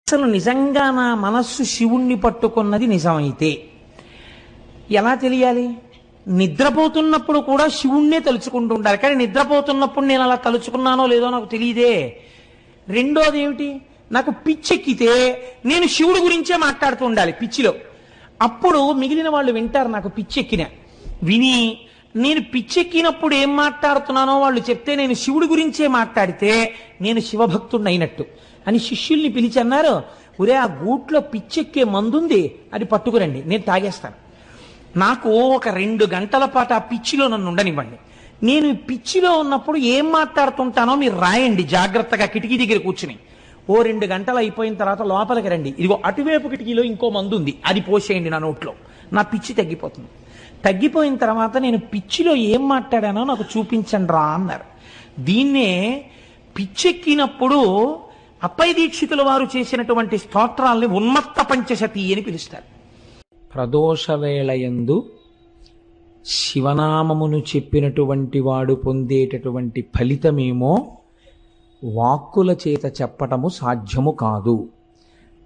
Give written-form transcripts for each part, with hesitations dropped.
అసలు నిజంగా నా మనస్సు శివుణ్ణి పట్టుకున్నది నిజమైతే ఎలా తెలియాలి? నిద్రపోతున్నప్పుడు కూడా శివుణ్ణే తలుచుకుంటూ ఉండాలి, కానీ నిద్రపోతున్నప్పుడు నేను అలా తలుచుకున్నానో లేదో నాకు తెలియదే. రెండోది ఏమిటి? నాకు పిచ్చెక్కితే నేను శివుడి గురించే మాట్లాడుతూ ఉండాలి పిచ్చిలో. అప్పుడు మిగిలిన వాళ్ళు వింటారు నాకు పిచ్చెక్కిన. విని నేను పిచ్చెక్కినప్పుడు ఏం మాట్లాడుతున్నానో వాళ్ళు చెప్తే నేను శివుడి గురించే మాట్లాడితే నేను శివభక్తుడిని అయినట్టు అని శిష్యుల్ని పిలిచి అన్నారు, ఒరే ఆ గూట్లో పిచ్చెక్కే మందుంది, అది పట్టుకురండి, నేను తాగేస్తాను. నాకు ఒక 2 గంటల పాటు ఆ పిచ్చిలో నన్ను ఉండనివ్వండి. నేను పిచ్చిలో ఉన్నప్పుడు ఏం మాట్లాడుతుంటానో మీరు రాయండి జాగ్రత్తగా కిటికీ దగ్గర కూర్చుని. ఓ 2 గంటలు అయిపోయిన తర్వాత లోపలికి రండి, ఇదిగో అటువైపు కిటికీలో ఇంకో మందు ఉంది, అది పోసేయండి నా నోట్లో, నా పిచ్చి తగ్గిపోతుంది. తగ్గిపోయిన తర్వాత నేను పిచ్చిలో ఏం మాట్లాడానో నాకు చూపించండి రా అన్నారు. దీన్నే పిచ్చెక్కినప్పుడు అప్పయ్య దీక్షితుల వారు చేసినటువంటి స్తోత్రాల్ని ఉన్మత్త పంచశతి అని పిలుస్తారు. ప్రదోషవేళయందు శివనామమును చెప్పినటువంటి వాడు పొందేటటువంటి ఫలితమేమో వాక్కుల చేత చెప్పటము సాధ్యము కాదు.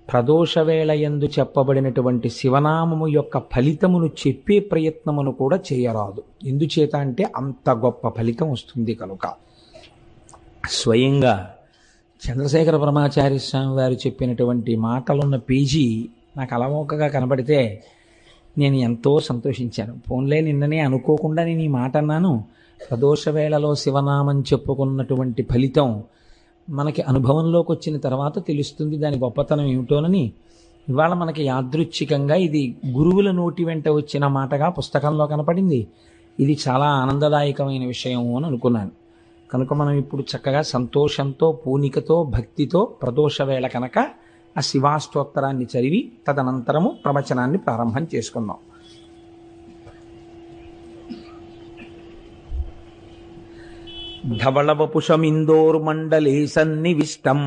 ప్రదోషవేళయందు చెప్పబడినటువంటి శివనామము యొక్క ఫలితమును చెప్పే ప్రయత్నమును కూడా చేయరాదు. ఎందుచేత అంటే అంత గొప్ప ఫలితం వస్తుంది కనుక. స్వయంగా చంద్రశేఖర పరమాచార్య స్వామి వారు చెప్పినటువంటి మాటలున్న పేజీ నాకు అలమోకగా కనబడితే నేను ఎంతో సంతోషించాను. పోన్లే నిన్ననే అనుకోకుండా నేను ఈ మాట అన్నాను. ప్రదోష వేళలో శివనామం చెప్పుకున్నటువంటి ఫలితం మనకి అనుభవంలోకి వచ్చిన తర్వాత తెలుస్తుంది దాని గొప్పతనం ఏమిటోనని. ఇవాళ మనకి యాదృచ్ఛికంగా ఇది గురువుల నోటి వెంట వచ్చిన మాటగా పుస్తకంలో కనపడింది. ఇది చాలా ఆనందదాయకమైన విషయం అని అనుకున్నాను. కనుక మనం ఇప్పుడు చక్కగా సంతోషంతో పూనికతో భక్తితో ప్రదోష వేళ కనుక ఆ శివాష్టోత్తరాన్ని చదివి తదనంతరము ప్రవచనాన్ని ప్రారంభం చేసుకుందాం. ధవళవపుషమిందోర్మండలే సన్నివిష్టం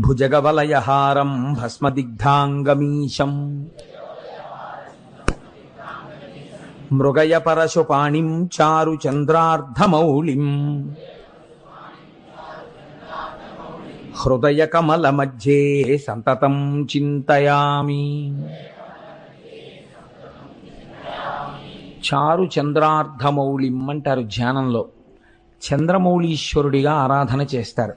భుజగవలయహారం భస్మదిగ్ధాంగమీశం మృగయ పరశుపాణిం చారు చంద్రార్ధమౌళిం హృదయ కమల మధ్యే సంతతం చింతయామి. చారు చంద్రార్ధమౌళిం అంటారు ధ్యానంలో. చంద్రమౌళీశ్వరుడిగా ఆరాధన చేస్తారు.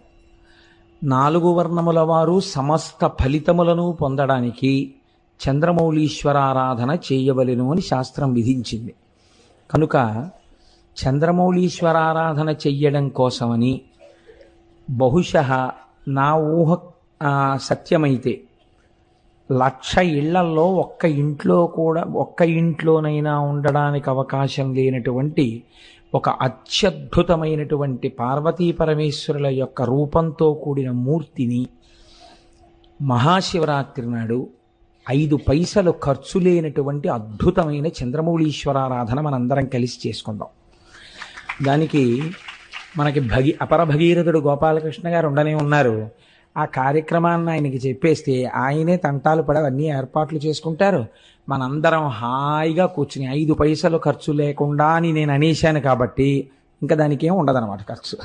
4 వర్ణముల వారు సమస్త ఫలితములను పొందడానికి చంద్రమౌళీశ్వరారాధన చేయవలెను అని శాస్త్రం విధించింది. కనుక చంద్రమౌళీశ్వరారాధన చెయ్యడం కోసమని బహుశః నా ఊహ సత్యమైతే 1,00,000 ఇళ్లల్లో ఒక్క ఇంట్లోనైనా ఉండడానికి అవకాశం లేనటువంటి ఒక అత్యద్భుతమైనటువంటి పార్వతీ పరమేశ్వరుల యొక్క రూపంతో కూడిన మూర్తిని మహాశివరాత్రి నాడు 5 పైసలు ఖర్చు లేనటువంటి అద్భుతమైన చంద్రమౌళీశ్వరారాధన మనందరం కలిసి చేసుకుందాం. దానికి మనకి అపర భగీరథుడు గోపాలకృష్ణ గారు ఉండనే ఉన్నారు. ఆ కార్యక్రమాన్ని ఆయనకి చెప్పేస్తే ఆయనే తంటాలు పడి అన్నీ ఏర్పాట్లు చేసుకుంటారు. మనందరం హాయిగా కూర్చుని 5 పైసలు ఖర్చు లేకుండా అని నేను అనేశాను కాబట్టి ఇంకా దానికి ఏం ఉండదన్నమాట ఖర్చు.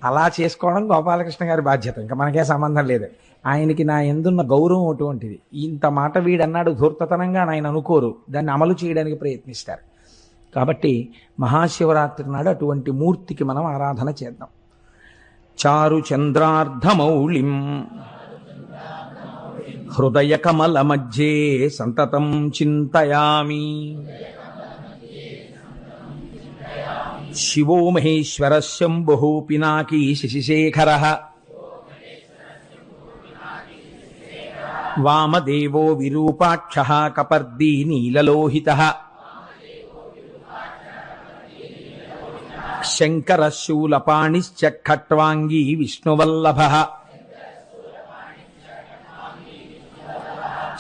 అలా చేసుకోవడం గోపాలకృష్ణ గారి బాధ్యత, ఇంకా మనకే సంబంధం లేదు. ఆయనకి నా ఎందున్న గౌరవం అటువంటిది. ఇంత మాట వీడన్నాడు ధూర్తతనంగా ఆయన అనుకోరు, దాన్ని అమలు చేయడానికి ప్రయత్నిస్తారు. కాబట్టి మహాశివరాత్రి నాడు అటువంటి మూర్తికి మనం ఆరాధన చేద్దాం. చారు చంద్రార్ధమౌళిం హృదయ కమల మధ్యే సంతతం చింతయామి. శివో మహేశ్వర శంభుః పినాకీ శశిశేఖరః వామదేవో విరూపాక్షః కపర్దీ నీలలోహితః శంకరః శూలపాణిశ్చ ఖట్వాంగీ విష్ణువల్లభః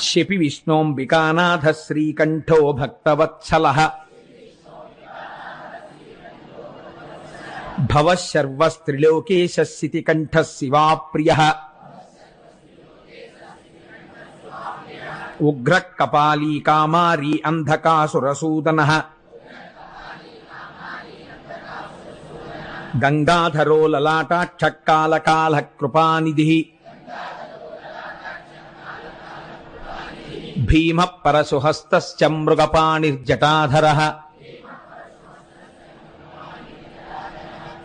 శపి విష్ణోంబికానాథ శ్రీకంఠో భక్తవత్సలః భవః సర్వస్త్రిలోకేశ శితికంఠః శివాప్రియః ఉగ్రః కపాలీ కామారీ అంధకాసురసూదనః గంగాధరో లలాటాక్షకాళకాల కృపానిధి భీమ పరశుహస్తశ్చ మృగపాణిర్జటాధరః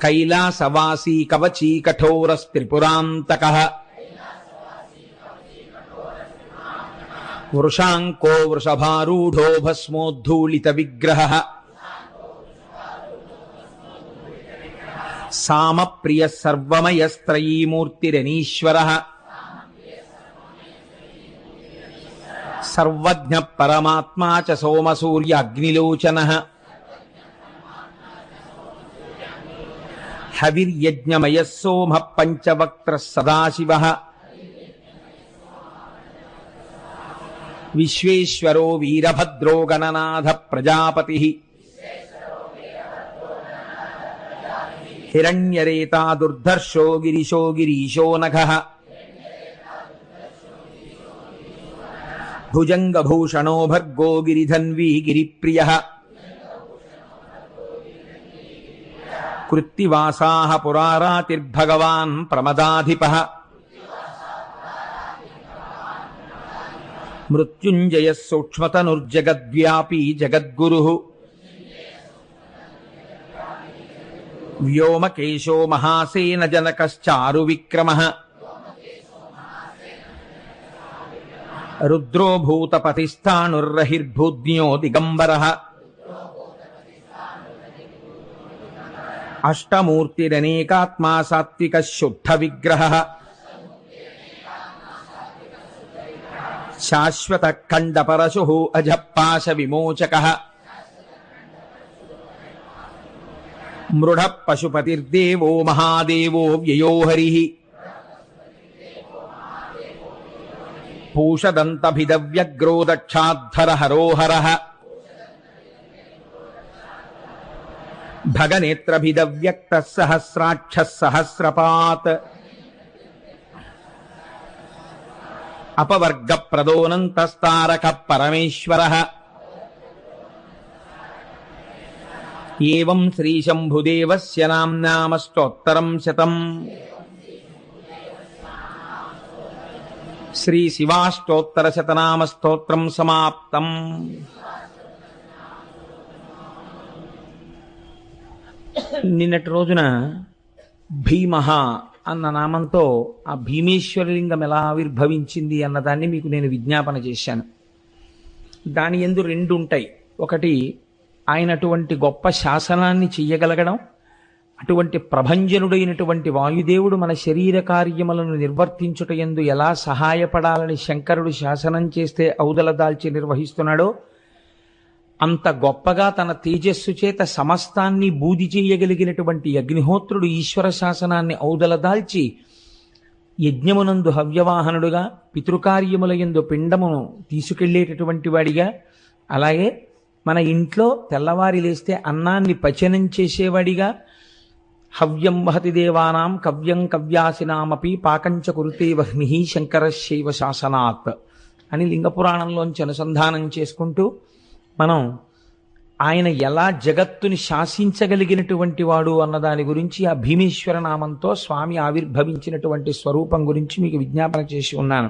కైలాసవాసీ కవచీ కఠోరస్త్రిపురాంతకః వృషాంకో వృషభారూఢో భస్మోద్ధూళిత విగ్రహః సామప్రియః సర్వమయస్త్రయీమూర్తిరనీశ్వరః సర్వజ్ఞః పరమాత్మా చ సోమసూర్య అగ్నిలోచనః హవిర్యజ్ఞమయః సోమః పంచవక్త్రః సదాశివః విశ్వేశ్వరో వీరభద్రో గణనాథః ప్రజాపతిః హిరణ్యరేతా దుర్ధర్షో గిరిశో గిరీశో నఘః భుజంగభూషణో భర్గో గిరిధన్వీ గిరిప్రియః కృత్తివాసాః పురారాతిర్భగవాన్ ప్రమదాధిపః మృత్యుంజయః సూక్ష్మతనుర్జగద్వ్యాపీ జగద్గురుః వ్యోమకేశో మహాసేన జనకశ్చారు విక్రమః రుద్రో భూతపతిస్థాణుర్రహిర్భూజ్ఞో దిగంబరః అష్టమూర్తిరనేకాత్మా సాత్వికः శుద్ధ విగ్రహः శాశ్వత ఖండ పరశుః అజపాశ విమోచకః మృఢ పశుపతిర్దేవో మహాదేవో వ్యయో హరిః పూషదంతభిదవ్యగ్రో దక్షాద్ధర హరోహరః భగనేత్రభిదవ్యక్తః సహస్రాక్షः సహస్రపాత్ అపవర్గ ప్రదోనంతస్తారక పరమేశ్వరః ఏవం శ్రీశంభుదేవస్య నామ్నామష్టోత్తరం శతం శ్రీశివాష్టోత్తరశతనామస్తోత్రం సమాప్తం. నిన్నటి రోజున భీమః అన్న నామంతో ఆ భీమేశ్వరలింగం ఎలా ఆవిర్భవించింది అన్నదాన్ని మీకు నేను విజ్ఞాపన చేశాను. దాని యందు రెండు ఉంటాయి. ఒకటి ఆయన అటువంటి గొప్ప శాసనాన్ని చెయ్యగలగడం, అటువంటి ప్రభంజనుడైనటువంటి వాయుదేవుడు మన శరీర కార్యములను నిర్వర్తించుట యందు ఎలా సహాయపడాలని శంకరుడు శాసనం చేస్తే ఔదల దాల్చి నిర్వహిస్తున్నాడో అంత గొప్పగా తన తేజస్సు చేత సమస్తాన్ని బూది చేయగలిగినటువంటి అగ్నిహోత్రుడు ఈశ్వర శాసనాన్ని ఔదల దాల్చి యజ్ఞమునందు హవ్యవాహనుడుగా, పితృకార్యముల యందు పిండమును తీసుకెళ్లేటటువంటి వాడిగా, అలాగే మన ఇంట్లో తెల్లవారి లేస్తే అన్నాన్ని పచనం చేసేవాడిగా, హవ్యం వహతి దేవానాం కవ్యం కవ్యాసినామపి పాకంచ కురుతే వహ్ని శంకరశైవ శాసనాత్ అని లింగపురాణంలోంచి అనుసంధానం చేసుకుంటూ మనం ఆయన ఎలా జగత్తుని శాసించగలిగినటువంటి వాడు అన్నదాని గురించి ఆ భీమేశ్వర నామంతో స్వామి ఆవిర్భవించినటువంటి స్వరూపం గురించి మీకు విజ్ఞాపన చేసి ఉన్నాను.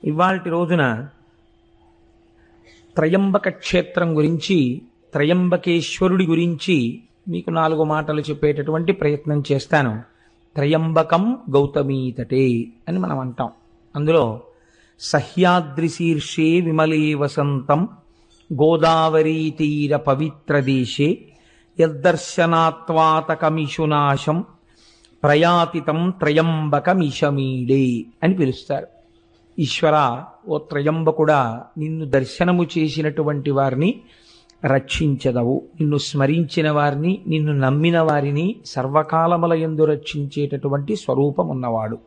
ఇవాల్టి రోజున త్రయంబక క్షేత్రం గురించి, త్రయంబకేశ్వరుడి గురించి మీకు 4 మాటలు చెప్పేటటువంటి ప్రయత్నం చేస్తాను. త్రయంబకం గౌతమీతటే అని మనం అంటాం. అందులో సహ్యాద్రి శీర్షే విమలే వసంతం గోదావరీ తీర పవిత్ర దేశే యద్దర్శనాత్వాతకమిషునాశం ప్రయాతితం త్రయంబకమిషమీడే అని పిలుస్తారు. ఈశ్వర, ఓ త్రయంబకుడా, నిన్ను దర్శనము చేసినటువంటి వారిని రక్షించదవు, నిన్ను స్మరించిన వారిని, నిన్ను నమ్మిన వారిని సర్వకాలముల యందు రక్షించేటటువంటి స్వరూపం ఉన్నవాడు.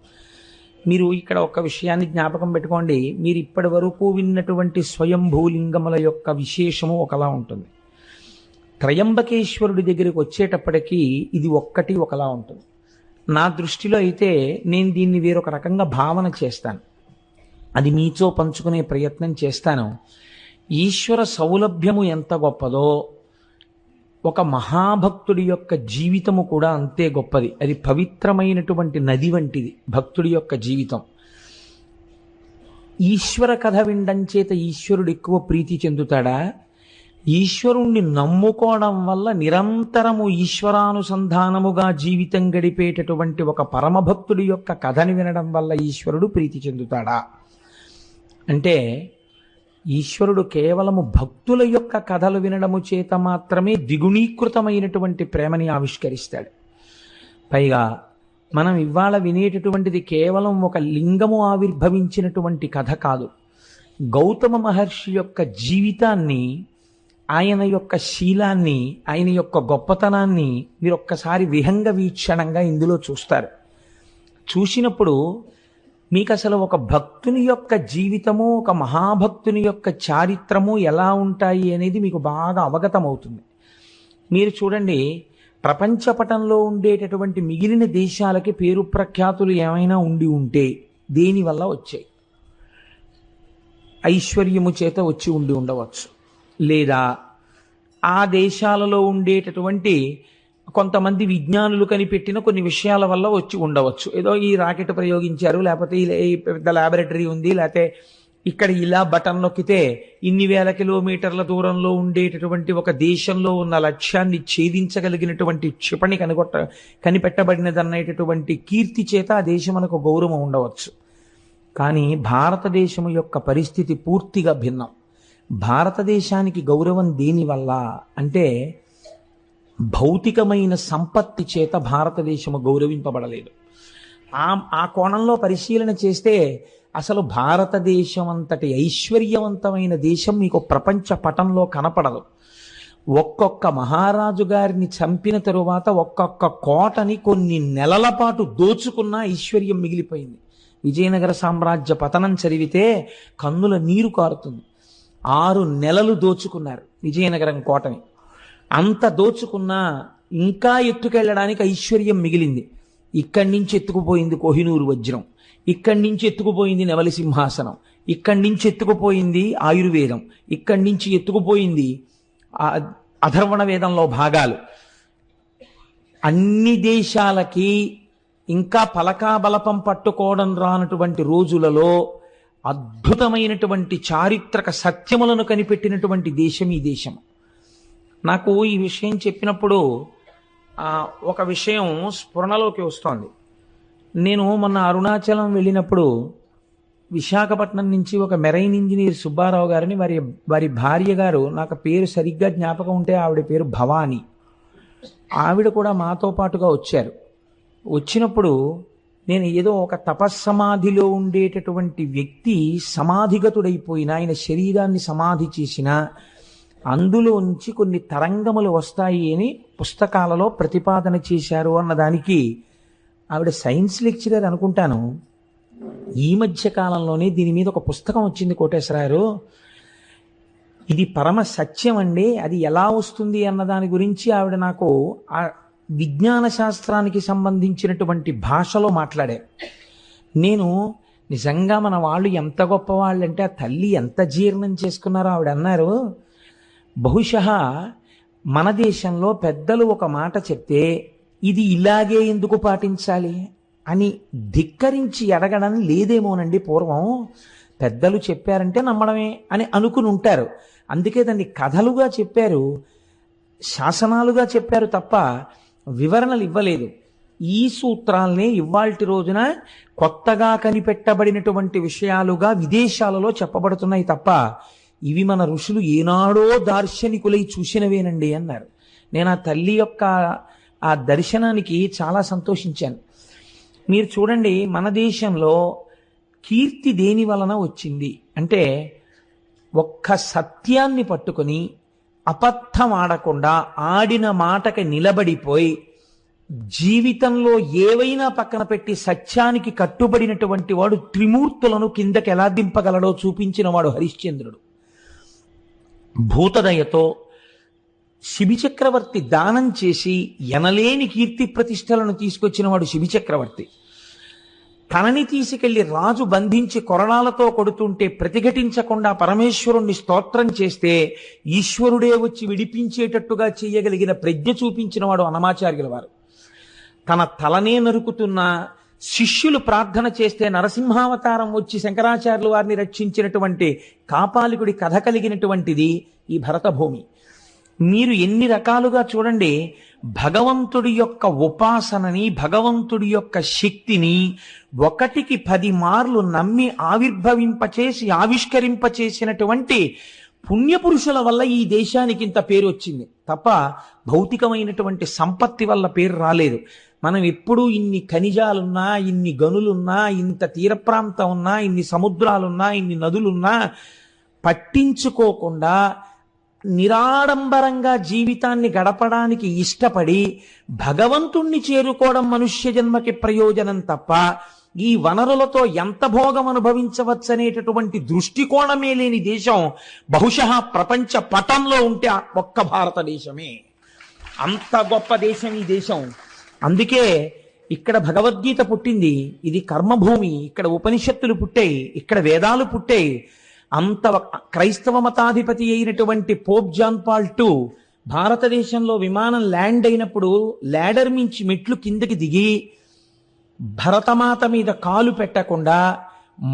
మీరు ఇక్కడ ఒక విషయాన్ని జ్ఞాపకం పెట్టుకోండి. మీరు ఇప్పటి వరకు విన్నటువంటి స్వయంభూలింగముల యొక్క విశేషము ఒకలా ఉంటుంది. త్రయంబకేశ్వరుడి దగ్గరికి వచ్చేటప్పటికీ ఇది ఒక్కటి ఒకలా ఉంటుంది. నా దృష్టిలో అయితే నేను దీన్ని వేరొక రకంగా భావన చేస్తాను. అది మీతో పంచుకునే ప్రయత్నం చేస్తాను. ఈశ్వర సౌలభ్యము ఎంత గొప్పదో ఒక మహాభక్తుడి యొక్క జీవితము కూడా అంతే గొప్పది. అది పవిత్రమైనటువంటి నది వంటిది భక్తుడి యొక్క జీవితం. ఈశ్వర కథ వినడం చేత ఈశ్వరుడు ఎక్కువ ప్రీతి చెందుతాడా? ఈశ్వరుణ్ణి నమ్ముకోవడం వల్ల నిరంతరము ఈశ్వరానుసంధానముగా జీవితం గడిపేటటువంటి ఒక పరమభక్తుడి యొక్క కథని వినడం వల్ల ఈశ్వరుడు ప్రీతి చెందుతాడా అంటే, ఈశ్వరుడు కేవలము భక్తుల యొక్క కథలు వినడము చేత మాత్రమే ద్విగుణీకృతమైనటువంటి ప్రేమని ఆవిష్కరిస్తాడు. పైగా మనం ఇవాళ వినేటటువంటిది కేవలం ఒక లింగము ఆవిర్భవించినటువంటి కథ కాదు. గౌతమ మహర్షి యొక్క జీవితాన్ని, ఆయన యొక్క శీలాన్ని, ఆయన యొక్క గొప్పతనాన్ని మీరు ఒక్కసారి విహంగ వీక్షణంగా ఇందులో చూస్తారు. చూసినప్పుడు మీకు అసలు ఒక భక్తుని యొక్క జీవితము, ఒక మహాభక్తుని యొక్క చారిత్రము ఎలా ఉంటాయి అనేది మీకు బాగా అవగతమవుతుంది. మీరు చూడండి, ప్రపంచపటంలో ఉండేటటువంటి మిగిలిన దేశాలకి పేరు ప్రఖ్యాతులు ఏమైనా ఉండి ఉంటే దేనివల్ల వచ్చాయి? ఐశ్వర్యము చేత వచ్చి ఉండి ఉండవచ్చు, లేదా ఆ దేశాలలో ఉండేటటువంటి కొంతమంది విజ్ఞానులు కనిపెట్టిన కొన్ని విషయాల వల్ల వచ్చి ఉండవచ్చు. ఏదో ఈ రాకెట్ ప్రయోగించారు, లేకపోతే ఈ పెద్ద ల్యాబొరేటరీ ఉంది, లేకపోతే ఇక్కడ ఇలా బటన్ నొక్కితే ఇన్ని వేల కిలోమీటర్ల దూరంలో ఉండేటటువంటి ఒక దేశంలో ఉన్న లక్ష్యాన్ని ఛేదించగలిగినటువంటి క్షిపణి కనిపెట్టబడినదనేటటువంటి కీర్తి చేత ఆ దేశం మనకు గౌరవం ఉండవచ్చు. కానీ భారతదేశం యొక్క పరిస్థితి పూర్తిగా భిన్నం. భారతదేశానికి గౌరవం దేనివల్ల అంటే, భౌతికమైన సంపత్తి చేత భారతదేశము గౌరవింపబడలేదు. ఆ కోణంలో పరిశీలన చేస్తే అసలు భారతదేశం అంతటి ఐశ్వర్యవంతమైన దేశం మీకు ప్రపంచ పటంలో కనపడదు. ఒక్కొక్క మహారాజు గారిని చంపిన తరువాత ఒక్కొక్క కోటని కొన్ని నెలల పాటు దోచుకున్న ఐశ్వర్యం మిగిలిపోయింది. విజయనగర సామ్రాజ్య పతనం చదివితే కన్నుల నీరు కారుతుంది. 6 నెలలు దోచుకున్నారు విజయనగరం కోటని. అంత దోచుకున్నా ఇంకా ఎత్తుకెళ్ళడానికి ఐశ్వర్యం మిగిలింది. ఇక్కడి నుంచి ఎత్తుకుపోయింది కోహినూరు వజ్రం, ఇక్కడి నుంచి ఎత్తుకుపోయింది నెమలి సింహాసనం, ఇక్కడి నుంచి ఎత్తుకుపోయింది ఆయుర్వేదం, ఇక్కడి నుంచి ఎత్తుకుపోయింది అథర్వణ వేదంలో భాగాలు. అన్ని దేశాలకి ఇంకా పలకాబలపం పట్టుకోవడం రానటువంటి రోజులలో అద్భుతమైనటువంటి చారిత్రక సత్యములను కనిపెట్టినటువంటి దేశం ఈ దేశం. నాకు ఈ విషయం చెప్పినప్పుడు ఒక విషయం స్ఫురణలోకి వస్తోంది. నేను మొన్న అరుణాచలం వెళ్ళినప్పుడు విశాఖపట్నం నుంచి ఒక మెరైన్ ఇంజనీర్ సుబ్బారావు గారిని, వారి భార్య గారు, నాకు పేరు సరిగ్గా జ్ఞాపకం ఉంటే ఆవిడ పేరు భవాని, ఆవిడ కూడా మాతో పాటుగా వచ్చారు. వచ్చినప్పుడు నేను ఏదో ఒక తపస్సమాధిలో ఉండేటటువంటి వ్యక్తి సమాధిగతుడైపోయిన, ఆయన శరీరాన్ని సమాధి చేసిన, అందులోంచి కొన్ని తరంగములు వస్తాయి అని పుస్తకాలలో ప్రతిపాదన చేశారు అన్నదానికి ఆవిడ సైన్స్ లెక్చరర్ అనుకుంటాను. ఈ మధ్య కాలంలోనే దీని మీద ఒక పుస్తకం వచ్చింది కోటేశ్వరారు, ఇది పరమ సత్యం అండి, అది ఎలా వస్తుంది అన్న దాని గురించి ఆవిడ నాకు ఆ విజ్ఞాన శాస్త్రానికి సంబంధించినటువంటి భాషలో మాట్లాడారు. నేను నిజంగా మన వాళ్ళు ఎంత గొప్పవాళ్ళు అంటే, ఆ తల్లి ఎంత జీర్ణం చేసుకున్నారో ఆవిడ అన్నారు. బహుశः మన దేశంలో పెద్దలు ఒక మాట చెప్తే ఇది ఇలాగే ఎందుకు పాటించాలి అని ధిక్కరించి అడగడం లేదేమోనండి. పూర్వం పెద్దలు చెప్పారంటే నమ్మడమే అని అనుకుని ఉంటారు. అందుకే దాన్ని కథలుగా చెప్పారు, శాసనాలుగా చెప్పారు తప్ప వివరణలు ఇవ్వలేదు. ఈ సూత్రాల్ని ఇవాల్టి రోజున కొత్తగా కనిపెట్టబడినటువంటి విషయాలుగా విదేశాలలో చెప్పబడుతున్నాయి తప్ప ఇవి మన ఋషులు ఏనాడో దార్శనికులై చూసినవేనండి అన్నారు. నేను ఆ తల్లి యొక్క ఆ దర్శనానికి చాలా సంతోషించాను. మీరు చూడండి, మన దేశంలో కీర్తి దేని వలన వచ్చింది అంటే, ఒక్క సత్యాన్ని పట్టుకొని అబద్ధం ఆడకుండా ఆడిన మాటకి నిలబడిపోయి జీవితంలో ఏవైనా పక్కన పెట్టి సత్యానికి కట్టుబడినటువంటి వాడు త్రిమూర్తులను కిందకి ఎలా దింపగలడో చూపించిన వాడు హరిశ్చంద్రుడు. భూతదయతో శిబిచక్రవర్తి దానం చేసి ఎనలేని కీర్తి ప్రతిష్టలను తీసుకొచ్చిన వాడు శిబిచక్రవర్తి. తనని తీసుకెళ్లి రాజు బంధించి కొరడాలతో కొడుతుంటే ప్రతిఘటించకుండా పరమేశ్వరుణ్ణి స్తోత్రం చేస్తే ఈశ్వరుడే వచ్చి విడిపించేటట్టుగా చేయగలిగిన ప్రజ్ఞ చూపించిన వాడు అన్నమాచార్యుల వారు. తన తలనే నరుకుతున్న శిష్యులు ప్రార్థన చేస్తే నరసింహావతారం వచ్చి శంకరాచార్యుల వారిని రక్షించినటువంటి కాపాలికుడి కథ కలిగినటువంటిది ఈ భరతభూమి. మీరు ఎన్ని రకాలుగా చూడండి, భగవంతుడి యొక్క ఉపాసనని, భగవంతుడి యొక్క శక్తిని 1కి 10 మార్లు నమ్మి ఆవిర్భవింపచేసి ఆవిష్కరింపచేసినటువంటి పుణ్యపురుషుల వల్ల ఈ దేశానికి ఇంత పేరు వచ్చింది తప్ప భౌతికమైనటువంటి సంపత్తి వల్ల పేరు రాలేదు. మనం ఎప్పుడూ ఇన్ని ఖనిజాలున్నా, ఇన్ని గనులున్నా, ఇంత తీర ప్రాంతం ఉన్నా, ఇన్ని సముద్రాలున్నా, ఇన్ని నదులున్నా పట్టించుకోకుండా నిరాడంబరంగా జీవితాన్ని గడపడానికి ఇష్టపడి భగవంతుణ్ణి చేరుకోవడం మనుష్య జన్మకి ప్రయోజనం తప్ప ఈ వనరులతో ఎంత భోగం అనుభవించవచ్చనేటటువంటి దృష్టికోణమే లేని దేశం బహుశः ప్రపంచ పటంలో ఉంటే ఒక్క భారతదేశమే. అంత గొప్ప దేశం ఈ దేశం. అందుకే ఇక్కడ భగవద్గీత పుట్టింది. ఇది కర్మభూమి. ఇక్కడ ఉపనిషత్తులు పుట్టాయి, ఇక్కడ వేదాలు పుట్టాయి. అంత క్రైస్తవ మతాధిపతి అయినటువంటి పోప్ జాన్ పాల్ II భారతదేశంలో విమానం ల్యాండ్ అయినప్పుడు ల్యాడర్ మించి మెట్లు కిందకి దిగి భరతమాత మీద కాలు పెట్టకుండా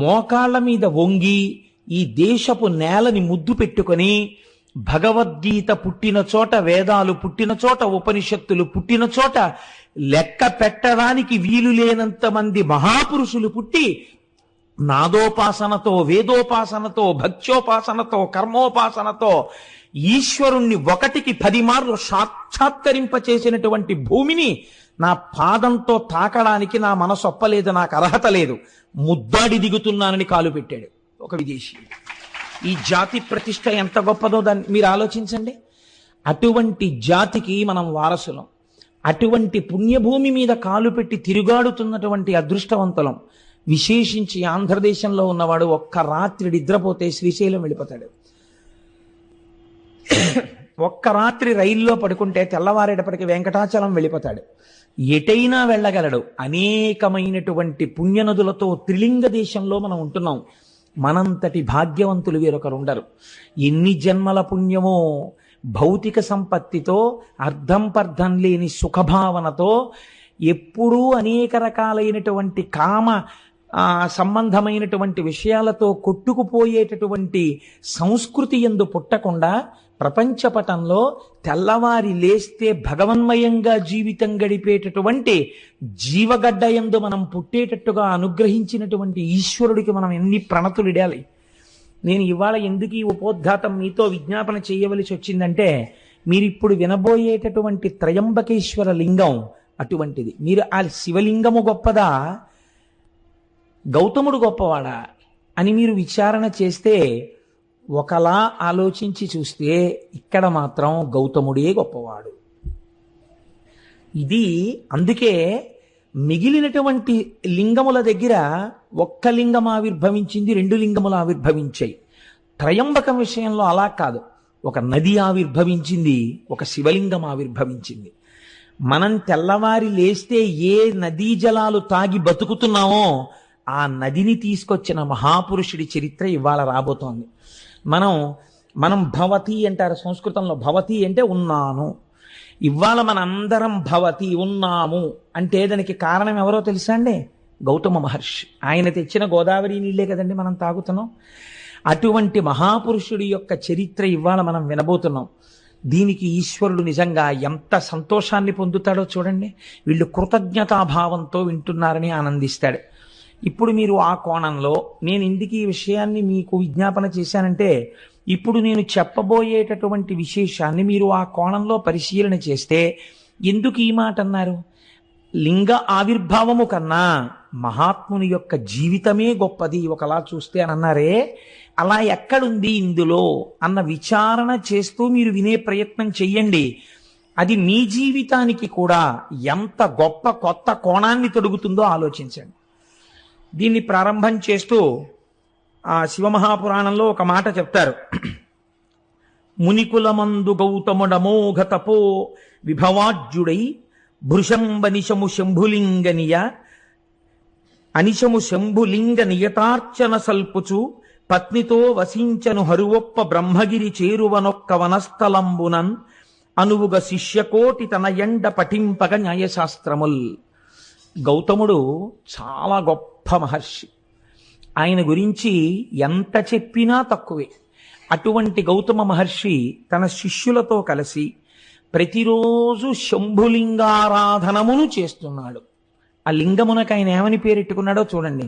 మోకాళ్ల మీద వంగి ఈ దేశపు నేలని ముద్దు పెట్టుకొని భగవద్గీత పుట్టిన చోట, వేదాలు పుట్టిన చోట, ఉపనిషత్తులు పుట్టిన చోట లెక్క పెట్టడానికి వీలు లేనంత మంది మహాపురుషులు పుట్టి నాదోపాసనతో, వేదోపాసనతో, భక్త్యోపాసనతో, కర్మోపాసనతో ఈశ్వరుణ్ణి 1కి 10 మార్లు సాక్షాత్కరింపచేసినటువంటి భూమిని నా పాదంతో తాకడానికి నా మనసు ఒప్పలేదు, నాకు అర్హత లేదు, ముద్దాడి దిగుతున్నానని కాలు పెట్టాడు ఒక విదేశీ. ఈ జాతి ప్రతిష్ట ఎంత గొప్పదో దాన్ని మీరు ఆలోచించండి. అటువంటి జాతికి మనం వారసులం. అటువంటి పుణ్యభూమి మీద కాలు పెట్టి తిరుగాడుతున్నటువంటి అదృష్టవంతులం. విశేషించి ఆంధ్రదేశంలో ఉన్నవాడు ఒక్క రాత్రి నిద్రపోతే శ్రీశైలం వెళ్ళిపోతాడు. ఒక్క రాత్రి రైల్లో పడుకుంటే తెల్లవారేటప్పటికి వెంకటాచలం వెళ్ళిపోతాడు. ఎటైనా వెళ్ళగలడు. అనేకమైనటువంటి పుణ్యనదులతో త్రిలింగ దేశంలో మనం ఉంటున్నాం. మనంతటి భాగ్యవంతులు వేరొకరు ఉండరు. ఎన్ని జన్మల పుణ్యమో భౌతిక సంపత్తితో, అర్థం పర్థం లేని సుఖభావనతో, ఎప్పుడూ అనేక రకాలైనటువంటి కామ సంబంధమైనటువంటి విషయాలతో కొట్టుకుపోయేటటువంటి సంస్కృతి యందు పుట్టకుండా ప్రపంచపటంలో తెల్లవారి లేస్తే భగవన్మయంగా జీవితం గడిపేటటువంటి జీవగడ్డ యందు మనం పుట్టేటట్టుగా అనుగ్రహించినటువంటి ఈశ్వరుడికి మనం ఎన్ని ప్రణతులిడాలి. నేను ఇవాళ ఎందుకు ఈ ఉపోద్ఘాతం మీతో విజ్ఞాపన చేయవలసి వచ్చిందంటే, మీరిప్పుడు వినబోయేటటువంటి త్రయంబకేశ్వర లింగం అటువంటిది. మీరు ఆ శివలింగము గొప్పదా, గౌతముడు గొప్పవాడా అని మీరు విచారణ చేస్తే, ఒకలా ఆలోచించి చూస్తే ఇక్కడ మాత్రం గౌతముడే గొప్పవాడు. ఇది అందుకే మిగిలినటువంటి లింగముల దగ్గర ఒక్క లింగం ఆవిర్భవించింది, 2 లింగములు ఆవిర్భవించాయి. త్రయంబకం విషయంలో అలా కాదు. ఒక నది ఆవిర్భవించింది, ఒక శివలింగం ఆవిర్భవించింది. మనం తెల్లవారి లేస్తే ఏ నదీ జలాలు తాగి బతుకుతున్నామో ఆ నదిని తీసుకొచ్చిన మహాపురుషుడి చరిత్ర ఇవాళ రాబోతోంది. మనం భవతి అంటారు సంస్కృతంలో. భవతి అంటే ఉన్నాను. ఇవాళ మనందరం భవతి ఉన్నాము అంటే దానికి కారణం ఎవరో తెలుసా అండి? గౌతమ మహర్షి. ఆయన తెచ్చిన గోదావరి నీళ్ళే కదండి మనం తాగుతున్నాం. అటువంటి మహాపురుషుడి యొక్క చరిత్ర ఇవాళ మనం వినబోతున్నాం. దీనికి ఈశ్వరుడు నిజంగా ఎంత సంతోషాన్ని పొందుతాడో చూడండి. వీళ్ళు కృతజ్ఞతాభావంతో వింటున్నారని ఆనందిస్తాడు. ఇప్పుడు మీరు ఆ కోణంలో నేను ఎందుకు ఈ విషయాన్ని మీకు విజ్ఞాపన చేశానంటే, ఇప్పుడు నేను చెప్పబోయేటటువంటి విశేషాన్ని మీరు ఆ కోణంలో పరిశీలన చేస్తే, ఎందుకు ఈ మాట అన్నారు? లింగ ఆవిర్భావము కన్నా మహాత్ముని యొక్క జీవితమే గొప్పది ఒకలా చూస్తే అని అన్నారే, అలా ఎక్కడుంది ఇందులో అన్న విచారణ చేస్తూ మీరు వినే ప్రయత్నం చెయ్యండి. అది మీ జీవితానికి కూడా ఎంత గొప్ప కొత్త కోణాన్ని తొడుగుతుందో ఆలోచించండి. దీన్ని ప్రారంభం చేస్తూ ఆ శివమహాపురాణంలో ఒక మాట చెప్తారు. మునికులమందు గౌతముడమోఘ తపో విభవాజ్యుడై భృశంబనిశము శంభులింగనియ అనిశము శంభులింగ నియతార్చన సల్పుచు పత్నితో వసించను హరువొప్ప బ్రహ్మగిరి చేరువనొక్క వనస్థలంబునన్ అనువుగ శిష్యకోటి తన ఎండ పఠింపగ న్యాయశాస్త్రముల్. గౌతముడు చాలా గొప్ప మహర్షి. ఆయన గురించి ఎంత చెప్పినా తక్కువే. అటువంటి గౌతమ మహర్షి తన శిష్యులతో కలిసి ప్రతిరోజు శంభులింగారాధనమును చేస్తున్నాడు. ఆ లింగమునకు ఆయన ఏమని పేరెట్టుకున్నాడో చూడండి.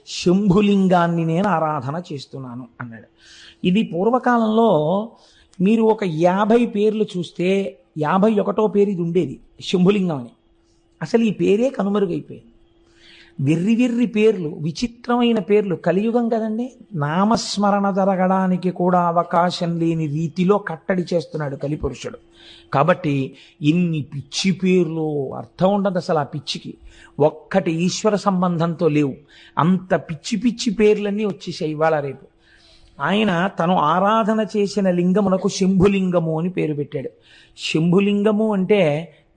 శంభులింగాన్ని నేను ఆరాధన చేస్తున్నాను అన్నాడు. ఇది పూర్వకాలంలో మీరు ఒక 50 పేర్లు చూస్తే 51వ పేరు ఇది ఉండేది, శంభులింగం అని. అసలు ఈ పేరే కనుమరుగైపోయింది. వెర్రి పేర్లు, విచిత్రమైన పేర్లు. కలియుగం కదండి, నామస్మరణ జరగడానికి కూడా అవకాశం లేని రీతిలో కట్టడి చేస్తున్నాడు కలిపురుషుడు. కాబట్టి ఇన్ని పిచ్చి పేర్లు, అర్థం ఉండదు అసలు ఆ పిచ్చికి. ఒక్కటి ఈశ్వర సంబంధంతో లేవు. అంత పిచ్చి పిచ్చి పేర్లన్నీ వచ్చేసాయి ఇవాళ రేపు. ఆయన తను ఆరాధన చేసిన లింగమునకు శంభులింగము అని పేరు పెట్టాడు. శంభులింగము అంటే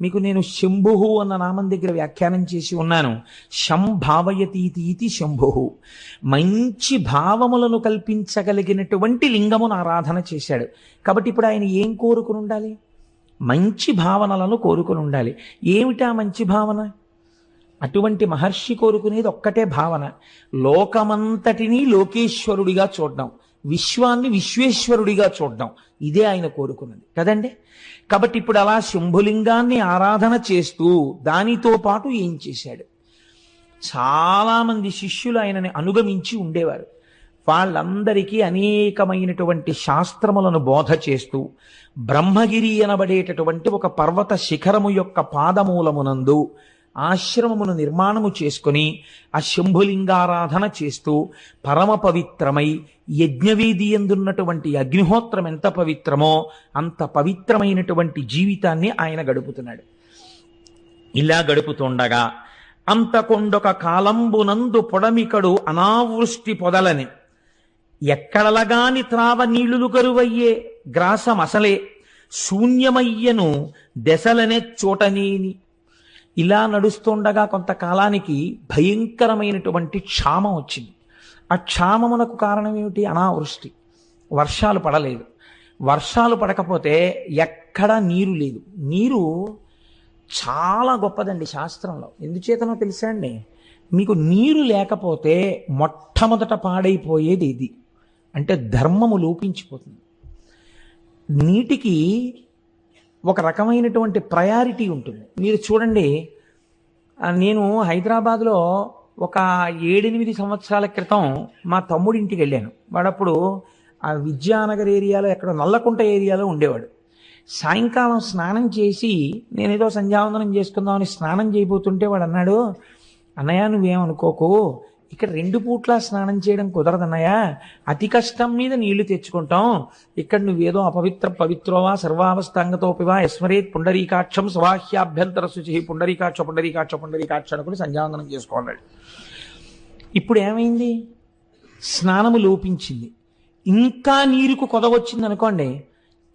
మీకు నేను శంభుహు అన్న నామం దగ్గర వ్యాఖ్యానం చేసి ఉన్నాను. శంభావయతీతి శంభుహు, మంచి భావములను కల్పించగలిగినటువంటి లింగమును ఆరాధన చేశాడు. కాబట్టి ఇప్పుడు ఆయన ఏం కోరుకుని ఉండాలి? మంచి భావనలను కోరుకుని ఉండాలి. ఏమిటా మంచి భావన? అటువంటి మహర్షి కోరుకునేది ఒక్కటే భావన, లోకమంతటినీ లోకేశ్వరుడిగా చూడడం, విశ్వాన్ని విశ్వేశ్వరుడిగా చూడడం. ఇదే ఆయన కోరుకున్నది కదండి. కాబట్టి ఇప్పుడు అలా శంభులింగాన్ని ఆరాధన చేస్తూ దానితో పాటు ఏం చేశాడు? చాలామంది శిష్యులు ఆయనని అనుగమించి ఉండేవారు. వాళ్ళందరికీ అనేకమైనటువంటి శాస్త్రములను బోధ చేస్తూ బ్రహ్మగిరి అనబడేటటువంటి ఒక పర్వత శిఖరము యొక్క పాదమూలమునందు ఆశ్రమమును నిర్మాణము చేసుకుని ఆ శంభులింగారాధన చేస్తూ పరమ పవిత్రమై యజ్ఞవేది ఎందున్నటువంటి అగ్నిహోత్రం ఎంత పవిత్రమో అంత పవిత్రమైనటువంటి జీవితాన్ని ఆయన గడుపుతున్నాడు. ఇలా గడుపుతుండగా అంతకొండొక కాలంబునందు పొడమికడు అనావృష్టి పొదలని ఎక్కడలగాని త్రావ నీళ్లులు కరువయ్యే గ్రాసమసలే శూన్యమయ్యను దశలనే చోటనేని. ఇలా నడుస్తుండగా కొంతకాలానికి భయంకరమైనటువంటి క్షామం వచ్చింది. ఆ క్షామమునకు కారణం ఏమిటి? అనావృష్టి. వర్షాలు పడలేదు. వర్షాలు పడకపోతే ఎక్కడా నీరు లేదు. నీరు చాలా గొప్పదండి శాస్త్రంలో. ఎందుచేతనో తెలుసా అండి? మీకు నీరు లేకపోతే మొట్టమొదట పాడైపోయేది ఇది అంటే ధర్మము లోపించిపోతుంది. నీటికి ఒక రకమైనటువంటి ప్రయారిటీ ఉంటుంది. మీరు చూడండి, నేను హైదరాబాద్లో ఒక 7-8 సంవత్సరాల క్రితం మా తమ్ముడింటికి వెళ్ళాను. వాడప్పుడు ఆ విద్యానగర్ ఏరియాలో ఎక్కడ నల్లకుంట ఏరియాలో ఉండేవాడు. సాయంకాలం స్నానం చేసి నేనేదో సంధ్యావందనం చేసుకుందామని స్నానం చేయబోతుంటే వాడు అన్నాడు, అన్నయ్య నువ్వేమనుకోకు, ఇక్కడ 2 పూట్ల స్నానం చేయడం కుదరదన్నయ్య, అతి కష్టం మీద నీళ్లు తెచ్చుకుంటాం. ఇక్కడ నువ్వేదో పవిత్రోవా సర్వావస్థాంగతోపివా యస్మరేత్ పుండరీకాక్షం స్వాహ్యాభ్యంతర శుచి పుండరీకాక్ష అనుకుని సంధ్యావందనం చేసుకోన్నాడు. ఇప్పుడు ఏమైంది? స్నానము లోపించింది. ఇంకా నీరుకు కొదవచ్చింది అనుకోండి,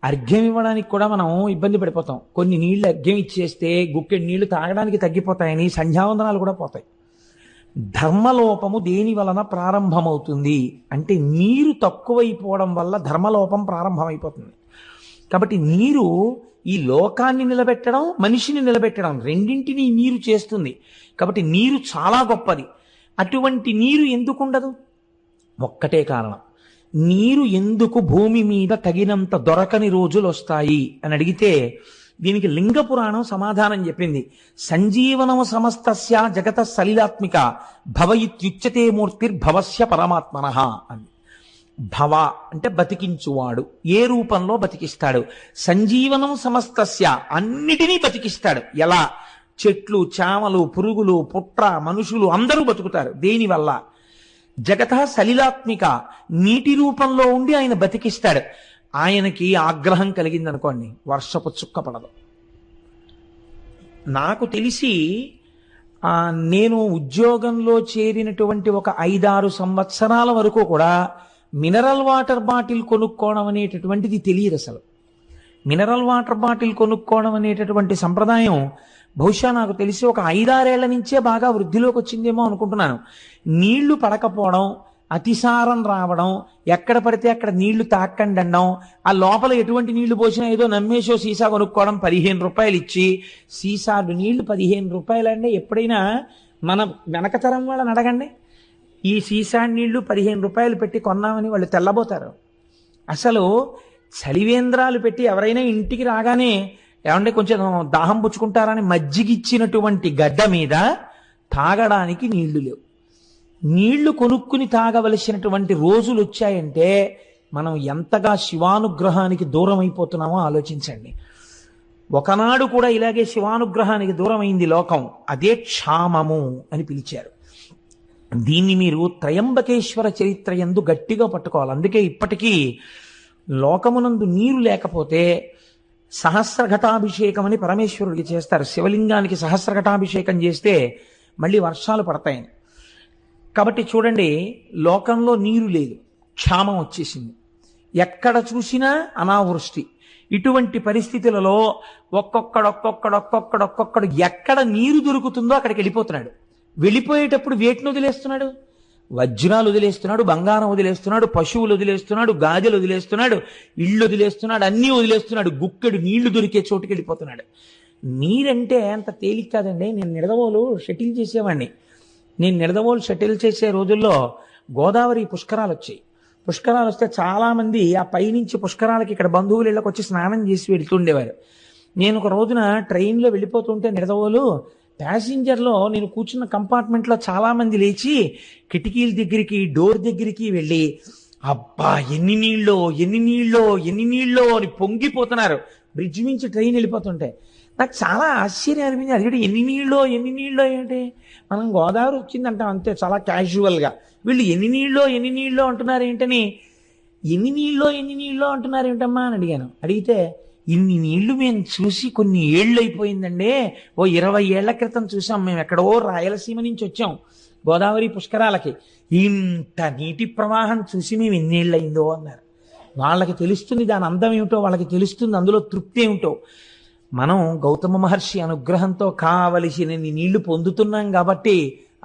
అర్ఘ్యం ఇవ్వడానికి కూడా మనం ఇబ్బంది పడిపోతాం. కొన్ని నీళ్లు అర్ఘ్యం ఇచ్చేస్తే గుక్కెడు నీళ్లు తాగడానికి తగ్గిపోతాయని సంధ్యావందనాలు కూడా పోతాయి. ధర్మలోపము దేని వలన ప్రారంభమవుతుంది అంటే నీరు తక్కువైపోవడం వల్ల ధర్మలోపం ప్రారంభమైపోతుంది. కాబట్టి నీరు ఈ లోకాన్ని నిలబెట్టడం, మనిషిని నిలబెట్టడం రెండింటినీ నీరు చేస్తుంది. కాబట్టి నీరు చాలా గొప్పది. అటువంటి నీరు ఎందుకు ఉండదు? ఒక్కటే కారణం, నీరు ఎందుకు భూమి మీద తగినంత దొరకని రోజులు వస్తాయి అని అడిగితే దీనికి లింగ పురాణం సమాధానం చెప్పింది. సంజీవనము సమస్తస్య జగత సలిలాత్మిక భవయిత్యుచ్యతే మూర్తిర్భవస్య పరమాత్మనః అని. భవ అంటే బతికించువాడు, ఏ రూపంలో బతికిస్తాడు? సంజీవనం సమస్తస్య, అన్నిటినీ బతికిస్తాడు. ఎలా? చెట్లు, చామలు, పురుగులు, పుట్ర, మనుషులు అందరూ బతుకుతారు. దేనివల్ల? జగత సలిలాత్మిక, నీటి రూపంలో ఉండి ఆయన బతికిస్తాడు. ఆయనకి ఆగ్రహం కలిగిందనుకోండి, వర్షపు చుక్క పడదు. నాకు తెలిసి నేను ఉద్యోగంలో చేరినటువంటి ఒక 5-6 సంవత్సరాల వరకు కూడా మినరల్ వాటర్ బాటిల్ కొనుక్కోవడం అనేటటువంటిది తెలియదు అసలు. మినరల్ వాటర్ బాటిల్ కొనుక్కోవడం అనేటటువంటి సంప్రదాయం బహుశా నాకు తెలిసి ఒక 5-6 ఏళ్ల నుంచే బాగా వృద్ధిలోకి వచ్చిందేమో అనుకుంటున్నాను. నీళ్లు పడకపోవడం, అతిసారం రావడం, ఎక్కడ పడితే అక్కడ నీళ్లు తాకండి అనడం, ఆ లోపల ఎటువంటి నీళ్లు పోసినా ఏదో నమ్మేసో సీసా కొనుక్కోవడం, 15 రూపాయలు ఇచ్చి సీసాలు నీళ్లు 15 రూపాయలు అంటే ఎప్పుడైనా మన వెనకతరం వాళ్ళని అడగండి, ఈ సీసా నీళ్లు 15 రూపాయలు పెట్టి కొన్నామని వాళ్ళు తెల్లబోతారు. అసలు చలివేంద్రాలు పెట్టి ఎవరైనా ఇంటికి రాగానే ఏమంటే కొంచెం దాహం పుచ్చుకుంటారని మజ్జిగిచ్చినటువంటి గడ్డ మీద తాగడానికి నీళ్లు లేవు. నీళ్లు కొనుక్కుని తాగవలసినటువంటి రోజులు వచ్చాయంటే మనం ఎంతగా శివానుగ్రహానికి దూరం అయిపోతున్నామో ఆలోచించండి. ఒకనాడు కూడా ఇలాగే శివానుగ్రహానికి దూరం అయింది లోకం. అదే క్షామము అని పిలిచారు. దీన్ని మీరు త్రయంబకేశ్వర చరిత్ర యందు గట్టిగా పట్టుకోవాలి. అందుకే ఇప్పటికీ లోకమునందు నీరు లేకపోతే సహస్రఘటాభిషేకం అని పరమేశ్వరుడికి చేస్తారు. శివలింగానికి సహస్రఘటాభిషేకం చేస్తే మళ్ళీ వర్షాలు పడతాయని. కాబట్టి చూడండి, లోకంలో నీరు లేదు, క్షామం వచ్చేసింది, ఎక్కడ చూసినా అనావృష్టి. ఇటువంటి పరిస్థితులలో ఒక్కొక్కడు ఎక్కడ నీరు దొరుకుతుందో అక్కడికి వెళ్ళిపోతున్నాడు. వెళ్ళిపోయేటప్పుడు వేటిని వదిలేస్తున్నాడు? వజ్రాలు వదిలేస్తున్నాడు, బంగారం వదిలేస్తున్నాడు, పశువులు వదిలేస్తున్నాడు, గాజులు వదిలేస్తున్నాడు, ఇళ్ళు వదిలేస్తున్నాడు, అన్నీ వదిలేస్తున్నాడు. గుక్కెడు నీళ్లు దొరికే చోటుకి వెళ్ళిపోతున్నాడు. నీరంటే అంత తేలిక కాదండి. నేను నిడదవోలు షటిల్ చేసేవాడిని. నేను నిడదవోలు షటిల్ చేసే రోజుల్లో గోదావరి పుష్కరాలు వచ్చాయి. పుష్కరాలు వస్తే చాలామంది ఆ పైనుంచి పుష్కరాలకి ఇక్కడ బంధువులు ఇళ్ళకి వచ్చి స్నానం చేసి వెళ్తుండేవారు. నేను ఒక రోజున ట్రైన్లో వెళ్ళిపోతుంటే నిడదవోలు ప్యాసింజర్లో నేను కూర్చున్న కంపార్ట్మెంట్లో చాలామంది లేచి కిటికీల దగ్గరికి, డోర్ దగ్గరికి వెళ్ళి అబ్బా ఎన్ని నీళ్ళో ఎన్ని నీళ్ళో ఎన్ని నీళ్ళో అని పొంగిపోతున్నారు. బ్రిడ్జ్ నుంచి ట్రైన్ వెళ్ళిపోతుంటే నాకు చాలా ఆశ్చర్యం అనిపించింది. అది ఎన్ని నీళ్ళో ఎన్ని నీళ్ళో ఏంటి, మనం గోదావరి వచ్చిందంటాం అంతే చాలా క్యాజువల్గా. వీళ్ళు ఎన్ని నీళ్ళో అంటున్నారు ఏంటని, ఎన్ని నీళ్ళో అంటున్నారు ఏంటమ్మా అని అడిగాను. అడిగితే ఇన్ని నీళ్లు మేము చూసి కొన్ని ఏళ్ళు అయిపోయిందండి, ఓ 20 ఏళ్ల క్రితం చూసాం, మేము ఎక్కడో రాయలసీమ నుంచి వచ్చాం గోదావరి పుష్కరాలకి, ఇంత నీటి ప్రవాహం చూసి మేము ఎన్నేళ్ళు అయిందో అన్నారు. వాళ్ళకి తెలుస్తుంది దాని అందం ఏమిటో, వాళ్ళకి తెలుస్తుంది అందులో తృప్తి ఏమిటో. మనం గౌతమ మహర్షి అనుగ్రహంతో కావలసినన్ని నీళ్లు పొందుతున్నాం కాబట్టి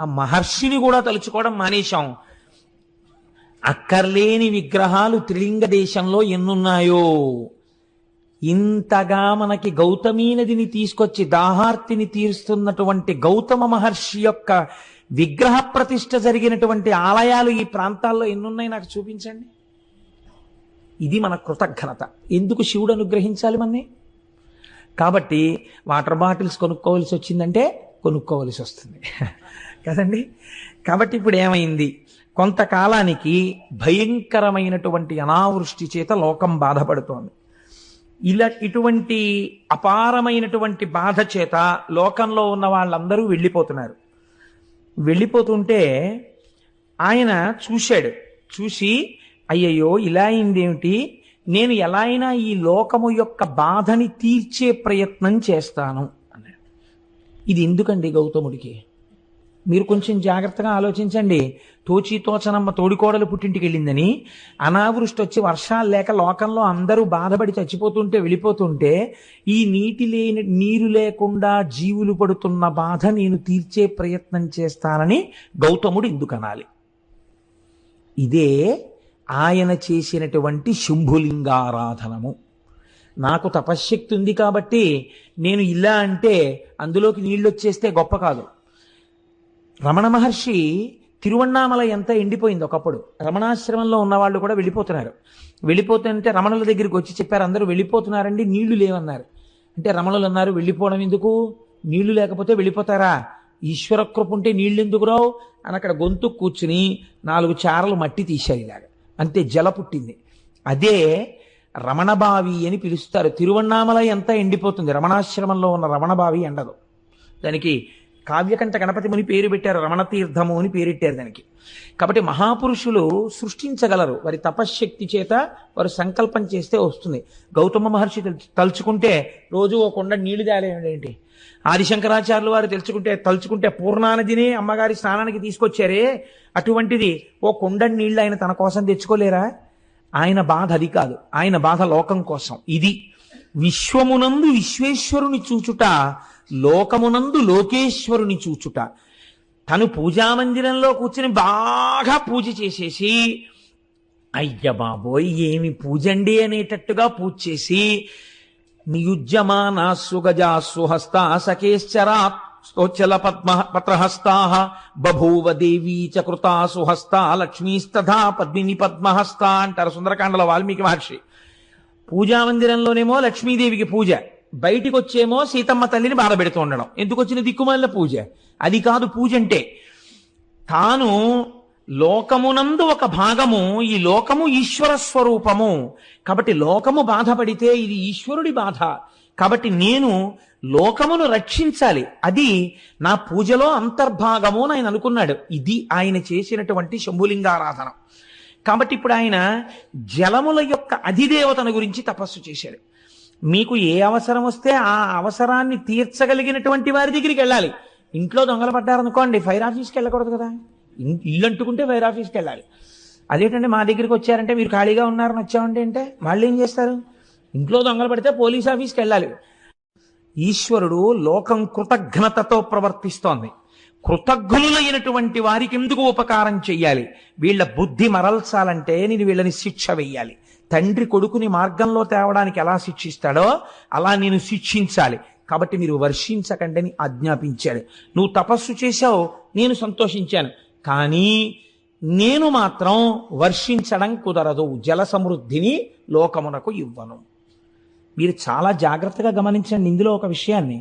ఆ మహర్షిని కూడా తలుచుకోవడం మానేశాం. అక్కర్లేని విగ్రహాలు త్రిలింగ దేశంలో ఎన్నున్నాయో, ఇంతగా మనకి గౌతమీ నదిని తీసుకొచ్చి దాహార్తిని తీరుస్తున్నటువంటి గౌతమ మహర్షి యొక్క విగ్రహ ప్రతిష్ఠ జరిగినటువంటి ఆలయాలు ఈ ప్రాంతాల్లో ఎన్నున్నాయి నాకు చూపించండి. ఇది మన కృతజ్ఞత. ఎందుకు శివుడు అనుగ్రహించాలి మనని? కాబట్టి వాటర్ బాటిల్స్ కొనుక్కోవలసి వచ్చిందంటే కొనుక్కోవలసి వస్తుంది కదండి. కాబట్టి ఇప్పుడు ఏమైంది, కొంతకాలానికి భయంకరమైనటువంటి అనావృష్టి చేత లోకం బాధపడుతోంది. ఇటువంటి అపారమైనటువంటి బాధ చేత లోకంలో ఉన్న వాళ్ళందరూ వెళ్ళిపోతున్నారు. వెళ్ళిపోతుంటే ఆయన చూశాడు. చూసి అయ్యయ్యో ఇలా అయిందేమిటి, నేను ఎలా అయినా ఈ లోకము యొక్క బాధని తీర్చే ప్రయత్నం చేస్తాను అన్నాడు. ఇది ఎందుకండి గౌతముడికి? మీరు కొంచెం జాగ్రత్తగా ఆలోచించండి. తోచనమ్మ తోడికోడలు పుట్టింటికి వెళ్ళిందని, అనావృష్టి వచ్చి వర్షాలు లేక లోకంలో అందరూ బాధపడి చచ్చిపోతుంటే వెళ్ళిపోతుంటే, ఈ నీరు లేకుండా జీవులు పడుతున్న బాధ నేను తీర్చే ప్రయత్నం చేస్తానని గౌతముడు ఎందుకు అనాలి? ఇదే ఆయన చేసినటువంటి శంభులింగారాధనము. నాకు తపశ్శక్తి ఉంది కాబట్టి నేను ఇలా అంటే అందులోకి నీళ్ళు వచ్చేస్తే గొప్ప కాదు. రమణ మహర్షి తిరువణ్ణామల ఎంత ఎండిపోయింది ఒకప్పుడు. రమణాశ్రమంలో ఉన్న వాళ్ళు కూడా వెళ్ళిపోతున్నారు. వెళ్ళిపోతుంటే రమణుల దగ్గరికి వచ్చి చెప్పారు, అందరూ వెళ్ళిపోతున్నారండి, నీళ్లు లేవన్నారు. అంటే రమణులు అన్నారు, వెళ్ళిపోవడం ఎందుకు, నీళ్లు లేకపోతే వెళ్ళిపోతారా, ఈశ్వర కృప ఉంటే నీళ్ళు ఎందుకు రావు అని అక్కడ గొంతు కూర్చుని 4 చారలు మట్టి తీశారు. ఇలాగా అంతే జల పుట్టింది. అదే రమణబావి అని పిలుస్తారు. తిరువణ్ణామల ఎంత ఎండిపోతుంది, రమణాశ్రమంలో ఉన్న రమణబావి ఎండదు. దానికి కావ్యకంఠ గణపతి ముని పేరు పెట్టారు, రమణ తీర్థము అని పేరెట్టారు దానికి. కాబట్టి మహాపురుషులు సృష్టించగలరు, వారి తపశ్శక్తి చేత వారు సంకల్పం చేస్తే వస్తుంది. గౌతమ మహర్షి తలుచుకుంటే రోజు ఒక కొండ నీళ్లు తేలేంటి, ఆదిశంకరాచార్యులు వారు తలుచుకుంటే పూర్ణానదినే అమ్మగారి స్నానానికి తీసుకొచ్చారే, అటువంటిది ఓ కొండ నీళ్లు ఆయన తన కోసం తెచ్చుకోలేరా? ఆయన బాధ అది కాదు, ఆయన బాధ లోకం కోసం. ఇది విశ్వమునందు విశ్వేశ్వరుని చూచుట లోకమునందు లోకేశ్వరుని చూచుట. తను పూజామందిరంలో కూర్చుని బాగా పూజ చేసేసి, అయ్య బాబోయ్ ఏమి పూజండి అనేటట్టుగా పూజ చేసి, నియుజ్యమానాస్సు గజాస్సు హస్తా సకేశ్చరా స్తోచల పద్మ పత్రహస్తా బభూవ దేవీ చ కృతాసు హస్తా లక్ష్మీస్తథా పద్మిని పద్మహస్త అంటారు సుందరకాండలో వాల్మీకి మహర్షి. పూజామందిరంలోనేమో లక్ష్మీదేవికి పూజ, బయటికి వచ్చేమో సీతమ్మ తల్లిని బాధపెడుతూ ఉండడం. ఎందుకు వచ్చిన దిక్కుమాలిన పూజ? అది కాదు పూజ అంటే. తాను లోకమునందు ఒక భాగము, ఈ లోకము ఈశ్వర స్వరూపము కాబట్టి లోకము బాధపడితే ఇది ఈశ్వరుడి బాధ కాబట్టి నేను లోకమును రక్షించాలి, అది నా పూజలో అంతర్భాగము అని ఆయన అనుకున్నాడు. ఇది ఆయన చేసినటువంటి శంభులింగారాధన. కాబట్టి ఇప్పుడు ఆయన జలముల యొక్క అధిదేవతను గురించి తపస్సు చేశాడు. మీకు ఏ అవసరం వస్తే ఆ అవసరాన్ని తీర్చగలిగినటువంటి వారి దగ్గరికి వెళ్ళాలి. ఇంట్లో దొంగలు పడ్డారనుకోండి, ఫైర్ ఆఫీస్కి వెళ్ళకూడదు కదా, ఇల్లు అంటుకుంటే ఫైర్ ఆఫీస్కి వెళ్ళాలి. అదేంటంటే మా దగ్గరికి వచ్చారంటే మీరు ఖాళీగా ఉన్నారని వచ్చామంటే అంటే వాళ్ళు ఏం చేస్తారు? ఇంట్లో దొంగలు పడితే పోలీస్ ఆఫీస్కి వెళ్ళాలి. ఈశ్వరుడు లోకం కృతజ్ఞతతో ప్రవర్తిస్తోంది. కృతజ్ఞులైనటువంటి వారికి ఎందుకు ఉపకారం చెయ్యాలి? వీళ్ళ బుద్ధి మరల్చాలంటే నేను వీళ్ళని శిక్ష వెయ్యాలి. తండ్రి కొడుకుని మార్గంలో తేవడానికి ఎలా శిక్షిస్తాడో అలా నేను శిక్షించాలి. కాబట్టి మీరు వర్షించకండి అని ఆజ్ఞాపించాడు. నువ్వు తపస్సు చేశావు, నేను సంతోషించాను, కానీ నేను మాత్రం వర్షించడం కుదరదు, జల సమృద్ధిని లోకమునకు ఇవ్వను. మీరు చాలా జాగ్రత్తగా గమనించండి ఇందులో ఒక విషయాన్ని.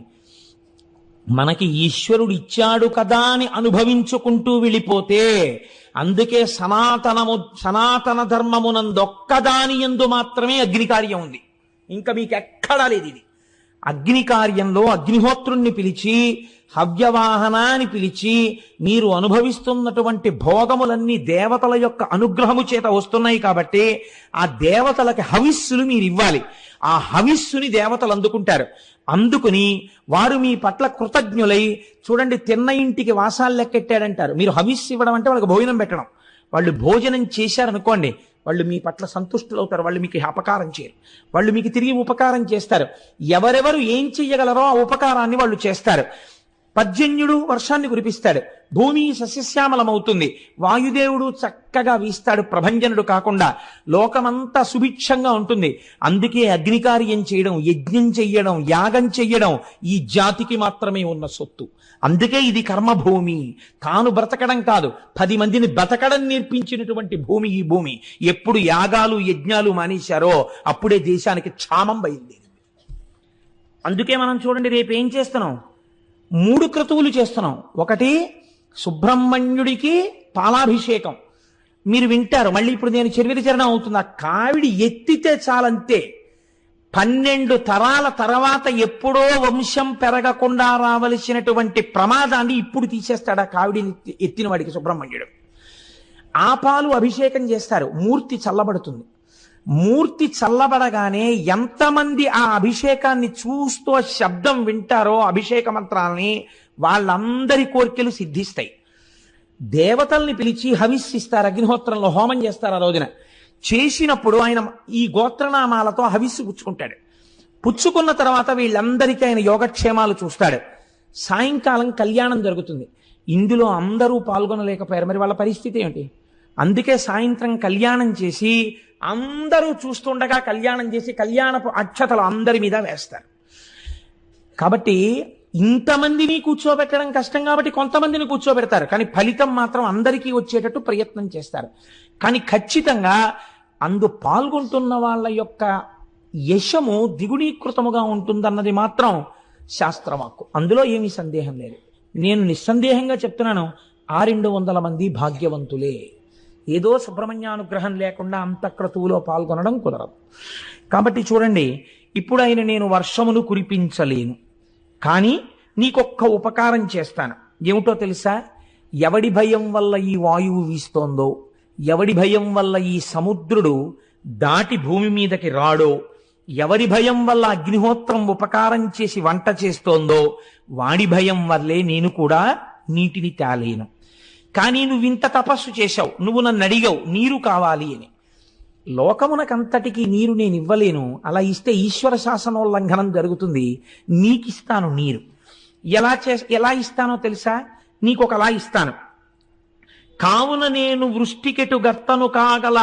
మనకి ఈశ్వరుడు ఇచ్చాడు కదా అని అనుభవించుకుంటూ వెళ్ళిపోతే, అందుకే సనాతన ధర్మమునందొక్కదాని యందు మాత్రమే అగ్నికార్యం ఉంది, ఇంకా మీకు ఎక్కడా లేదు. ఇది అగ్నికార్యంలో అగ్నిహోత్రుణ్ణి పిలిచి హవ్యవాహనాన్ని పిలిచి మీరు అనుభవిస్తున్నటువంటి భోగములన్నీ దేవతల యొక్క అనుగ్రహము చేత వస్తున్నాయి కాబట్టి ఆ దేవతలకి హవిస్సులు మీరు ఇవ్వాలి. ఆ హవిస్సుని దేవతలు అందుకుంటారు. అందుకుని వారు మీ పట్ల కృతజ్ఞులై, చూడండి తిన్న ఇంటికి వాసాలు లెక్కెట్టాడంటారు. మీరు హవిస్సు ఇవ్వడం అంటే వాళ్ళకి భోజనం పెట్టడం. వాళ్ళు భోజనం చేశారనుకోండి, వాళ్ళు మీ పట్ల సంతుష్టులు అవుతారు, వాళ్ళు మీకు అపకారం చేయరు, వాళ్ళు మీకు తిరిగి ఉపకారం చేస్తారు. ఎవరెవరు ఏం చెయ్యగలరో ఆ ఉపకారాన్ని వాళ్ళు చేస్తారు. పర్జన్యుడు వర్షాన్ని కురిపిస్తాడు, భూమి సస్యశ్యామలమవుతుంది, వాయుదేవుడు చక్కగా వీస్తాడు ప్రభంజనుడు కాకుండా, లోకమంతా సుభిక్షంగా ఉంటుంది. అందుకే అగ్నికార్యం చేయడం, యజ్ఞం చెయ్యడం, యాగం చెయ్యడం ఈ జాతికి మాత్రమే ఉన్న సొత్తు. అందుకే ఇది కర్మభూమి. తాను బ్రతకడం కాదు, 10 మందిని బ్రతకడం నేర్పించినటువంటి భూమి ఈ భూమి. ఎప్పుడు యాగాలు యజ్ఞాలు మానేశారో అప్పుడే దేశానికి క్షామం బయలుదేరింది. అందుకే మనం చూడండి రేపు ఏం చేస్తున్నాం, 3 క్రతువులు చేస్తున్నాం. ఒకటి సుబ్రహ్మణ్యుడికి పాలాభిషేకం. మీరు వింటారు మళ్ళీ, ఇప్పుడు నేను చరిత్రచరణం అవుతుంది. ఆ కావిడి ఎత్తితే చాలంతే 12 తరాల తర్వాత ఎప్పుడో వంశం పెరగకుండా రావలసినటువంటి ప్రమాదాన్ని ఇప్పుడు తీసేస్తాడు ఆ కావిడిని ఎత్తిన వాడికి సుబ్రహ్మణ్యుడు. ఆ పాలు అభిషేకం చేస్తారు, మూర్తి చల్లబడుతుంది. మూర్తి చల్లబడగానే ఎంతమంది ఆ అభిషేకాన్ని చూస్తూ శబ్దం వింటారో అభిషేక మంత్రాలని, వాళ్ళందరి కోరికలు సిద్ధిస్తాయి. దేవతల్ని పిలిచి హవిస్సిస్తారు, అగ్నిహోత్రంలో హోమం చేస్తారు. ఆ రోజున చేసినప్పుడు ఆయన ఈ గోత్రనామాలతో హవిస్సు పుచ్చుకుంటాడు. పుచ్చుకున్న తర్వాత వీళ్ళందరికీ ఆయన యోగక్షేమాలు చూస్తాడు. సాయంకాలం కళ్యాణం జరుగుతుంది. ఇందులో అందరూ పాల్గొనలేకపోయారు, మరి వాళ్ళ పరిస్థితి ఏమిటి? అందుకే సాయంత్రం కళ్యాణం చేసి అందరూ చూస్తుండగా కళ్యాణం చేసి కళ్యాణపు అక్షతలు అందరి మీద వేస్తారు. కాబట్టి ఇంతమందిని కూర్చోబెట్టడం కష్టం కాబట్టి కొంతమందిని కూర్చోబెడతారు, కానీ ఫలితం మాత్రం అందరికీ వచ్చేటట్టు ప్రయత్నం చేస్తారు. కానీ ఖచ్చితంగా అందు పాల్గొంటున్న వాళ్ళ యొక్క యశము ద్విగుణీకృతముగా ఉంటుందన్నది మాత్రం శాస్త్రవాక్కు. అందులో ఏమీ సందేహం లేదు. నేను నిస్సందేహంగా చెప్తున్నాను, 200 మంది భాగ్యవంతులే. ఏదో సుబ్రహ్మణ్యానుగ్రహం లేకుండా అంత క్రతువులో పాల్గొనడం కుదరదు. కాబట్టి చూడండి, ఇప్పుడు ఆయన నేను వర్షమును కురిపించలేను, కానీ నీకొక్క ఉపకారం చేస్తాను. ఏమిటో తెలుసా? ఎవడి భయం వల్ల ఈ వాయువు వీస్తోందో, ఎవడి భయం వల్ల ఈ సముద్రుడు దాటి భూమి మీదకి రాడో, ఎవరి భయం వల్ల అగ్నిహోత్రం ఉపకారం చేసి వంట చేస్తోందో, వాడి భయం వల్లే నేను కూడా నీటిని తేలేను. కానీ నువ్వు ఇంత తపస్సు చేశావు, నువ్వు నన్ను అడిగావు నీరు కావాలి అని. లోకమునకంతటికీ నీరు నేను ఇవ్వలేను, అలా ఇస్తే ఈశ్వర శాసనోల్లంఘనం జరుగుతుంది. నీకిస్తాను నీరు. ఎలా ఇస్తానో తెలుసా? నీకు ఒకలా ఇస్తాను. కావున నేను వృష్టికెటు గర్తను కాగల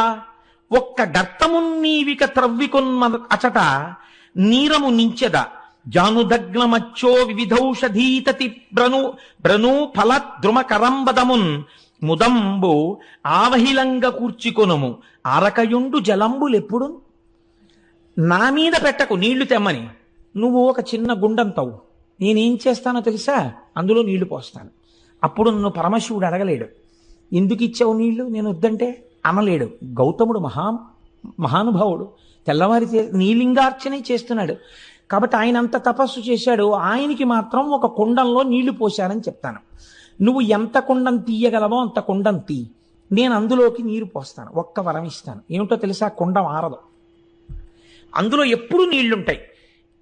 ఒక్క గర్తమున్నీవిక త్రవ్వికొన్మ అచట నీరము నించెద జానుదగ్నమచ్చో వివిధౌషధీతతి బ్రను ఫల ద్రుమ కరంబదమున్ ముదంబు ఆవహిలంగ కూర్చికొనుము ఆరకయుండు జలంబులెప్పుడు. నా మీద పెట్టకు నీళ్లు తెమ్మని, నువ్వు ఒక చిన్న గుండం తవ్వు, నేనేం చేస్తానో తెలుసా? అందులో నీళ్లు పోస్తాను. అప్పుడు నన్ను పరమశివుడు అడగలేడు, ఎందుకు ఇచ్చావు నీళ్లు నేను వద్దంటే అనలేడు. గౌతముడు మహానుభావుడు, తెల్లవారి నీలింగార్చనే చేస్తున్నాడు కాబట్టి ఆయన అంత తపస్సు చేశాడు. ఆయనకి మాత్రం ఒక కుండంలో నీళ్లు పోశారని చెప్తాను. నువ్వు ఎంత కుండం తీయగలవో అంత కుండం తీ, నేను అందులోకి నీరు పోస్తాను. ఒక్క వరం ఇస్తాను, ఏమిటో తెలుసా? కుండం ఆరదు, అందులో ఎప్పుడు నీళ్లుంటాయి.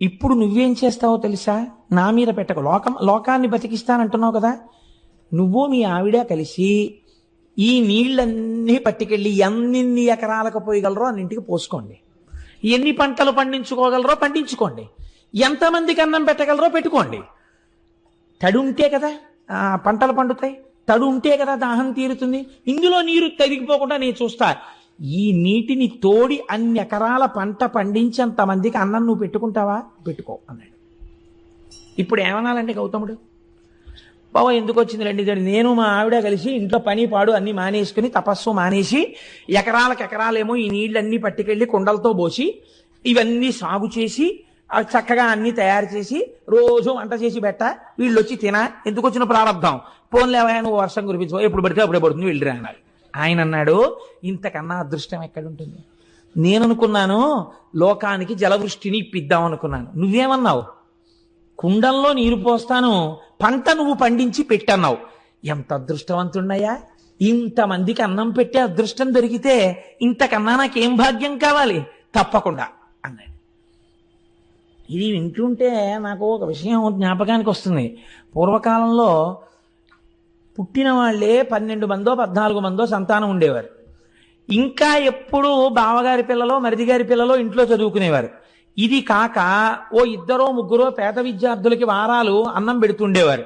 ఇప్పుడు నువ్వేం చేస్తావో తెలుసా? నా మీద పెట్టకు, లోకాన్ని బతికిస్తానంటున్నావు కదా, నువ్వు మీ ఆవిడ కలిసి ఈ నీళ్ళన్నీ పట్టుకెళ్ళి ఎన్ని ఎకరాలకు పోయగలరో అన్నింటికి పోసుకోండి, ఎన్ని పంటలు పండించుకోగలరో పండించుకోండి, ఎంతమందికి అన్నం పెట్టగలరో పెట్టుకోండి. తడి ఉంటే కదా పంటలు పండుతాయి, తడు ఉంటే కదా దాహం తీరుతుంది. ఇందులో నీరు తరిగిపోకుండా నేను చూస్తా. ఈ నీటిని తోడి అన్ని ఎకరాల పంట పండించేంతమందికి అన్నం నువ్వు పెట్టుకుంటావా? పెట్టుకో అన్నాడు. ఇప్పుడు ఏమనాలంటే గౌతముడు, బాబా ఎందుకు వచ్చింది రండి, నేను మా ఆవిడ కలిసి ఇంట్లో పని పాడు అన్ని మానేసుకుని తపస్సు మానేసి ఎకరాలకు ఎకరాలేమో ఈ నీళ్ళన్నీ పట్టుకెళ్ళి కుండలతో పోసి ఇవన్నీ సాగు చేసి చక్కగా అన్ని తయారు చేసి రోజు వంట చేసి పెట్ట, వీళ్ళు వచ్చి తినా, ఎందుకు వచ్చిన ప్రారంభం, పోన్లేవా నువ్వు వర్షం కురిపించు, ఎప్పుడు పడితే అప్పుడే పడుతుంది వెళ్ళిరా అన్నారు. ఆయన అన్నాడు, ఇంతకన్నా అదృష్టం ఎక్కడుంటుంది? నేను అనుకున్నాను లోకానికి జలవృష్టిని ఇప్పిద్దాం అనుకున్నాను, నువ్వేమన్నావు? కుండంలో నీరు పోస్తాను, పంట నువ్వు పండించి పెట్టన్నావు. ఎంత అదృష్టవంతున్నయ్యా, ఇంతమందికి అన్నం పెట్టే అదృష్టం దొరికితే ఇంతకన్నా నాకేం భాగ్యం కావాలి? తప్పకుండా అన్నాడు. ఇది వింటుంటే నాకు ఒక విషయం జ్ఞాపకానికి వస్తుంది. పూర్వకాలంలో పుట్టిన వాళ్ళే 12 మందో 14 మందో సంతానం ఉండేవారు. ఇంకా ఎప్పుడు బావగారి పిల్లలో మరిదిగారి పిల్లలో ఇంట్లో చదువుకునేవారు. ఇది కాక ఓ 2 3 పేద విద్యార్థులకి వారాలు అన్నం పెడుతుండేవారు.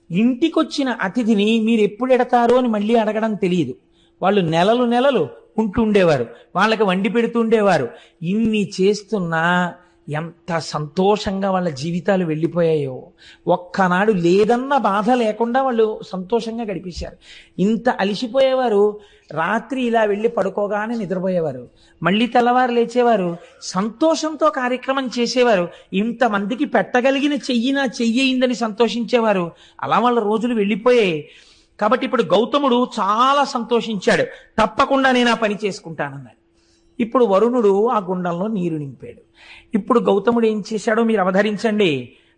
ఇంటికొచ్చిన అతిథిని మీరు ఎప్పుడు ఎడతారు అని మళ్ళీ అడగడం తెలియదు. వాళ్ళు నెలలు ఉంటుండేవారు, వాళ్ళకి వండి పెడుతుండేవారు. ఇన్ని చేస్తున్నా ఎంత సంతోషంగా వాళ్ళ జీవితాలు వెళ్ళిపోయాయో. ఒక్కనాడు లేదన్న బాధ లేకుండా వాళ్ళు సంతోషంగా గడిపేశారు. ఇంత అలిసిపోయేవారు, రాత్రి ఇలా వెళ్ళి పడుకోగానే నిద్రపోయేవారు, మళ్ళీ తెల్లవారు లేచేవారు, సంతోషంతో కార్యక్రమం చేసేవారు. ఇంతమందికి పెట్టగలిగిన చెయ్యిందని సంతోషించేవారు. అలా వాళ్ళ రోజులు వెళ్ళిపోయాయి. కాబట్టి ఇప్పుడు గౌతముడు చాలా సంతోషించాడు. తప్పకుండా నేను ఆ పని చేసుకుంటానన్నాడు. ఇప్పుడు వరుణుడు ఆ గుండంలో నీరు నింపాడు. ఇప్పుడు గౌతముడు ఏం చేశాడో మీరు అవధరించండి.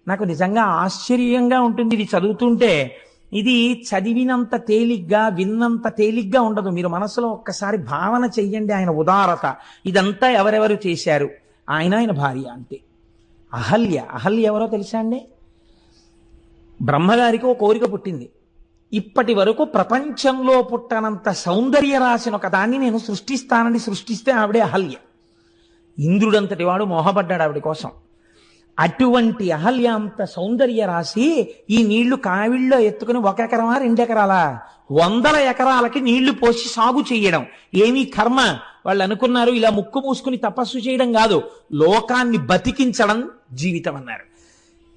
నాకు నిజంగా ఆశ్చర్యంగా ఉంటుంది ఇది చదువుతుంటే. ఇది చదివినంత తేలిగ్గా విన్నంత తేలిగ్గా ఉండదు. మీరు మనసులో ఒక్కసారి భావన చెయ్యండి ఆయన ఉదారత. ఇదంతా ఎవరెవరు చేశారు? ఆయన భార్య అంతే. అహల్య ఎవరో తెలుసా అండి? బ్రహ్మగారికి ఓ కోరిక పుట్టింది. ఇప్పటి వరకు ప్రపంచంలో పుట్టనంత సౌందర్య రాసిన ఒక దాన్ని నేను సృష్టిస్తే ఆవిడే అహల్య. ఇంద్రుడంతటి వాడు మోహపడ్డాడు ఆవిడ కోసం. అటువంటి అహల్య అంత సౌందర్య రాసి ఈ నీళ్లు కావిళ్ళలో ఎత్తుకుని 1 ఎకరమా 2 ఎకరాలా 100 ఎకరాలకి నీళ్లు పోసి సాగు చేయడం ఏమీ కర్మ. వాళ్ళు అనుకున్నారు ఇలా ముక్కు మూసుకుని తపస్సు చేయడం కాదు, లోకాన్ని బతికించడం జీవితం అన్నారు.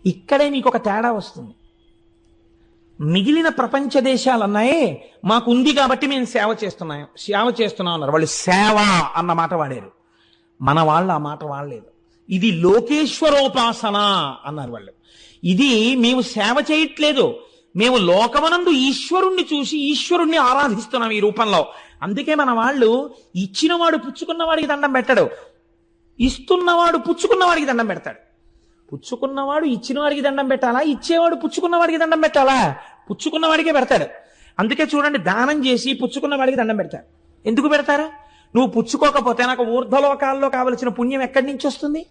ఇక్కడే మీకు ఒక తేడా వస్తుంది. మిగిలిన ప్రపంచ దేశాలు అన్నాయే మాకుంది కాబట్టి మేము సేవ చేస్తున్నాం అన్నారు. వాళ్ళు సేవ అన్న మాట వాడారు. మన వాళ్ళు ఆ మాట వాడలేదు. ఇది లోకేశ్వరోపాసన అన్నారు వాళ్ళు. ఇది మేము సేవ చేయట్లేదు, మేము లోకమనందు ఈశ్వరుణ్ణి చూసి ఈశ్వరుణ్ణి ఆరాధిస్తున్నాం ఈ రూపంలో. అందుకే మన వాళ్ళు ఇచ్చినవాడు పుచ్చుకున్నవాడికి దండం పెట్టడు, ఇస్తున్నవాడు పుచ్చుకున్నవాడికి దండం పెడతాడు. పుచ్చుకున్నవాడు ఇచ్చిన వాడికి దండం పెట్టాలా, ఇచ్చేవాడు పుచ్చుకున్న వాడికి దండం పెట్టాలా? పుచ్చుకున్న వాడికే పెడతాడు. అందుకే చూడండి, దానం చేసి పుచ్చుకున్న వాడికి దండం పెడతాడు. ఎందుకు పెడతారు? నువ్వు పుచ్చుకోకపోతే నాకు ఊర్ధ్వలోకాల్లో కావలసిన పుణ్యం ఎక్కడి నుంచి వస్తుంది?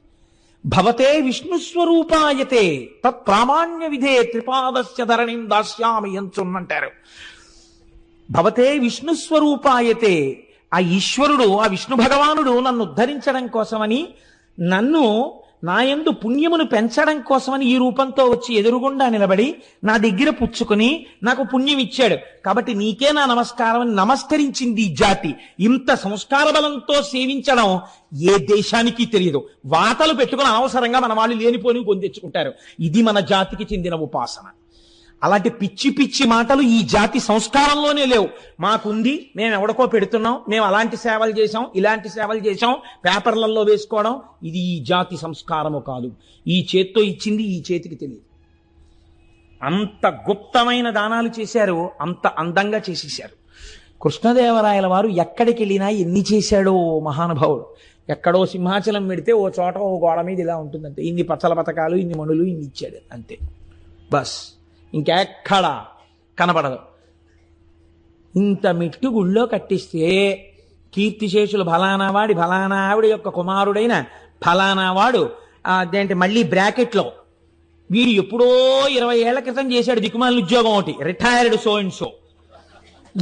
భవతే విష్ణుస్వరూపాయతే తత్ ప్రామాణ్య విధే త్రిపాదస్య ధరణిం దాస్యామి ఎంచున్నంటారు. భవతే విష్ణుస్వరూపాయతే, ఆ ఈశ్వరుడు ఆ విష్ణు భగవానుడు నన్ను ఉద్ధరించడం కోసమని నన్ను నా యందు పుణ్యమును పెంచడం కోసమని ఈ రూపంతో వచ్చి ఎదురుగుండా నిలబడి నా దగ్గర పుచ్చుకుని నాకు పుణ్యం ఇచ్చాడు, కాబట్టి నీకే నా నమస్కారం అని నమస్కరించింది ఈ జాతి. ఇంత సంస్కార బలంతో సేవించడం ఏ దేశానికి తెలియదు. వాతలు పెట్టుకుని అనవసరంగా మన వాళ్ళు లేనిపోని పొందెచ్చుకుంటారు. ఇది మన జాతికి చెందిన ఉపాసన. అలాంటి పిచ్చి పిచ్చి మాటలు ఈ జాతి సంస్కారంలోనే లేవు. మాకుంది, మేము ఎవడికో పెడుతున్నాం, మేము అలాంటి సేవలు చేశాం, ఇలాంటి సేవలు చేశాం, పేపర్లలో వేసుకోవడం, ఇది ఈ జాతి సంస్కారము కాదు. ఈ చేత్తో ఇచ్చింది ఈ చేతికి తెలియదు. అంత గుప్తమైన దానాలు చేశారు, అంత అందంగా చేసేశారు. కృష్ణదేవరాయల వారు ఎక్కడికి వెళ్ళినా ఎన్ని చేశాడో మహానుభావుడు. ఎక్కడో సింహాచలం పెడితే ఓ చోట ఓ గోడ మీద ఇలా ఉంటుందంటే ఇన్ని పచ్చల పథకాలు, ఇన్ని మణులు, ఇన్ని ఇచ్చాడు అంతే, బస్. ఇంకెక్కడా కనపడదు. ఇంత మెట్టు గుళ్ళో కట్టిస్తే కీర్తిశేషులు ఫలానా వాడి ఫలానా ఆవిడ యొక్క కుమారుడైన ఫలానా వాడు అదేంటి మళ్ళీ బ్రాకెట్లో వీడు ఎప్పుడో 20 ఏళ్ల క్రితం చేశాడు దిక్కుమాలిన ఉద్యోగం ఒకటి, రిటైర్డ్ సో అండ్ సో,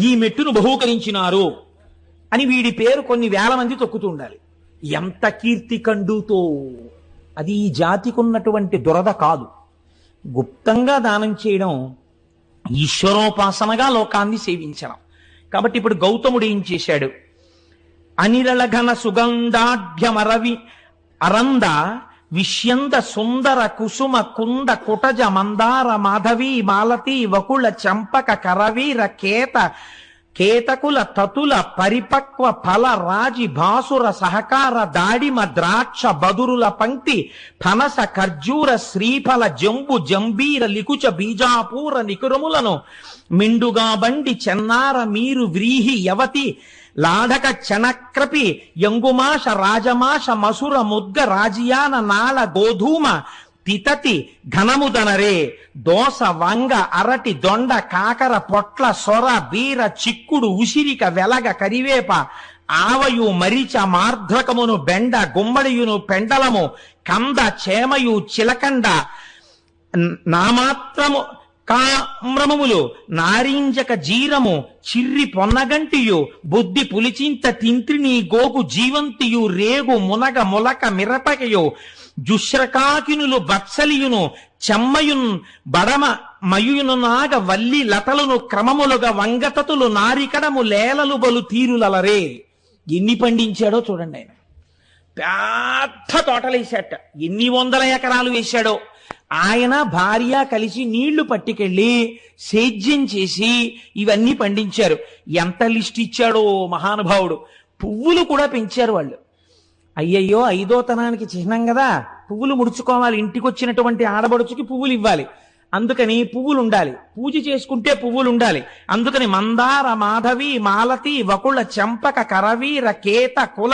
ఈ మెట్టును బహూకరించినారు అని వీడి పేరు కొన్ని వేల మంది తొక్కుతూ ఉండాలి. ఎంత కీర్తి కండుతో! అది ఈ జాతికి ఉన్నటువంటి దురద కాదు. గుప్తంగా దానం చేయడం ఈశ్వరోపాసనగా లోకాన్ని సేవించడం. కాబట్టి ఇప్పుడు గౌతముడు ఏం చేశాడు? అనిరళఘన సుగంధాఢ్యమరవి అరంద విష్యంద సుందర కుసుమ కుంద కుటజ మందార మాధవి మాలతి వకుళ చంపక కరవీర కేతకుల తతుల పరిపక్వ ఫల రాజి భాసుర సహకార దాడిమ ద్రాక్ష బదురుల పంక్తి ఫనస ఖర్జూర శ్రీఫల జంబు జంబీర లికుచ బీజాపూర నికురములను మిండుగా బండి చెన్నార మీరు వ్రీహి యవతి లాఢక చనక్రపి యంగుమాష రాజమాష మసుర ముద్గ రాజియాన నాళ గోధూమ తితతి ఘనముదనరే దోస వంగ అరటి దొండ కాకర పొట్ల సొర బీర చిక్కుడు ఉసిరిక వెలగ కరివేప ఆవయు మరిచ మార్ధ్రకమును బెండ గుమ్మడియును పెండలము కంద చేమయు చిలకండ నామాత్రము కామ్రమములు నారింజక జీరము చిర్రి పొన్నగంటియు బుద్ధి పులిచింత తింత్రిని గోగు జీవంతియు రేగు మునగ ములక మిరపకయు జుశ్రకాకినులు బత్సలియును చెమ్మయున్ బడమ మయును నాగ వల్లి లతలను క్రమములుగా వంగతతులు నారికడము లేలలు బలు తీరులలరే. ఎన్ని పండించాడో చూడండి. ఆయన పెద్ద తోటలేశాట, ఎన్ని 100 ఎకరాలు వేశాడో. ఆయన భార్య కలిసి నీళ్లు పట్టుకెళ్ళి సేద్యం చేసి ఇవన్నీ పండించారు. ఎంత లిస్ట్ ఇచ్చాడో మహానుభావుడు. పువ్వులు కూడా పెంచారు వాళ్ళు. అయ్యయ్యో 5వ తనానికి చిహ్నం కదా, పువ్వులు ముడుచుకోవాలి, ఇంటికి వచ్చినటువంటి ఆడబడుచుకి పువ్వులు ఇవ్వాలి, అందుకని పువ్వులు ఉండాలి, పూజ చేసుకుంటే పువ్వులు ఉండాలి. అందుకని మందార మాధవి మాలతి వకుళ చంపక కరవీర కేత కుల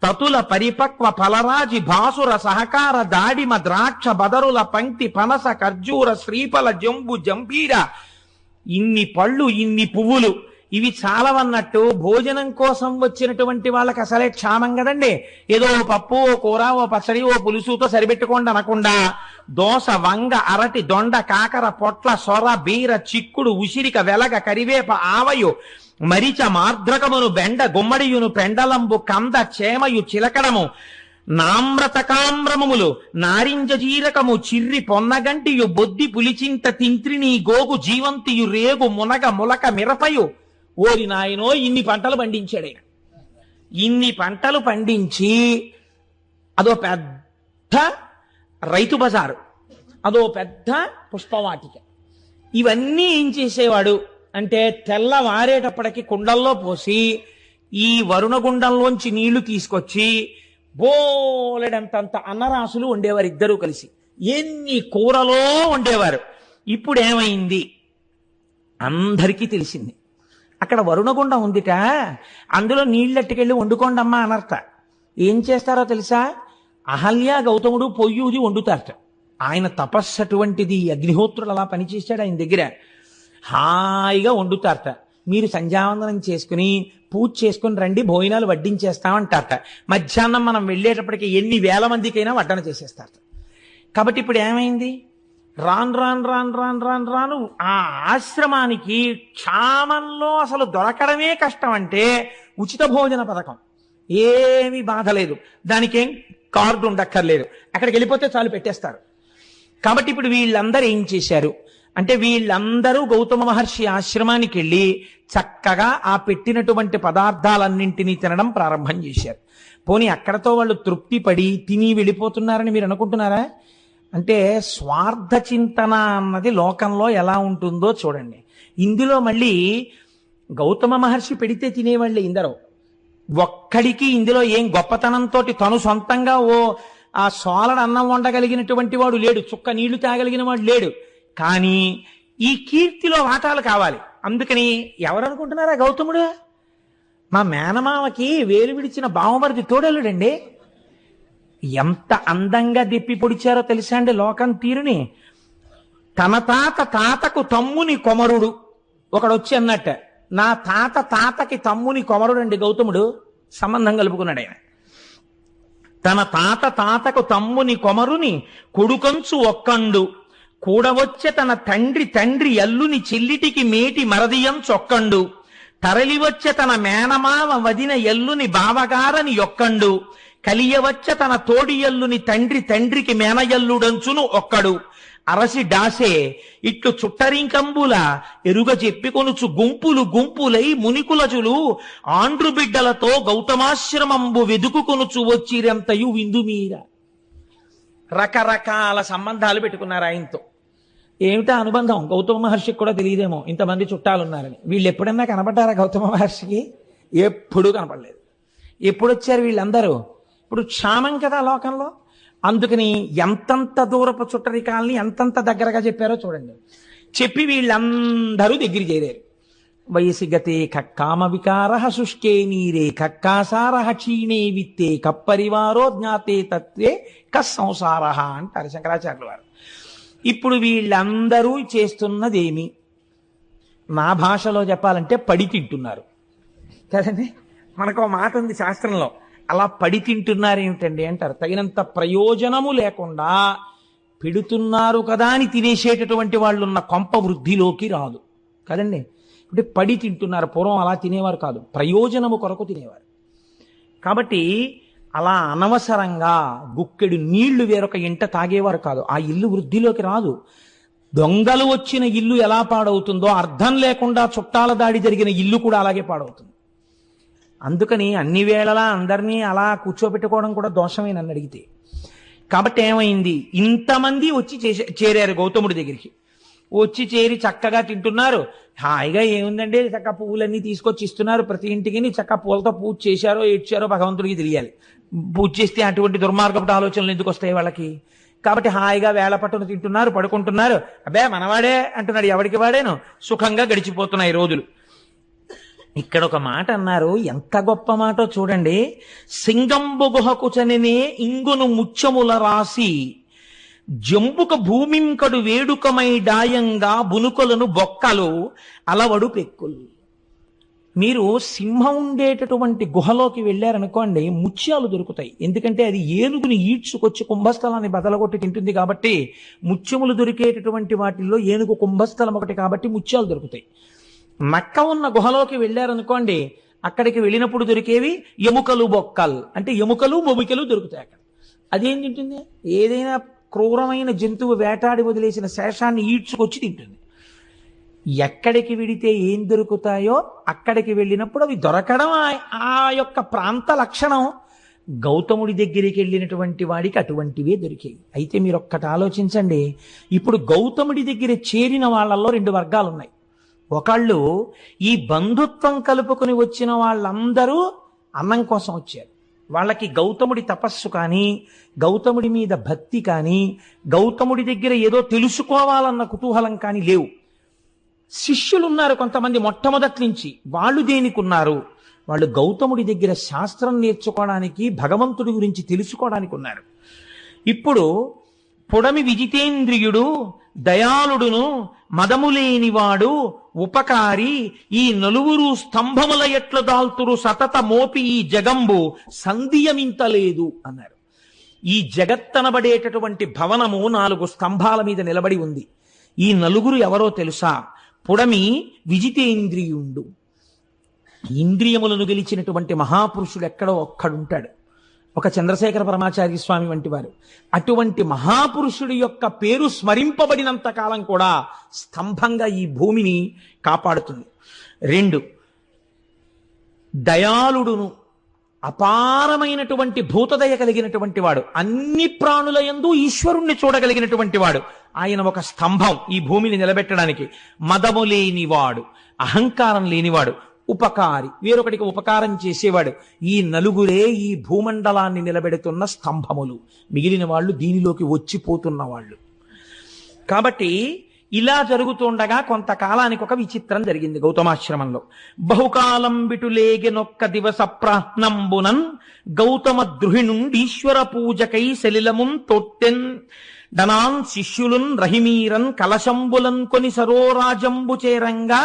తతుల పరిపక్వ ఫలరాజి భాసుర సహకార దాడిమ ద్రాక్ష బదరుల పంక్తి పనస ఖర్జూర శ్రీఫల జంబు జంబీర, ఇన్ని పళ్ళు ఇన్ని పువ్వులు, ఇవి చాలవన్నట్టు భోజనం కోసం వచ్చినటువంటి వాళ్ళకి అసలే క్షామం కదండి. ఏదో ఓ పప్పు ఓ కూర ఓ పచ్చడి ఓ పులుసుతో సరిపెట్టుకోండి అనకుండా దోస వంగ అరటి దొండ కాకర పొట్ల సొర బీర చిక్కుడు ఉసిరిక వెలగ కరివేప ఆవయు మరిచ మార్ధ్రకమును బెండ గుమ్మడియును పెండలంబు కంద చేమయు చిలకడము నామ్రతకామ్రమములు నారింజ జీరకము చిర్రి పొన్నగంటియు బొద్ది పులిచింత తింత్రిని గోగు జీవంతియు రేగు మునగ ములక మిరపయు. ఓరి నాయనో, ఇన్ని పంటలు పండించాడు ఆయన. ఇన్ని పంటలు పండించి అదో పెద్ద రైతు బజారు, అదో పెద్ద పుష్పవాటిక. ఇవన్నీ ఏం చేసేవాడు అంటే తెల్లవారేటప్పటికి కుండల్లో పోసి ఈ వరుణగుండంలోంచి నీళ్లు తీసుకొచ్చి బోలెడంతంత అన్నరాసులు వండేవారు ఇద్దరూ కలిసి. ఎన్ని కూరలో వండేవారు. ఇప్పుడు ఏమైంది అందరికీ తెలిసింది. అక్కడ వరుణగుండం ఉందిట, అందులో నీళ్ళెట్టుకెళ్ళి వండుకోండమ్మా అనర్త. ఏం చేస్తారో తెలుసా? అహల్య గౌతముడు పొయ్యూది వండుతారట. ఆయన తపస్సు అటువంటిది. అగ్నిహోత్రుడు అలా పనిచేశాడు ఆయన దగ్గర. హాయిగా వండుతారట. మీరు సంధ్యావందనం చేసుకుని పూజ చేసుకుని రండి, భోజనాలు వడ్డించేస్తామంటారట. మధ్యాహ్నం మనం వెళ్ళేటప్పటికి ఎన్ని వేల మందికైనా వడ్డన చేసేస్తారట. కాబట్టి ఇప్పుడు ఏమైంది? రాను రాను రాను రాను రాను రాను ఆ ఆశ్రమానికి క్షామంలో అసలు దొరకడమే కష్టం. అంటే ఉచిత భోజన పథకం ఏమీ బాధ లేదు. దానికేం కార్డు ఉండక్కర్లేదు, అక్కడికి వెళ్ళిపోతే చాలు పెట్టేస్తారు. కాబట్టి ఇప్పుడు వీళ్ళందరూ ఏం చేశారు అంటే, వీళ్ళందరూ గౌతమ మహర్షి ఆశ్రమానికి వెళ్ళి చక్కగా ఆ పెట్టినటువంటి పదార్థాలన్నింటినీ తినడం ప్రారంభం చేశారు. పోనీ అక్కడతో వాళ్ళు తృప్తి పడి తిని వెళ్ళిపోతున్నారని మీరు అనుకుంటున్నారా? అంటే స్వార్థ చింతన అన్నది లోకంలో ఎలా ఉంటుందో చూడండి. ఇందులో మళ్ళీ గౌతమ మహర్షి పెడితే తినేవాళ్ళే ఇందరూ. ఒక్కడికి ఇందులో ఏం గొప్పతనంతో తను సొంతంగా ఆ సోలడు అన్నం వండగలిగినటువంటి వాడు లేడు, చుక్క నీళ్లు తాగలిగిన వాడు లేడు. కానీ ఈ కీర్తిలో వాటాలు కావాలి. అందుకని ఎవరనుకుంటున్నారా గౌతముడు? మా మేనమామకి వేలు విడిచిన బావమరిది తోడలుడండి. ఎంత అందంగా దిప్పి పొడిచారో తెలుసా అండి లోకం తీరుని. తన తాతకు తమ్ముని కొమరుడు ఒకడొచ్చి అన్నట్ట, నా తాతకి తమ్ముని కొమరుడు అండి గౌతముడు. సంబంధం కలుపుకున్నాడు ఆయన. తన తాతకు తమ్ముని కొమరుని కొడుకంచు ఒక్కండు కూడవచ్చే తన తండ్రి ఎల్లుని చెల్లిటికి మేటి మరదియం చొక్కండు తరలివచ్చే తన మేనమావ వదిన ఎల్లుని బావగారని యొక్కండు కలియవచ్చ తన తోడి ఎల్లుని తండ్రికి మేనయల్లుడంచును ఒక్కడు అరసి డాసే ఇట్లు చుట్టరింకంబుల ఎరుగ చెప్పికొనుచు గుంపులై మునికులజులు ఆండ్రు బిడ్డలతో గౌతమాశ్రమంబు వెదుకుకొనుచు వచ్చిరంతయు విందుమీర. రకరకాల సంబంధాలు పెట్టుకున్నారు ఆయనతో. ఏమిటా అనుబంధం గౌతమ మహర్షికి కూడా తెలియదేమో ఇంతమంది చుట్టాలున్నారని. వీళ్ళు ఎప్పుడన్నా కనపడ్డారా గౌతమ మహర్షికి? ఎప్పుడూ కనపడలేదు. ఎప్పుడు వచ్చారు వీళ్ళందరూ? ఇప్పుడు క్షామం కదా లోకంలో. అందుకని ఎంతంత దూరపు చుట్టరికాలని ఎంతంత దగ్గరగా చెప్పారో చూడండి. చెప్పి వీళ్ళందరూ దగ్గర చేరారు. వయసి గతే కక్కామ వికార శుష్కే నీరే కక్కాసార క్షీణే విత్తే కప్పరివారో జ్ఞాతే తత్వే కస్సంసార అంటారు శంకరాచార్యుల వారు. ఇప్పుడు వీళ్ళందరూ చేస్తున్నదేమి? నా భాషలో చెప్పాలంటే పడి తింటున్నారు కదండి. మనకు మాట ఉంది శాస్త్రంలో, అలా పడి తింటున్నారు ఏమిటండి అంటారు. తగినంత ప్రయోజనము లేకుండా పెడుతున్నారు కదా అని తినేసేటటువంటి వాళ్ళు ఉన్న కొంప వృద్ధిలోకి రాదు కదండి. అంటే పడి తింటున్నారు. పూర్వం అలా తినేవారు కాదు, ప్రయోజనము కొరకు తినేవారు. కాబట్టి అలా అనవసరంగా గుక్కెడు నీళ్లు వేరొక ఇంట తాగేవారు కాదు. ఆ ఇల్లు వృద్ధిలోకి రాదు. దొంగలు వచ్చిన ఇల్లు ఎలా పాడవుతుందో అర్థం లేకుండా చుట్టాల దాడి జరిగిన ఇల్లు కూడా అలాగే పాడవుతుంది. అందుకని అన్ని వేళలా అందరినీ అలా కూర్చోబెట్టుకోవడం కూడా దోషమే నన్ను అడిగితే. కాబట్టి ఏమైంది, ఇంతమంది వచ్చి చేరారు గౌతముడి దగ్గరికి. వచ్చి చేరి చక్కగా తింటున్నారు. హాయిగా ఏముందండి, చక్కగా పువ్వులన్నీ తీసుకొచ్చి ఇస్తున్నారు ప్రతి ఇంటికి. చక్కగా పూలతో పూజ చేశారో ఏడ్చారో భగవంతుడికి తెలియాలి. పూజ చేస్తే అటువంటి దుర్మార్గపు ఆలోచనలు ఎందుకు వస్తాయి వాళ్ళకి? కాబట్టి హాయిగా వేళ పట్టును తింటున్నారు, పడుకుంటున్నారు. అబ్బే మనవాడే అంటున్నాడు, ఎవరికి వాడేను. సుఖంగా గడిచిపోతున్నాయి రోజులు. ఇక్కడ ఒక మాట అన్నారు, ఎంత గొప్ప మాటో చూడండి. సింగంబు గుహకు చనినే ఇంగును ముత్యముల రాసి జంబుక భూమింకడు వేడుకమై డాయంగా బునుకొలను బొక్కలు అలవడు పెక్కులు. మీరు సింహం ఉండేటటువంటి గుహలోకి వెళ్ళారనుకోండి, ముత్యాలు దొరుకుతాయి. ఎందుకంటే అది ఏనుగుని ఈడ్చుకొచ్చి కుంభస్థలాన్ని బదలగొట్టి తింటుంది కాబట్టి. ముత్యములు దొరికేటటువంటి వాటిల్లో ఏనుగు కుంభస్థలం ఒకటి కాబట్టి ముత్యాలు దొరుకుతాయి. నక్క ఉన్న గుహలోకి వెళ్ళారనుకోండి, అక్కడికి వెళ్ళినప్పుడు దొరికేవి ఎముకలు బొక్కలు, అంటే ఎముకలు మొబికలు దొరుకుతాయి అక్కడ. అదేం తింటుంది? ఏదైనా క్రూరమైన జంతువు వేటాడి వదిలేసిన శేషాన్ని ఈడ్చుకొచ్చి తింటుంది. ఎక్కడికి వెడితే ఏం దొరుకుతాయో అక్కడికి వెళ్ళినప్పుడు అవి దొరకడం ఆ యొక్క ప్రాంత లక్షణం. గౌతముడి దగ్గరికి వెళ్ళినటువంటి వాడికి అటువంటివే దొరికాయి. అయితే మీరు ఒక్కటి ఆలోచించండి. ఇప్పుడు గౌతముడి దగ్గర చేరిన వాళ్ళల్లో రెండు వర్గాలు ఉన్నాయి. ఒకళ్ళు ఈ బంధుత్వం కలుపుకొని వచ్చిన వాళ్ళందరూ అన్నం కోసం వచ్చారు. వాళ్ళకి గౌతముడి తపస్సు కానీ, గౌతముడి మీద భక్తి కానీ, గౌతముడి దగ్గర ఏదో తెలుసుకోవాలన్న కుతూహలం కానీ లేవు. శిష్యులు ఉన్నారు కొంతమంది మొట్టమొదటి నుంచి. వాళ్ళు దేనికున్నారు? వాళ్ళు గౌతముడి దగ్గర శాస్త్రం నేర్చుకోవడానికి, భగవంతుడి గురించి తెలుసుకోవడానికి ఉన్నారు. ఇప్పుడు పొడమి విజితేంద్రియుడు, దయాళుడును, మదములేనివాడు, ఉపకారి, ఈ నలుగురు స్తంభముల ఎట్లు దాల్తురు సతత మోపి ఈ జగంబు సంధియమింతలేదు అన్నారు. ఈ జగత్తనబడేటటువంటి భవనము 4 స్తంభాల మీద నిలబడి ఉంది. ఈ నలుగురు ఎవరో తెలుసా? పుడమి విజితేంద్రియుండు. ఇంద్రియములను గెలిచినటువంటి మహాపురుషుడు ఎక్కడో ఒక్కడుంటాడు. ఒక చంద్రశేఖర పరమాచార్య స్వామి వంటి వారు. అటువంటి మహాపురుషుడి యొక్క పేరు స్మరింపబడినంత కాలం కూడా స్తంభంగా ఈ భూమిని కాపాడుతుంది. 2, దయాళుడును, అపారమైనటువంటి భూతదయ కలిగినటువంటి వాడు, అన్ని ప్రాణుల యందు ఈశ్వరుణ్ణి చూడగలిగినటువంటి వాడు. ఆయన ఒక స్తంభం ఈ భూమిని నిలబెట్టడానికి. మదము లేనివాడు, అహంకారం లేనివాడు, ఉపకారి, వేరొకటికి ఉపకారం చేసేవాడు. ఈ నలుగురే ఈ భూమండలాన్ని నిలబెడుతున్న స్తంభములు. మిగిలిన వాళ్ళు దీనిలోకి వచ్చిపోతున్న వాళ్ళు. కాబట్టి ఇలా జరుగుతుండగా కొంతకాలానికి ఒక విచిత్రం జరిగింది గౌతమాశ్రమంలో. బహుకాలం బిటులేగెనొక్క దివస ప్రాహ్నంబునన్ గౌతమ ద్రుహిణుండీశ్వర పూజకై సలిలమున్ తొట్టెన్ డనాన్ శిష్యులున్ రహిమీరన్ కలశంబులన్ కొని సరోరాజంబు చేరంగా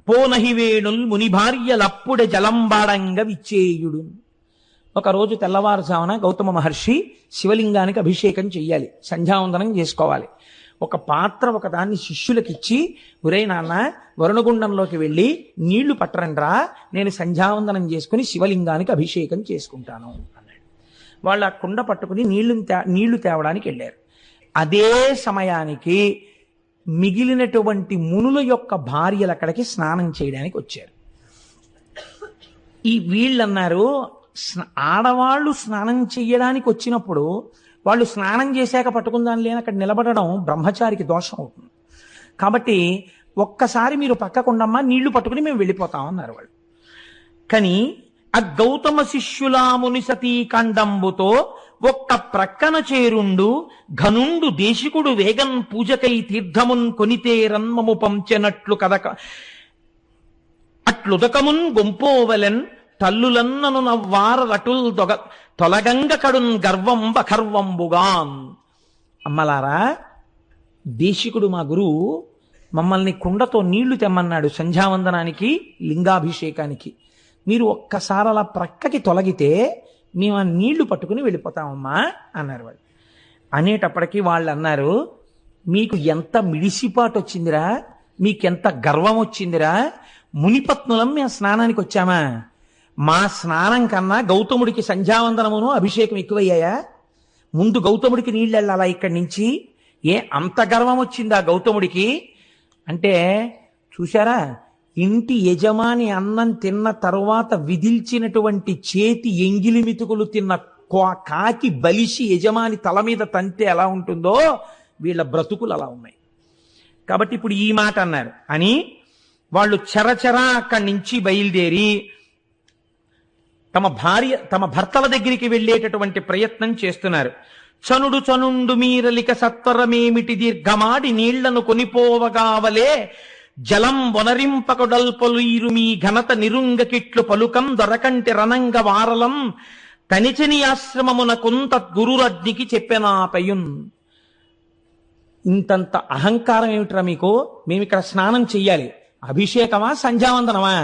పోనహివేణుల్ ముని భార్యలప్పుడే జలంబాడంగా విచ్చేయుడు. ఒకరోజు తెల్లవారుజామున గౌతమ మహర్షి శివలింగానికి అభిషేకం చెయ్యాలి, సంధ్యావందనం చేసుకోవాలి. ఒక పాత్ర ఒకదాన్ని శిష్యులకిచ్చి, ఒరే నాన్న వరుణగుండంలోకి వెళ్ళి నీళ్లు పట్టరండ్రా, నేను సంధ్యావందనం చేసుకుని శివలింగానికి అభిషేకం చేసుకుంటాను అన్నాడు. వాళ్ళు ఆ కుండ పట్టుకుని నీళ్లు తేవడానికి వెళ్ళారు. అదే సమయానికి మిగిలినటువంటి మునుల యొక్క భార్యలు అక్కడికి స్నానం చేయడానికి వచ్చారు. ఈ వీళ్ళన్నారు, ఆడవాళ్ళు స్నానం చెయ్యడానికి వచ్చినప్పుడు వాళ్ళు స్నానం చేశాక పట్టుకుందాని లేని అక్కడ నిలబడడం బ్రహ్మచారికి దోషం అవుతుంది. కాబట్టి ఒక్కసారి మీరు పక్కకుండమ్మా, నీళ్లు పట్టుకుని మేము వెళ్ళిపోతాం అన్నారు వాళ్ళు. కానీ ఆ గౌతమ శిష్యులాముని సతీకండంబుతో ఒక్క ప్రక్కన చేరుండు ఘనుండు దేశికుడు వేగన్ పూజకై తీర్థమున్ కొనితే రన్మము పంచెనట్లు కదక అట్లుదకమున్ గొంపోవలెన్ తల్లులన్నను నవ్వార రటుల్ తొలగంగ కడున్ గర్వం బఖర్వంబుగాన్. అమ్మలారా, దేశికుడు మా గురువు మమ్మల్ని కుండతో నీళ్లు తెమ్మన్నాడు సంధ్యావందనానికి, లింగాభిషేకానికి. మీరు ఒక్కసారి అలా ప్రక్కకి తొలగితే మేము ఆ నీళ్లు పట్టుకుని వెళ్ళిపోతామమ్మా అన్నారు వాళ్ళు. అనేటప్పటికీ వాళ్ళు అన్నారు, మీకు ఎంత మిడిసిపాటు వచ్చిందిరా, మీకెంత గర్వం వచ్చిందిరా, మునిపత్నులం మేము స్నానానికి వచ్చామా? మా స్నానం కన్నా గౌతముడికి సంధ్యావందనమును అభిషేకం ఎక్కువయ్యాయా? ముందు గౌతముడికి నీళ్ళు వెళ్ళాలా ఇక్కడి నుంచి? అంత గర్వం వచ్చిందా గౌతముడికి అంటే? చూశారా, ఇంటి యజమాని అన్నం తిన్న తరువాత విదిల్చినటువంటి చేతి ఎంగిలి మితుకులు తిన్న కాకి బలిసి యజమాని తల మీద తంతే ఎలా ఉంటుందో వీళ్ళ బ్రతుకులు అలా ఉన్నాయి. కాబట్టి ఇప్పుడు ఈ మాట అన్నారు అని వాళ్ళు చరచరా అక్కడి నుంచి బయలుదేరి తమ భర్తల దగ్గరికి వెళ్ళేటటువంటి ప్రయత్నం చేస్తున్నారు. చనుండు మీరలిక సత్వరమేమిటి దీర్ఘమాడి నీళ్లను కొనిపోవగావలే జలం వనరింపకొడల్పలు ఇరుమీ ఘనత నిరుంగకిట్లు పలుకం దొరకంటి రణంగ వారలం తనిచని ఆశ్రమమున కొంత గురురజ్ఞికి చెప్పెనాపయున్. ఇంతంత అహంకారం ఏమిట్రా మీకు? మేమిక్కడ స్నానం చెయ్యాలి, అభిషేకమా సంధ్యావందనమా?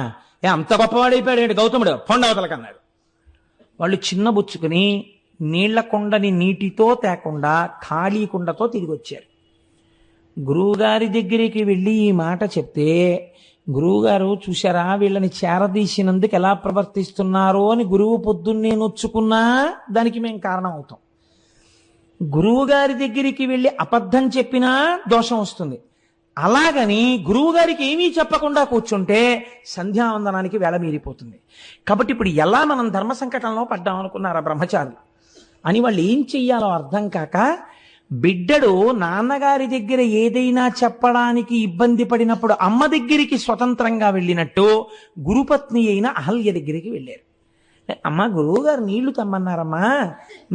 అంత గొప్పవాడైపోయాడు గౌతముడు, పొండవతలకన్నాడు. వాళ్ళు చిన్నబుచ్చుకుని నీళ్ల కుండని నీటితో తేకుండా ఖాళీ కుండతో తిరిగి వచ్చారు. గురువుగారి దగ్గరికి వెళ్ళి ఈ మాట చెప్తే, గురువుగారు చూశారా వీళ్ళని చేరదీసినందుకు ఎలా ప్రవర్తిస్తున్నారో అని గురువు పొద్దున్నే నొచ్చుకున్నా దానికి మేము కారణం అవుతాం. గురువుగారి దగ్గరికి వెళ్ళి అబద్ధం చెప్పినా దోషం వస్తుంది. అలాగని గురువుగారికి ఏమీ చెప్పకుండా కూర్చుంటే సంధ్యావందనానికి వేళ మీరిపోతుంది. కాబట్టి ఇప్పుడు ఎలా మనం ధర్మ సంకటంలో పడ్డాం అనుకున్నారా బ్రహ్మచారులు అని వాళ్ళు ఏం చెయ్యాలో అర్థం కాక, బిడ్డడు నాన్నగారి దగ్గర ఏదైనా చెప్పడానికి ఇబ్బంది పడినప్పుడు అమ్మ దగ్గరికి స్వతంత్రంగా వెళ్ళినట్టు గురుపత్ని అయిన అహల్య దగ్గరికి వెళ్ళారు. అమ్మ, గురువుగారు నీళ్లు తెమ్మన్నారమ్మా,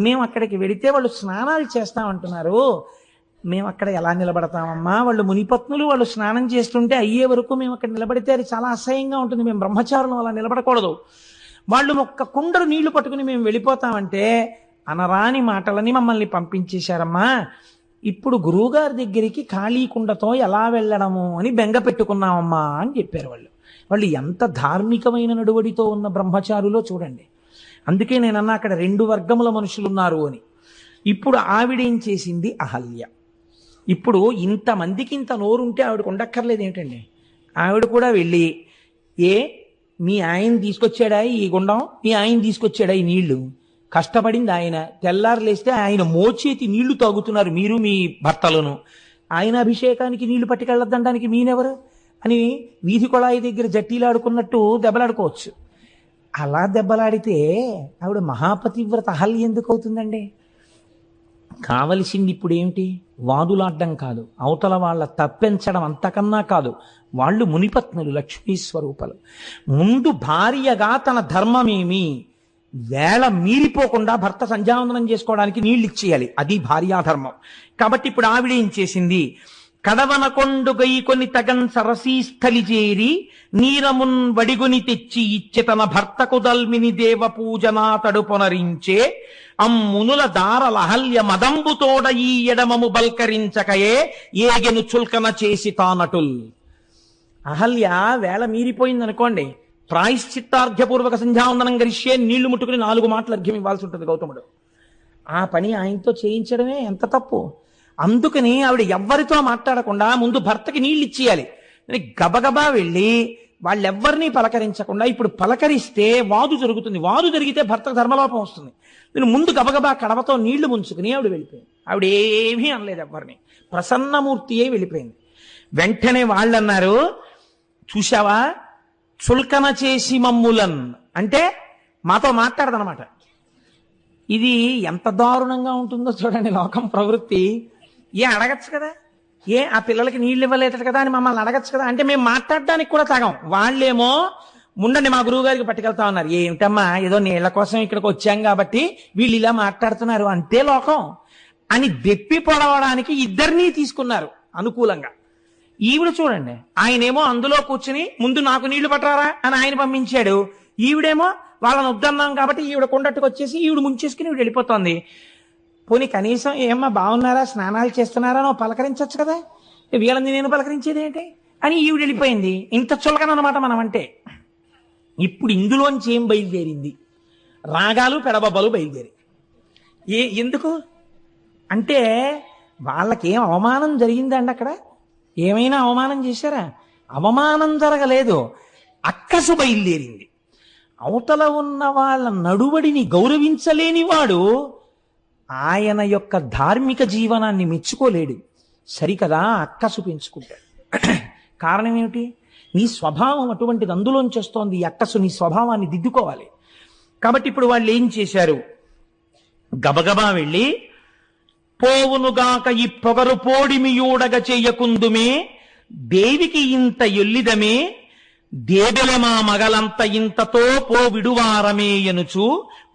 మేము అక్కడికి వెడితే వాళ్ళు స్నానాలు చేస్తామంటున్నారు, మేము అక్కడ ఎలా నిలబడతామమ్మా? వాళ్ళు మునిపత్నులు, వాళ్ళు స్నానం చేస్తుంటే అయ్యే వరకు మేము అక్కడ నిలబడితే అది చాలా అసహ్యంగా ఉంటుంది, మేము బ్రహ్మచారులు అలా నిలబడకూడదు. వాళ్ళు ఒక్క కుండరు నీళ్లు పట్టుకుని మేము వెళ్ళిపోతామంటే అనరాని మాటలని మమ్మల్ని పంపించేశారమ్మా. ఇప్పుడు గురువుగారి దగ్గరికి ఖాళీ కుండతో ఎలా వెళ్ళడము అని బెంగ పెట్టుకున్నామమ్మా అని చెప్పారు వాళ్ళు. వాళ్ళు ఎంత ధార్మికమైన నడువడితో ఉన్న బ్రహ్మచారులో చూడండి. అందుకే నేనన్నా అక్కడ 2 వర్గముల మనుషులు ఉన్నారు అని. ఇప్పుడు ఆవిడేం చేసింది? అహల్య. ఇప్పుడు ఇంతమందికి ఇంత నోరుంటే ఆవిడకు ఉండక్కర్లేదు ఏమిటండి? ఆవిడ కూడా వెళ్ళి, మీ ఆయన తీసుకొచ్చాడా ఈ గుండం, మీ ఆయన తీసుకొచ్చాడా ఈ నీళ్లు, కష్టపడింది ఆయన. తెల్లారు లేస్తే ఆయన మోచేతి నీళ్లు తాగుతున్నారు మీరు మీ భర్తలను. ఆయన అభిషేకానికి నీళ్లు పట్టుకెళ్ళొద్దనడానికి మీనెవరు అని వీధి కొళాయి దగ్గర జట్టీలాడుకున్నట్టు దెబ్బలాడుకోవచ్చు. అలా దెబ్బలాడితే ఆవిడ మహాపతివ్రత అహల్య ఎందుకు అవుతుందండి? కావలసింది ఇప్పుడు ఏమిటి? వాదులాడ్డం కాదు, అవతల వాళ్ళ తప్పించడం, అంతకన్నా కాదు. వాళ్ళు మునిపత్నులు, లక్ష్మీ స్వరూపాలు. ముందు భార్యగా తన ధర్మమేమి వేళ మీరిపోకుండా భర్త సంధ్యావందనం చేసుకోవడానికి నీళ్ళు ఇచ్చేయాలి. అది భార్యాధర్మం. కాబట్టి ఇప్పుడు ఆవిడ ఏం చేసింది? కడవనకొండు గైకొని తగన్ సరసీస్థలి చేరి నీరమున్ వడిగుని తెచ్చి ఇచ్చి తన భర్తకు దల్మిని దేవ పూజనా తడుపొనరించే అమ్మునుల దారలహల్య మదంబుతోడ ఈ ఎడమము బల్కరించకయే ఏగెను చుల్కన చేసి తానటుల్. అహల్య వేళ మీరిపోయిందనుకోండి, ప్రాయశ్చిత్తార్ఘ్యపూర్వక సంధ్యావందనం గరిష్యే నీళ్లు ముట్టుకుని 4 మాటలు అర్ఘ్యం ఇవ్వాల్సి ఉంటుంది గౌతముడు. ఆ పని ఆయనతో చేయించడమే ఎంత తప్పు. అందుకని ఆవిడ ఎవ్వరితో మాట్లాడకుండా ముందు భర్తకి నీళ్ళు ఇచ్చేయాలి. గబగబా వెళ్ళి వాళ్ళెవ్వరినీ పలకరించకుండా, ఇప్పుడు పలకరిస్తే వాదు జరుగుతుంది, వాదు జరిగితే భర్తకు ధర్మలోపం వస్తుంది. నేను ముందు గబగబా కడవతో నీళ్లు ముంచుకుని ఆవిడ వెళ్ళిపోయింది. ఆవిడ ఏమీ అనలేదు ఎవరిని, ప్రసన్నమూర్తియే వెళ్ళిపోయింది. వెంటనే వాళ్ళన్నారు, చూశావా చుల్కన చేసి మమ్ములన్ అంటే మాతో మాట్లాడదనమాట. ఇది ఎంత దారుణంగా ఉంటుందో చూడండి లోకం ప్రవృత్తి. అడగచ్చు కదా, ఆ పిల్లలకి నీళ్ళు ఇవ్వలేదు కదా అని మమ్మల్ని అడగచ్చు కదా అంటే మేము మాట్లాడడానికి కూడా తగం. వాళ్ళేమో ముండండి మా గురువు గారికి పట్టుకెళ్తా ఉన్నారు. ఏమిటమ్మా ఏదో నీళ్ల కోసం ఇక్కడికి వచ్చాం కాబట్టి వీళ్ళు ఇలా మాట్లాడుతున్నారు అంతే లోకం అని దెప్పి పొడవడానికి ఇద్దరినీ తీసుకున్నారు అనుకూలంగా. ఈవిడ చూడండి, ఆయనేమో అందులో కూర్చుని ముందు నాకు నీళ్లు పట్టరారా అని ఆయన పంపించాడు. ఈవిడేమో వాళ్ళని వద్దన్నాం కాబట్టి ఈవిడ కొండట్టుకు వచ్చేసి ఈవిడ ముంచేసుకుని ఈవిడ వెళ్ళిపోతుంది. పోనీ కనీసం ఏమ్మా బాగున్నారా, స్నానాలు చేస్తున్నారా నువ్వు పలకరించవచ్చు కదా, వీళ్ళని నేను పలకరించేది ఏంటి అని ఈవిడ వెళ్ళిపోయింది. ఇంత చులకనమాట మనం అంటే. ఇప్పుడు ఇందులోంచి ఏం బయలుదేరింది? రాగాలు పెడబబ్బలు బయలుదేరి. ఎందుకు అంటే వాళ్ళకేం అవమానం జరిగిందండి? అక్కడ ఏమైనా అవమానం చేశారా? అవమానం జరగలేదు, అక్కసు బయలుదేరింది. అవతల ఉన్న వాళ్ళ నడువడిని గౌరవించలేని వాడు ఆయన యొక్క ధార్మిక జీవనాన్ని మెచ్చుకోలేడు. సరికదా, అక్కసు పెంచుకుంటాడు. కారణం ఏమిటి? నీ స్వభావం అటువంటిది, అందులోంచి వస్తోంది ఈ అక్కసు. నీ స్వభావాన్ని దిద్దుకోవాలి. కాబట్టి ఇప్పుడు వాళ్ళు ఏం చేశారు? గబగబా వెళ్ళి పోవునుగాక ఈ పొగరు పోడిమియూడగ చెయ్యకుందుమే దేవికి ఇంత ఎల్లిదమే దేబెలమా మగలంత ఇంతతో పో విడువారమే ఎనుచు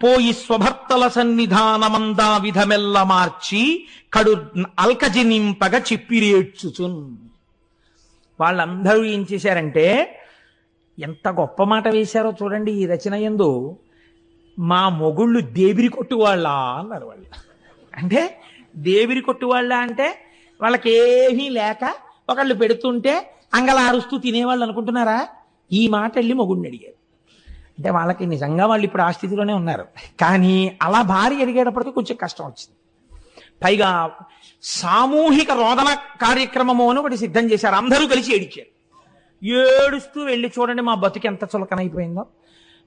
పోయి స్వభర్తల సన్నిధానమందా విధమెల్ల మార్చి కడు అల్కజి నింపగ చిప్పిరేడ్చుచున్. వాళ్ళందరూ ఏం చేశారంటే ఎంత గొప్ప మాట వేశారో చూడండి ఈ రచన యందు. మా మొగుళ్ళు దేవిరి కొట్టువాళ్ళ అన్నారు వాళ్ళు. అంటే దేవిరి కొట్టువాళ్ళ అంటే వాళ్ళకేమీ లేక ఒకళ్ళు పెడుతుంటే అంగలారుస్తూ తినేవాళ్ళు అనుకుంటున్నారా? ఈ మాట వెళ్ళి మొగుడిని అడిగారు. అంటే వాళ్ళకి నిజంగా వాళ్ళు ఇప్పుడు ఆ స్థితిలోనే ఉన్నారు. కానీ అలా భార్య అడిగేటప్పటికీ కొంచెం కష్టం వచ్చింది. పైగా సామూహిక రోదన కార్యక్రమము అని ఒకటి సిద్ధం చేశారు. అందరూ కలిసి ఏడిచారు. ఏడుస్తూ వెళ్ళి చూడండి మా బతుకు ఎంత చులకనైపోయిందో.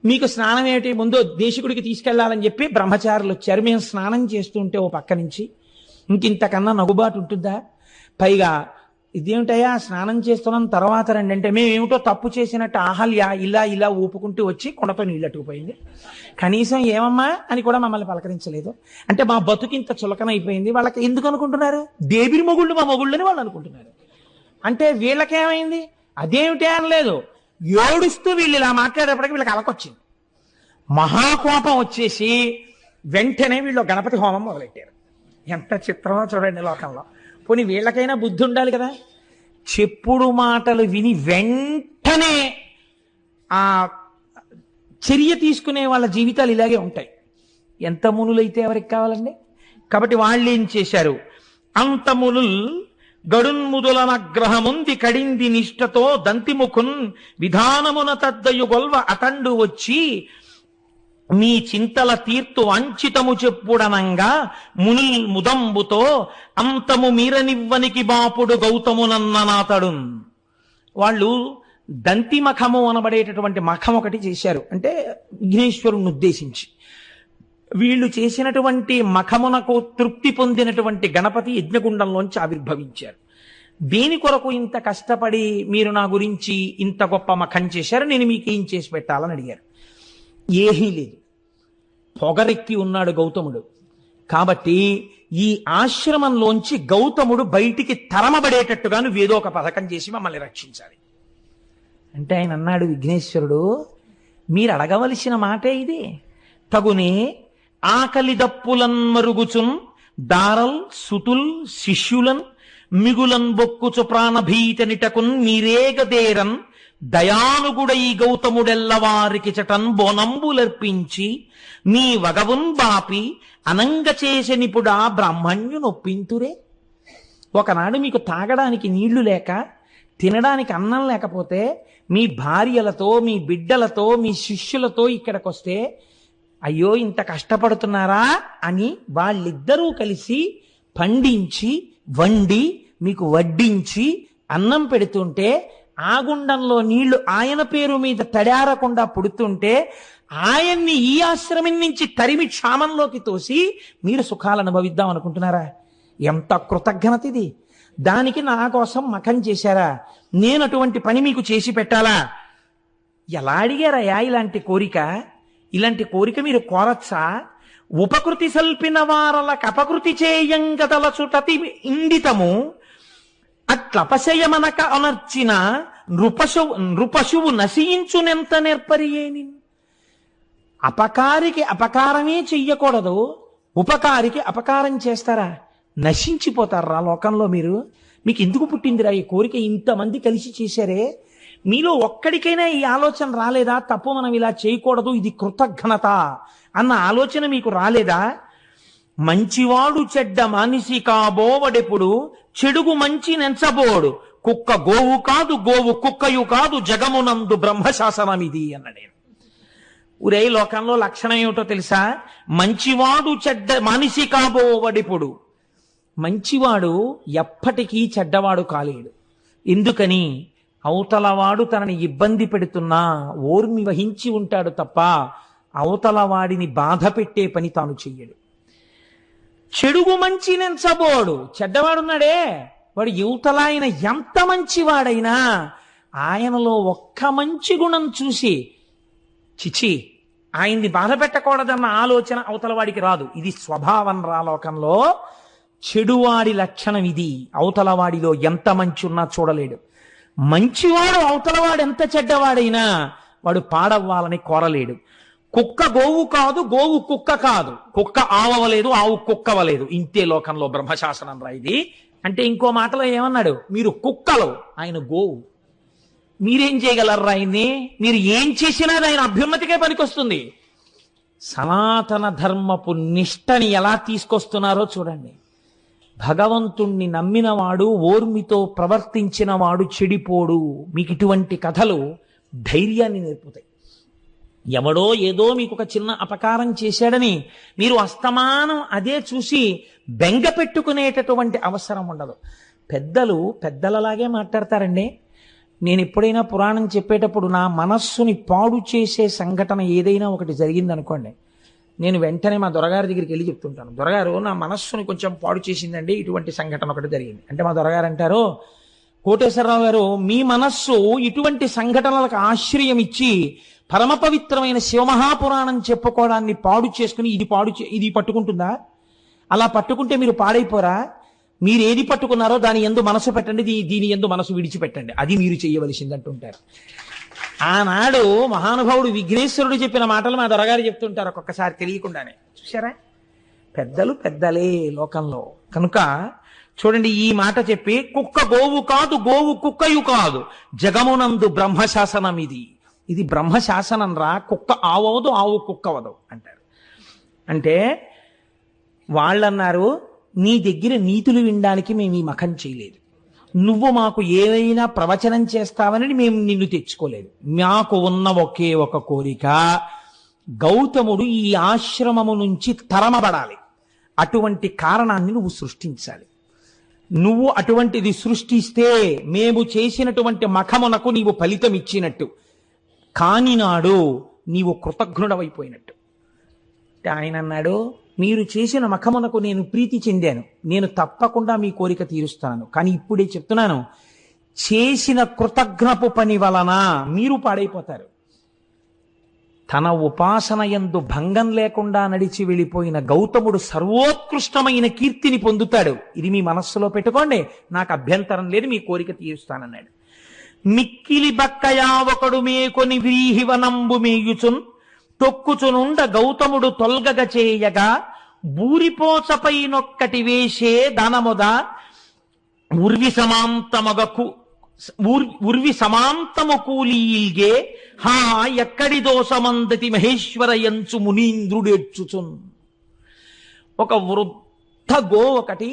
మీకు స్నానం ఏమిటి, ముందు దేశికుడికి తీసుకెళ్లాలని చెప్పి బ్రహ్మచారులు వచ్చారు. మేము స్నానం చేస్తుంటే ఓ పక్క నుంచి ఇంకింతకన్నా నగుబాటు ఉంటుందా? పైగా ఇదేమిటయ్యా స్నానం చేస్తున్నాం తర్వాత రండి అంటే మేమేమిటో తప్పు చేసినట్టు అహల్య ఇలా ఇలా ఊపుకుంటూ వచ్చి కొండతో నీళ్ళట్టుకుపోయింది. కనీసం ఏమమ్మా అని కూడా మమ్మల్ని పలకరించలేదు. అంటే మా బతుకింత చులకనైపోయింది. వాళ్ళకి ఎందుకు అనుకుంటున్నారు? దేవిరి మొగుళ్ళు మా మొగుళ్ళని వాళ్ళు అనుకుంటున్నారు. అంటే వీళ్ళకేమైంది? అదేమిటే అనలేదు. ఏడుస్తూ వీళ్ళు ఇలా మాట్లాడేప్పటికీ వీళ్ళకి అలకొచ్చింది. మహాకోపం వచ్చేసి వెంటనే వీళ్ళు గణపతి హోమం మొదలెట్టారు. ఎంత చిత్రమో చూడండి లోకంలో. పోనీ వీళ్ళకైనా బుద్ధి ఉండాలి కదా. చెప్పుడు మాటలు విని వెంటనే ఆ చర్య తీసుకునే వాళ్ళ జీవితాలు ఇలాగే ఉంటాయి. ఎంత మునులైతే ఎవరికి కావాలండి? కాబట్టి వాళ్ళు ఏం చేశారు? అంత మునుల్ గడున్ముదులనగ్రహముంది కడింది నిష్టతో దంతిముఖున్ విధానమున తద్దయు గొల్వ అతండు వచ్చి మీ చింతల తీర్తు అంచితము చెప్పుడనంగా మునుల్ ముదంబుతో అంతము మీరనివ్వనికి బాపుడు గౌతమునన్ననాతడు. వాళ్ళు దంతి మఖము అనబడేటటువంటి మఖం ఒకటి చేశారు. అంటే విఘ్నేశ్వరుణ్ణి ఉద్దేశించి వీళ్ళు చేసినటువంటి మఖమునకు తృప్తి పొందినటువంటి గణపతి యజ్ఞగుండంలోంచి ఆవిర్భవించారు. దేని కొరకు ఇంత కష్టపడి మీరు నా గురించి ఇంత గొప్ప మఖం చేశారు, నేను మీకు ఏం చేసి పెట్టాలని అడిగారు. ఏమీ లేదు, పొగరెక్కి ఉన్నాడు గౌతముడు. కాబట్టి ఈ ఆశ్రమంలోంచి గౌతముడు బయటికి తరమబడేటట్టుగా నువ్వు ఏదో ఒక పథకం చేసి మమ్మల్ని రక్షించాలి అంటే ఆయన అన్నాడు, విఘ్నేశ్వరుడు మీరు అడగవలసిన మాటే ఇది. తగునే ఆకలి దప్పులన్ మరుగుచున్ దారల్ సుతుల్ శిష్యులన్ మిగులన్ బొక్కుచు ప్రాణభీతనిటకున్ మీరేగదేరన్ దయానుగుడై గౌతముడెల్లవారికి చటన్ బోనంబులర్పించి మీ వగవున్ బాపి అనంగ చేసే నిపుడా బ్రాహ్మణ్యు నొప్పింతురే. ఒకనాడు మీకు తాగడానికి నీళ్లు లేక, తినడానికి అన్నం లేకపోతే మీ భార్యలతో, మీ బిడ్డలతో, మీ శిష్యులతో ఇక్కడికొస్తే అయ్యో ఇంత కష్టపడుతున్నారా అని వాళ్ళిద్దరూ కలిసి పండించి వండి మీకు వడ్డించి అన్నం పెడుతుంటే, ఆ గుండంలో నీళ్లు ఆయన పేరు మీద తడారకుండా పుడుతుంటే ఆయన్ని ఈ ఆశ్రమం నుంచి తరిమి క్షామంలోకి తోసి మీరు సుఖాలు అనుభవిద్దాం అనుకుంటున్నారా? ఎంత కృతజ్ఞత ఇది! దానికి నా కోసం మఖం చేశారా? నేను అటువంటి పని మీకు చేసి పెట్టాలా? ఎలా అడిగారయ్యా ఇలాంటి కోరిక? ఇలాంటి కోరిక మీరు కోరచ్చా? ఉపకృతి సల్పిన వారల కపకృతి చేయంగదలచుటతి ఇండితము అట్లపశయమనక అనర్చిన నృపశువు నశించునెంత నేర్పరియేని. అపకారికి అపకారమే చెయ్యకూడదు, ఉపకారికి అపకారం చేస్తారా? నశించిపోతారా లోకంలో మీరు? మీకు ఎందుకు పుట్టిందిరా ఈ కోరిక? ఇంతమంది కలిసి చేశారే, మీలో ఒక్కడికైనా ఈ ఆలోచన రాలేదా? తప్పు, మనం ఇలా చేయకూడదు, ఇది కృతజ్ఞత అన్న ఆలోచన మీకు రాలేదా? మంచివాడు చెడ్డ మనిషి కాబోవడెప్పుడు చెడుగు మంచి నెంచబోడు కుక్క గోవు కాదు గోవు కుక్కయు కాదు జగమునందు బ్రహ్మశాసనం ఇది అన్నాడు. ఊరే లోకంలో లక్షణం ఏమిటో తెలుసా? మంచివాడు చెడ్డ మనిషి కాబోవడిప్పుడు. మంచివాడు ఎప్పటికీ చెడ్డవాడు కాలేడు. ఎందుకని? అవతలవాడు తనని ఇబ్బంది పెడుతున్నా ఓర్మి వహించి ఉంటాడు తప్ప అవతలవాడిని బాధ పెట్టే పని తాను చెయ్యడు. చెడుగు మంచి నెంచబోడు. చెడ్డవాడున్నాడే వాడు యువతల ఆయన ఎంత మంచివాడైనా ఆయనలో ఒక్క మంచి గుణం చూసి చిచి ఆయన్ని బాధ పెట్టకూడదన్న ఆలోచన అవతల వాడికి రాదు. ఇది స్వభావం రా లోకంలో. చెడువాడి లక్షణం ఇది. అవతల వాడిలో ఎంత మంచి ఉన్నా చూడలేడు. మంచివాడు అవతలవాడు ఎంత చెడ్డవాడైనా వాడు పాడవ్వాలని కోరలేడు. కుక్క గోవు కాదు, గోవు కుక్క కాదు. కుక్క ఆవవలేదు, ఆవు కుక్కవలేదు. ఇంతే లోకంలో బ్రహ్మశాసనం రా ఇది. అంటే ఇంకో మాటలో ఏమన్నాడు? మీరు కుక్కలు, ఆయన గోవు. మీరేం చేయగలరా ఆయన్ని? మీరు ఏం చేసినా ఆయన అభ్యున్నతికే పనికొస్తుంది. సనాతన ధర్మపు నిష్టని ఎలా తీసుకొస్తున్నారో చూడండి. భగవంతుణ్ణి నమ్మినవాడు, ఓర్మితో ప్రవర్తించిన వాడు చెడిపోడు. మీకు ఇటువంటి కథలు ధైర్యాన్ని నేర్పుతాయి. ఎవడో ఏదో మీకు ఒక చిన్న అపకారం చేశాడని మీరు అస్తమానం అదే చూసి బెంగ పెట్టుకునేటటువంటి అవసరం ఉండదు. పెద్దలు పెద్దలలాగే మాట్లాడతారండి. నేను ఎప్పుడైనా పురాణం చెప్పేటప్పుడు నా మనస్సుని పాడు చేసే సంఘటన ఏదైనా ఒకటి జరిగిందనుకోండి, నేను వెంటనే మా దొరగారి దగ్గరికి వెళ్ళి చెప్తుంటాను, దొరగారు నా మనస్సుని కొంచెం పాడు చేసిందండి, ఇటువంటి సంఘటన ఒకటి జరిగింది అంటే మా దొరగారు అంటారు, కోటేశ్వరరావు గారు మీ మనస్సు ఇటువంటి సంఘటనలకు ఆశ్రయం ఇచ్చి పరమ పవిత్రమైన శివమహాపురాణం చెప్పుకోవడాన్ని పాడు చేసుకుని ఇది పట్టుకుంటుందా? అలా పట్టుకుంటే మీరు పాడైపోరా? మీరు ఏది పట్టుకున్నారో దాని యందు మనసు పెట్టండి, దీని యందు మనసు విడిచిపెట్టండి, అది మీరు చేయవలసింది అంటుంటారు. ఆనాడు మహానుభావుడు విఘ్నేశ్వరుడు చెప్పిన మాటలు మా దొరగారు చెప్తుంటారు ఒక్కొక్కసారి తెలియకుండానే. చూసారా? పెద్దలు పెద్దలే లోకంలో. కనుక చూడండి, ఈ మాట చెప్పి కుక్క గోవు కాదు, గోవు కుక్కయు కాదు, జగమునందు బ్రహ్మశాసనం ఇది. ఇది బ్రహ్మశాసనం రా. కుక్క ఆవదు, ఆవు కుక్కవదు అంటారు. అంటే వాళ్ళన్నారు, నీ దగ్గర నీతులు వినడానికి మేము ఈ మఖం చేయలేదు, నువ్వు మాకు ఏవైనా ప్రవచనం చేస్తావని మేము నిన్ను తెచ్చుకోలేదు. మాకు ఉన్న ఒకే ఒక కోరిక, గౌతముడు ఈ ఆశ్రమము నుంచి తరమబడాలి. అటువంటి కారణాన్ని నువ్వు సృష్టించాలి. నువ్వు అటువంటిది సృష్టిస్తే మేము చేసినటువంటి మఖమునకు నీవు ఫలితం ఇచ్చినట్టు, కాని నాడు నీవు కృతజ్ఞుడవైపోయినట్టు. ఆయన అన్నాడు, మీరు చేసిన మఖమునకు నేను ప్రీతి చెందాను, నేను తప్పకుండా మీ కోరిక తీరుస్తాను. కానీ ఇప్పుడే చెప్తున్నాను, చేసిన కృతజ్ఞపు పని వలన మీరు పాడైపోతారు. తన ఉపాసన యందు భంగం లేకుండా నడిచి వెళ్ళిపోయిన గౌతముడు సర్వోత్కృష్టమైన కీర్తిని పొందుతాడు. ఇది మీ మనస్సులో పెట్టుకోండి, నాకు అభ్యంతరం లేదు, మీ కోరిక తీరుస్తానన్నాడు. మిక్కిలి బక్కయా ఒకడు మేకొని వ్రీహివనంబు మేయుచున్ తొక్కుచునుండ గౌతముడు తొల్గగ చేయగా బూరిపోచపై నొక్కటి వేసే దానముద ఉర్వి సమాంతము కూలీల్గే హా ఎక్కడి దోషమందతి మహేశ్వర యంచు మునీంద్రుడేడ్చుచున్. ఒక వృద్ధ గో ఒకటి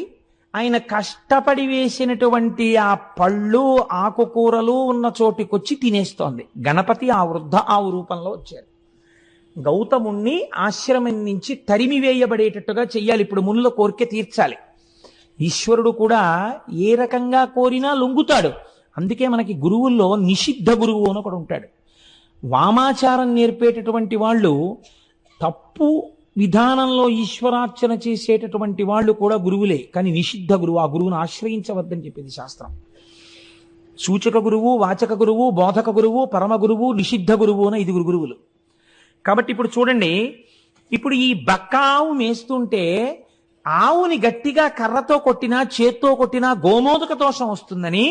ఆయన కష్టపడి వేసినటువంటి ఆ పళ్ళు ఆకుకూరలు ఉన్న చోటికొచ్చి తినేస్తోంది. గణపతి ఆ వృద్ధ ఆవు రూపంలో వచ్చారు. గౌతముణ్ణి ఆశ్రమం నుంచి తరిమి వేయబడేటట్టుగా చెయ్యాలి. ఇప్పుడు మునుల కోరిక తీర్చాలి. ఈశ్వరుడు కూడా ఏ రకంగా కోరినా లొంగుతాడు. అందుకే మనకి గురువుల్లో నిషిద్ధ గురువు అని ఒకడు ఉంటాడు. వామాచారం నేర్పేటటువంటి వాళ్ళు, తప్పు విధానంలో ఈశ్వరార్చన చేసేటటువంటి వాళ్ళు కూడా గురువులే. కానీ నిషిద్ధ గురువు, ఆ గురువును ఆశ్రయించవద్దని చెప్పింది శాస్త్రం. సూచక గురువు, వాచక గురువు, బోధక గురువు, పరమ గురువు, నిషిద్ధ గురువు అని 5 గురువులు. కాబట్టి ఇప్పుడు చూడండి, ఇప్పుడు ఈ బక్కావు మేస్తుంటే ఆవుని గట్టిగా కర్రతో కొట్టినా చేత్తో కొట్టినా గోమోదక దోషం వస్తుందని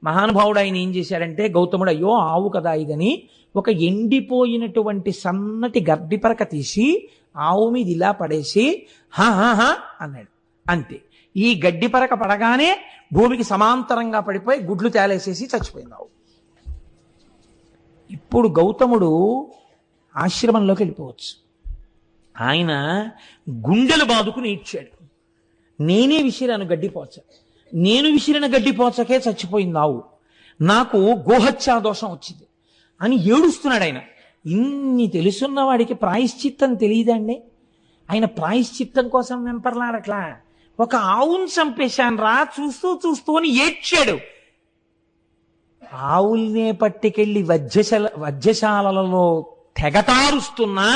మహానుభావుడు ఆయన ఏం చేశాడంటే, గౌతముడు అయ్యో ఆవు కదా ఇదని ఒక ఎండిపోయినటువంటి సన్నటి గడ్డిపరక తీసి ఆవు మీద ఇలా పడేసి హా అన్నాడు. అంతే. ఈ గడ్డిపరక పడగానే భూమికి సమాంతరంగా పడిపోయి గుడ్లు తేలేసేసి చచ్చిపోయింది ఆవు. ఇప్పుడు గౌతముడు ఆశ్రమంలోకి వెళ్ళిపోవచ్చు. ఆయన గుండెలు బాదుకుని ఇచ్చాడు. నేనే విసిరాను గడ్డిపోచ, నేను విసిరిన గడ్డిపోచకే చచ్చిపోయింది ఆవు, నాకు గోహత్యా దోషం వచ్చింది అని ఏడుస్తున్నాడు ఆయన. ఇన్ని తెలుసున్న వాడికి ప్రాయశ్చిత్తం తెలియదండి. ఆయన ప్రాయశ్చిత్తం కోసం వెంపర్లాడట్లా, ఒక ఆవును చంపేశాను రా చూస్తూ అని ఏడ్చాడు. ఆవుల్నే పట్టుకెళ్ళి వజ్రశాలలో తెగతారుస్తున్నా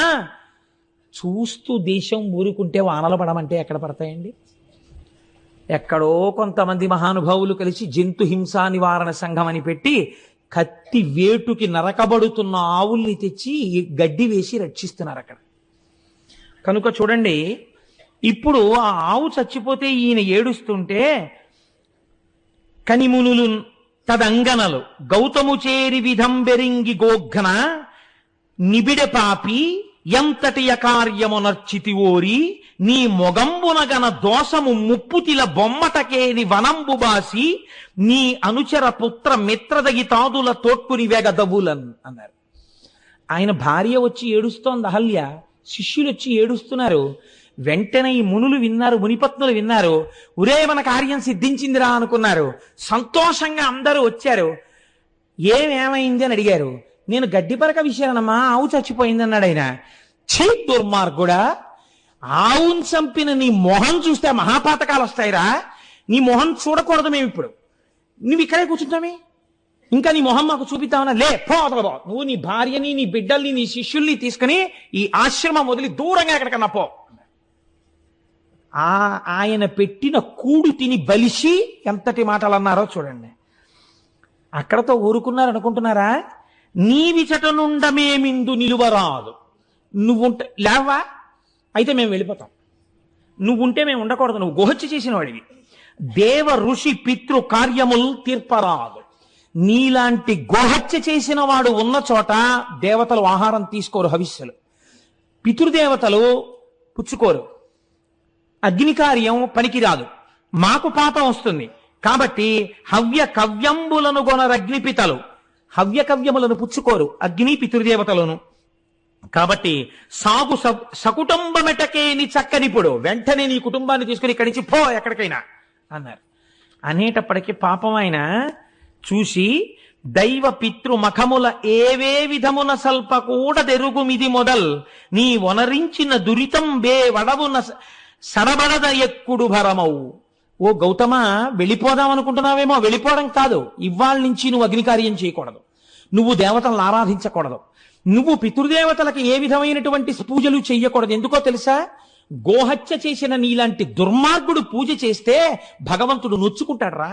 చూస్తూ దేశం ఊరుకుంటే వానలు పడమంటే ఎక్కడ పడతాయండి? ఎక్కడో కొంతమంది మహానుభావులు కలిసి జంతు హింసా నివారణ సంఘం అని పెట్టి కత్తి వేటుకి నరకబడుతున్న ఆవుల్ని తెచ్చి గడ్డి వేసి రక్షిస్తున్నారు అక్కడ. కనుక చూడండి, ఇప్పుడు ఆ ఆవు చచ్చిపోతే ఈయన ఏడుస్తుంటే కనిమునులు తదంగనలు గౌతము చేరి విధం బెరింగి గోఘ్న నిబిడె పాపి ఎంతటి అకార్యమునర్చితి ఓరి నీ మొగంబునగన దోషము ముప్పుతిల బొమ్మటకేని వనంబు బాసి నీ అనుచర పుత్ర మిత్రదగి తాదుల తోట్కుని వెగదవులన్ అన్నారు. ఆయన భార్య వచ్చి ఏడుస్తోంది అహల్య, శిష్యులు వచ్చి ఏడుస్తున్నారు. వెంటనే ఈ మునులు విన్నారు, మునిపత్నులు విన్నారు. ఒరే మన కార్యం సిద్ధించిందిరా అనుకున్నారు. సంతోషంగా అందరూ వచ్చారు. ఏమైంది అని అడిగారు. నేను గడ్డిపరక విషయానమ్మా, ఆవు చచ్చిపోయింది అన్నాడు ఆయన. ఛీ దుర్మార్గుడా, ఆవును చంపిన నీ మొహం చూస్తే మహాపాతకాలు వస్తాయిరా. నీ మొహం చూడకూడదు మేము ఇప్పుడు, నువ్వు ఇక్కడే కూర్చుంటామే, ఇంకా నీ మొహం మాకు చూపిద్దామన్నా? లే పోదలబో, నువ్వు నీ భార్యని నీ బిడ్డల్ని నీ శిష్యుల్ని తీసుకుని ఈ ఆశ్రమం వదిలి దూరంగా ఎక్కడికన్నా పో. ఆయన పెట్టిన కూడు తిని బలిసి ఎంతటి మాటలు అన్నారో చూడండి. అక్కడతో ఊరుకున్నారు అనుకుంటున్నారా? నీ విచట నుండమేమిందు నిలువరాదు, నువ్వుంటే లేవా అయితే మేము వెళ్ళిపోతాం, నువ్వుంటే మేము ఉండకూడదు, నువ్వు గోహత్య చేసిన వాడివి. దేవ ఋషి పితృ కార్యములు తీర్పరాదు. నీలాంటి గోహత్య చేసిన వాడు ఉన్న చోట దేవతలు ఆహారం తీసుకోరు, హవిస్సులు. పితృదేవతలు పుచ్చుకోరు. అగ్ని కార్యం పనికిరాదు, మాకు పాపం వస్తుంది. కాబట్టి హవ్య కవ్యంబులను గొనరగ్నిపితలు, హవ్య కవ్యములను పుచ్చుకోరు అగ్ని పితృదేవతలను. కాబట్టి సాగు సకుటుంబమెటకేని చక్కనిప్పుడు, వెంటనే నీ కుటుంబాన్ని తీసుకుని ఇక్కడి నుంచి పో ఎక్కడికైనా అన్నారు. అనేటప్పటికీ పాపం ఆయన చూసి దైవ పితృ మఖముల ఏవే విధమున సల్ప కూడా తెరుగుమిది మొదల్ నీ వనరించిన దురితం బే వడవున సడబడద ఎక్కుడు భరమవు. ఓ గౌతమ, వెళ్ళిపోదాం అనుకుంటున్నావేమో, వెళ్ళిపోవడం కాదు, ఇవాళ నుంచి నువ్వు అగ్నికార్యం చేయకూడదు, నువ్వు దేవతలను ఆరాధించకూడదు, నువ్వు పితృదేవతలకు ఏ విధమైనటువంటి పూజలు చెయ్యకూడదు. ఎందుకో తెలుసా? గోహత్య చేసిన నీలాంటి దుర్మార్గుడు పూజ చేస్తే భగవంతుడు నొచ్చుకుంటాడు రా.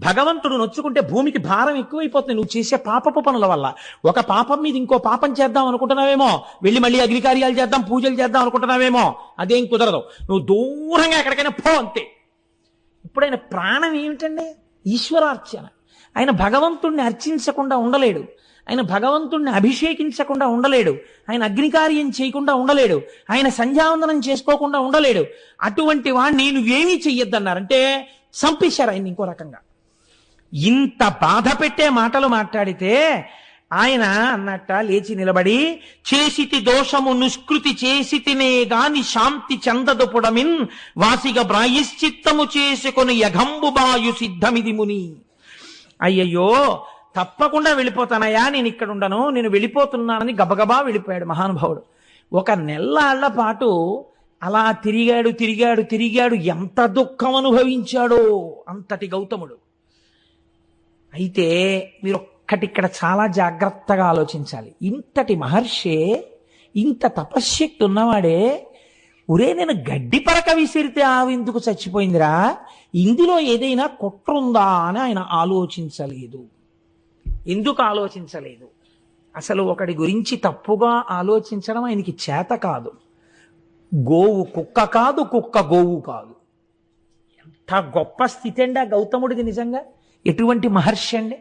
భగవంతుడు నొచ్చుకుంటే భూమికి భారం ఎక్కువైపోతుంది నువ్వు చేసే పాపపు పనుల వల్ల. ఒక పాపం మీద ఇంకో పాపం చేద్దాం అనుకుంటున్నావేమో, వెళ్ళి మళ్ళీ అగ్నికార్యాలు చేద్దాం, పూజలు చేద్దాం అనుకుంటున్నావేమో, అదేం కుదరదు. నువ్వు దూరంగా ఎక్కడికైనా పో అంతే. ఇప్పుడు ఆయన ప్రాణం ఏమిటండి? ఈశ్వరార్చన. ఆయన భగవంతుణ్ణి అర్చించకుండా ఉండలేడు, ఆయన భగవంతుణ్ణి అభిషేకించకుండా ఉండలేడు, ఆయన అగ్నికార్యం చేయకుండా ఉండలేడు, ఆయన సంధ్యావందనం చేసుకోకుండా ఉండలేడు. అటువంటి వాడిని నువ్వేమీ చెయ్యొద్దన్నారంటే చంపేశారు ఆయన ఇంకో రకంగా. ఇంత బాధ పెట్టే మాటలు మాట్లాడితే ఆయన అన్నట్ట లేచి నిలబడి, చేసితి దోషము నిష్కృతి చేసితినే గాని శాంతి చందదుపుడమిన్ వాసిగ ప్రాయశ్చిత్తము చేసుకొని యఘంబు బాయు సిద్ధమిది ముని. అయ్యయ్యో తప్పకుండా వెళ్ళిపోతానయ్యా, నేను ఇక్కడ ఉండను, నేను వెళ్ళిపోతున్నానని గబగబా వెళ్ళిపోయాడు మహానుభావుడు. ఒక నెల్లాళ్ల పాటు అలా తిరిగాడు తిరిగాడు తిరిగాడు. ఎంత దుఃఖం అనుభవించాడో అంతటి గౌతముడు. అయితే మీరు ఒక్కటిక్కడ చాలా జాగ్రత్తగా ఆలోచించాలి. ఇంతటి మహర్షి, ఇంత తపశ్శక్తి ఉన్నవాడే, ఒరే నేను గడ్డి పరక విసిరితే ఆవెందుకు చచ్చిపోయిందిరా, ఇందులో ఏదైనా కుట్రుందా అని ఆయన ఆలోచించలేదు. ఎందుకు ఆలోచించలేదు? అసలు ఒకడి గురించి తప్పుగా ఆలోచించడం ఆయనకి చేత కాదు. గోవు కుక్క కాదు, కుక్క గోవు కాదు. ఎంత గొప్ప స్థితి అండి ఆ గౌతముడిది నిజంగా. ఎటువంటి మహర్షి అండి.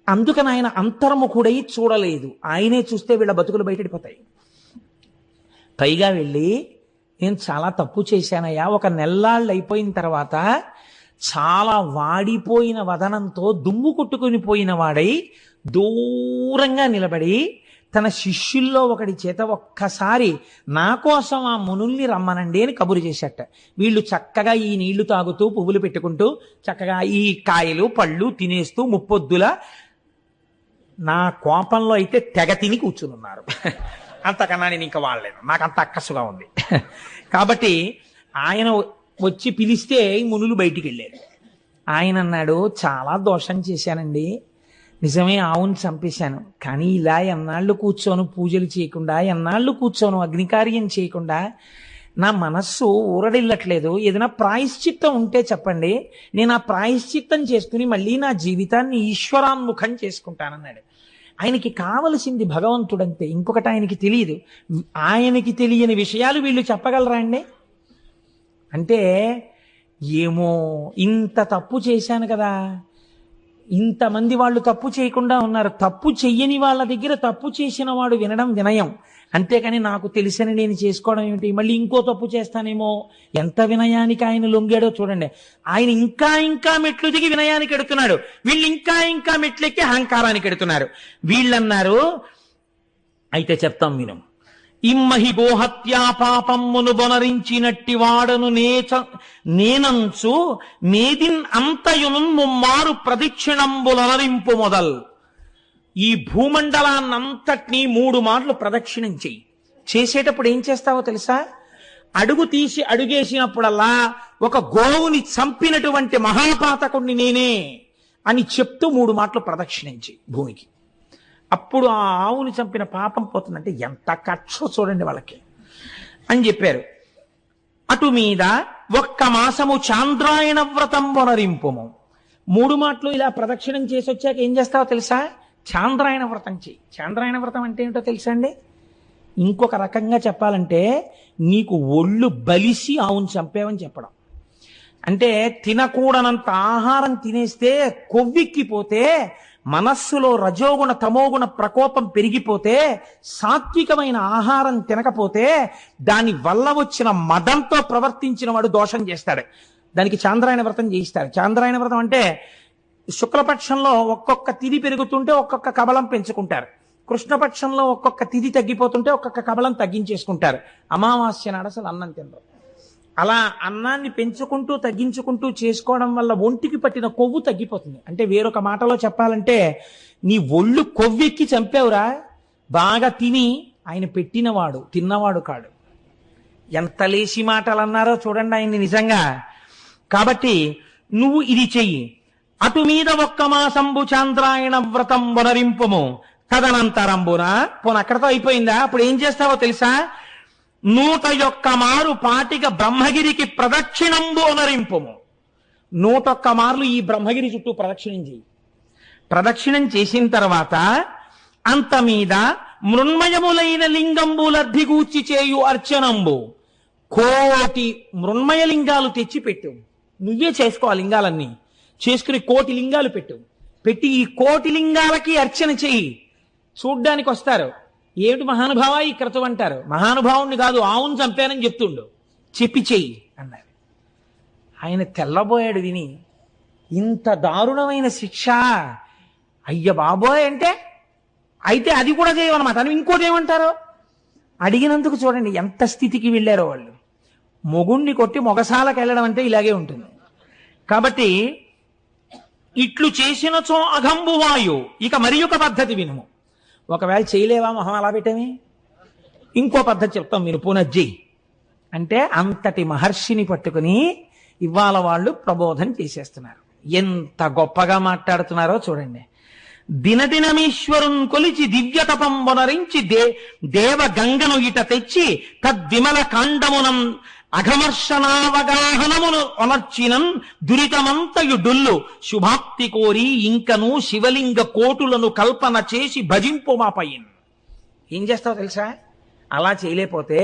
అందుకని ఆయన అంతర్ముఖుడై చూడలేదు. ఆయనే చూస్తే వీళ్ళ బతుకులు బయటడిపోతాయి. పైగా వెళ్ళి, నేను చాలా తప్పు చేశానయ్యా, ఒక నెల్లాళ్ళు అయిపోయిన తర్వాత చాలా వాడిపోయిన వదనంతో దుమ్ము కొట్టుకుని పోయిన వాడై దూరంగా నిలబడి తన శిష్యుల్లో ఒకడి చేత ఒక్కసారి నా కోసం ఆ మునుల్ని రమ్మనండి అని కబురు చేశాట. వీళ్ళు చక్కగా ఈ నీళ్లు తాగుతూ పువ్వులు పెట్టుకుంటూ చక్కగా ఈ కాయలు పళ్ళు తినేస్తూ ముప్పొద్దుల నా కోపంలో అయితే తెగ తిని కూర్చునున్నారు. అంతకన్నా నేను ఇంకా వాడలేను, నాకు అంత అక్కసుగా ఉంది. కాబట్టి ఆయన వచ్చి పిలిస్తే ఈ మునులు బయటికి వెళ్ళారు. ఆయన అన్నాడు, చాలా దోషం చేశానండి, నిజమే, ఆవును చంపేశాను, కానీ ఇలా ఎన్నాళ్ళు కూర్చోను పూజలు చేయకుండా, ఎన్నాళ్ళు కూర్చోను అగ్నికార్యం చేయకుండా, నా మనస్సు ఊరడిల్లట్లేదు. ఏదైనా ప్రాయశ్చిత్తం ఉంటే చెప్పండి, నేను ఆ ప్రాయశ్చిత్తం చేసుకుని మళ్ళీ నా జీవితాన్ని ఈశ్వరాన్ముఖం చేసుకుంటానన్నాడు. ఆయనకి కావలసింది భగవంతుడంతే, ఇంకొకటి ఆయనకి తెలియదు. ఆయనకి తెలియని విషయాలు వీళ్ళు చెప్పగలరా అండి? అంటే ఏమో ఇంత తప్పు చేశాను కదా, ఇంతమంది వాళ్ళు తప్పు చేయకుండా ఉన్నారు, తప్పు చెయ్యని వాళ్ళ దగ్గర తప్పు చేసిన వాడు వినడం వినయం, అంతేకాని నాకు తెలిసని నేను చేసుకోవడం ఏమిటి, మళ్ళీ ఇంకో తప్పు చేస్తానేమో. ఎంత వినయానికి ఆయన లొంగాడో చూడండి. ఆయన ఇంకా ఇంకా మెట్లు దిగి వినయానికి ఎడుతున్నాడు, వీళ్ళు ఇంకా ఇంకా మెట్లెక్కి అహంకారానికి ఎడుతున్నారు. వీళ్ళన్నారు, అయితే చెప్తాం విను. ఇమ్మహి గోహత్యా పాపమ్మును బొనరించినట్టి వాడను నేనంచు మేదిన్ అంతయును ముమ్మారు ప్రదక్షిణంబులనరింపు మొదల్. ఈ భూమండలాన్నంతటినీ 3 మార్లు ప్రదక్షిణం చెయ్యి. చేసేటప్పుడు ఏం చేస్తావో తెలుసా? అడుగు తీసి అడుగేసినప్పుడల్లా ఒక గోవుని చంపినటువంటి మహాపాతకుణ్ణి నేనే అని చెప్తూ 3 మార్లు ప్రదక్షిణం చెయ్యి భూమికి. అప్పుడు ఆ ఆవుని చంపిన పాపం పోతుందంటే ఎంత కక్ష చూడండి వాళ్ళకి అని చెప్పారు. అటు మీద 1 మాసము చాంద్రాయణ వ్రతం వనరింపుము. 3 మాటలు ఇలా ప్రదక్షిణం చేసి వచ్చాక ఏం చేస్తావో తెలుసా? చాంద్రాయణ వ్రతం చెయ్యి. చాంద్రాయణ వ్రతం అంటే ఏంటో తెలుసా అండి? ఇంకొక రకంగా చెప్పాలంటే నీకు ఒళ్ళు బలిసి ఆవును చంపేవని చెప్పడం. అంటే తినకూడనంత ఆహారం తినేస్తే కొవ్వెక్కిపోతే, మనస్సులో రజోగుణ తమోగుణ ప్రకోపం పెరిగిపోతే, సాత్వికమైన ఆహారం తినకపోతే దాని వల్ల వచ్చిన మదంతో ప్రవర్తించిన వాడు దోషం చేస్తాడు. దానికి చాంద్రాయణ వ్రతం చేయిస్తాడు. చాంద్రాయణ వ్రతం అంటే శుక్లపక్షంలో ఒక్కొక్క తిథి పెరుగుతుంటే ఒక్కొక్క కబలం పెంచుకుంటారు, కృష్ణపక్షంలో ఒక్కొక్క తిథి తగ్గిపోతుంటే ఒక్కొక్క కబలం తగ్గించేసుకుంటారు. అమావాస్య నాడు అసలు అన్నం తినరు. అలా అన్నాన్ని పెంచుకుంటూ తగ్గించుకుంటూ చేసుకోవడం వల్ల ఒంటికి పట్టిన కొవ్వు తగ్గిపోతుంది. అంటే వేరొక మాటలో చెప్పాలంటే నీ ఒళ్ళు కొవ్వెక్కి చంపావురా, బాగా తిని ఆయన పెట్టినవాడు తిన్నవాడు కాడు. ఎంత లేసి మాటలు అన్నారో చూడండి ఆయన్ని నిజంగా. కాబట్టి నువ్వు ఇది చెయ్యి. అటు మీద 1 మాసంబు చాంద్రాయణ వ్రతం వనరింపుము, తదనంతరంబున పోను అక్కడతో అయిపోయిందా? అప్పుడు ఏం చేస్తావో తెలుసా? 101 మారు పాటిగా బ్రహ్మగిరికి ప్రదక్షిణంబు అనరింపుము. 101 మార్లు ఈ బ్రహ్మగిరి చుట్టూ ప్రదక్షిణం చేయి. ప్రదక్షిణం చేసిన తర్వాత అంత మీద మృణ్మయములైన లింగంబులర్ధిగూర్చి చేయు అర్చనంబు 1,000,000 మృణ్మయ లింగాలు తెచ్చి పెట్టు. నువ్వే చేసుకో ఆ లింగాలన్నీ. చేసుకుని 1,000,000 లింగాలు పెట్టి ఈ 1,000,000 లింగాలకి అర్చన చెయ్యి. చూడ్డానికి వస్తారు, ఏమిటి మహానుభావ ఈ క్రతువు అంటారు. మహానుభావుణ్ణి కాదు, ఆవును చంపానని చెప్తుండు, చెప్పి చెయ్యి అన్నారు. ఆయన తెల్లబోయాడు విని. ఇంత దారుణమైన శిక్ష, అయ్య బాబోయ్ అంటే అయితే అది కూడా చేయమన్నమాట. అని ఇంకోటి ఏమంటారు? అడిగినందుకు చూడండి ఎంత స్థితికి వెళ్ళారో వాళ్ళు. మొగుణ్ణి కొట్టి మొగసాలకు వెళ్ళడం అంటే ఇలాగే ఉంటుంది. కాబట్టి ఇట్లు చేసినచో అఘంబువాయు. ఇక మరి ఒక పద్ధతి వినుము. ఒకవేళ చేయలేవా, మొహం అలా పెట్టమే, ఇంకో పద్ధతి చెప్తాం విను, పునజ్జి అంటే అంతటి మహర్షిని పట్టుకుని ఇవాళ వాళ్ళు ప్రబోధం చేసేస్తున్నారు. ఎంత గొప్పగా మాట్లాడుతున్నారో చూడండి. దినదినమీశ్వరున్ కొలిచి దివ్య తపంబొనరించి దేవ గంగను ఇట తెచ్చి తద్విమల కాండమునం అఘమర్షణావగాహనమును ఒనర్చినం దురితమంతయు డొల్లు శుభాప్తి కోరి ఇంకను శివలింగ కోటులను కల్పన చేసి భజింపు మాపయిన్. ఏం చేస్తావు తెలుసా? అలా చేయలేకపోతే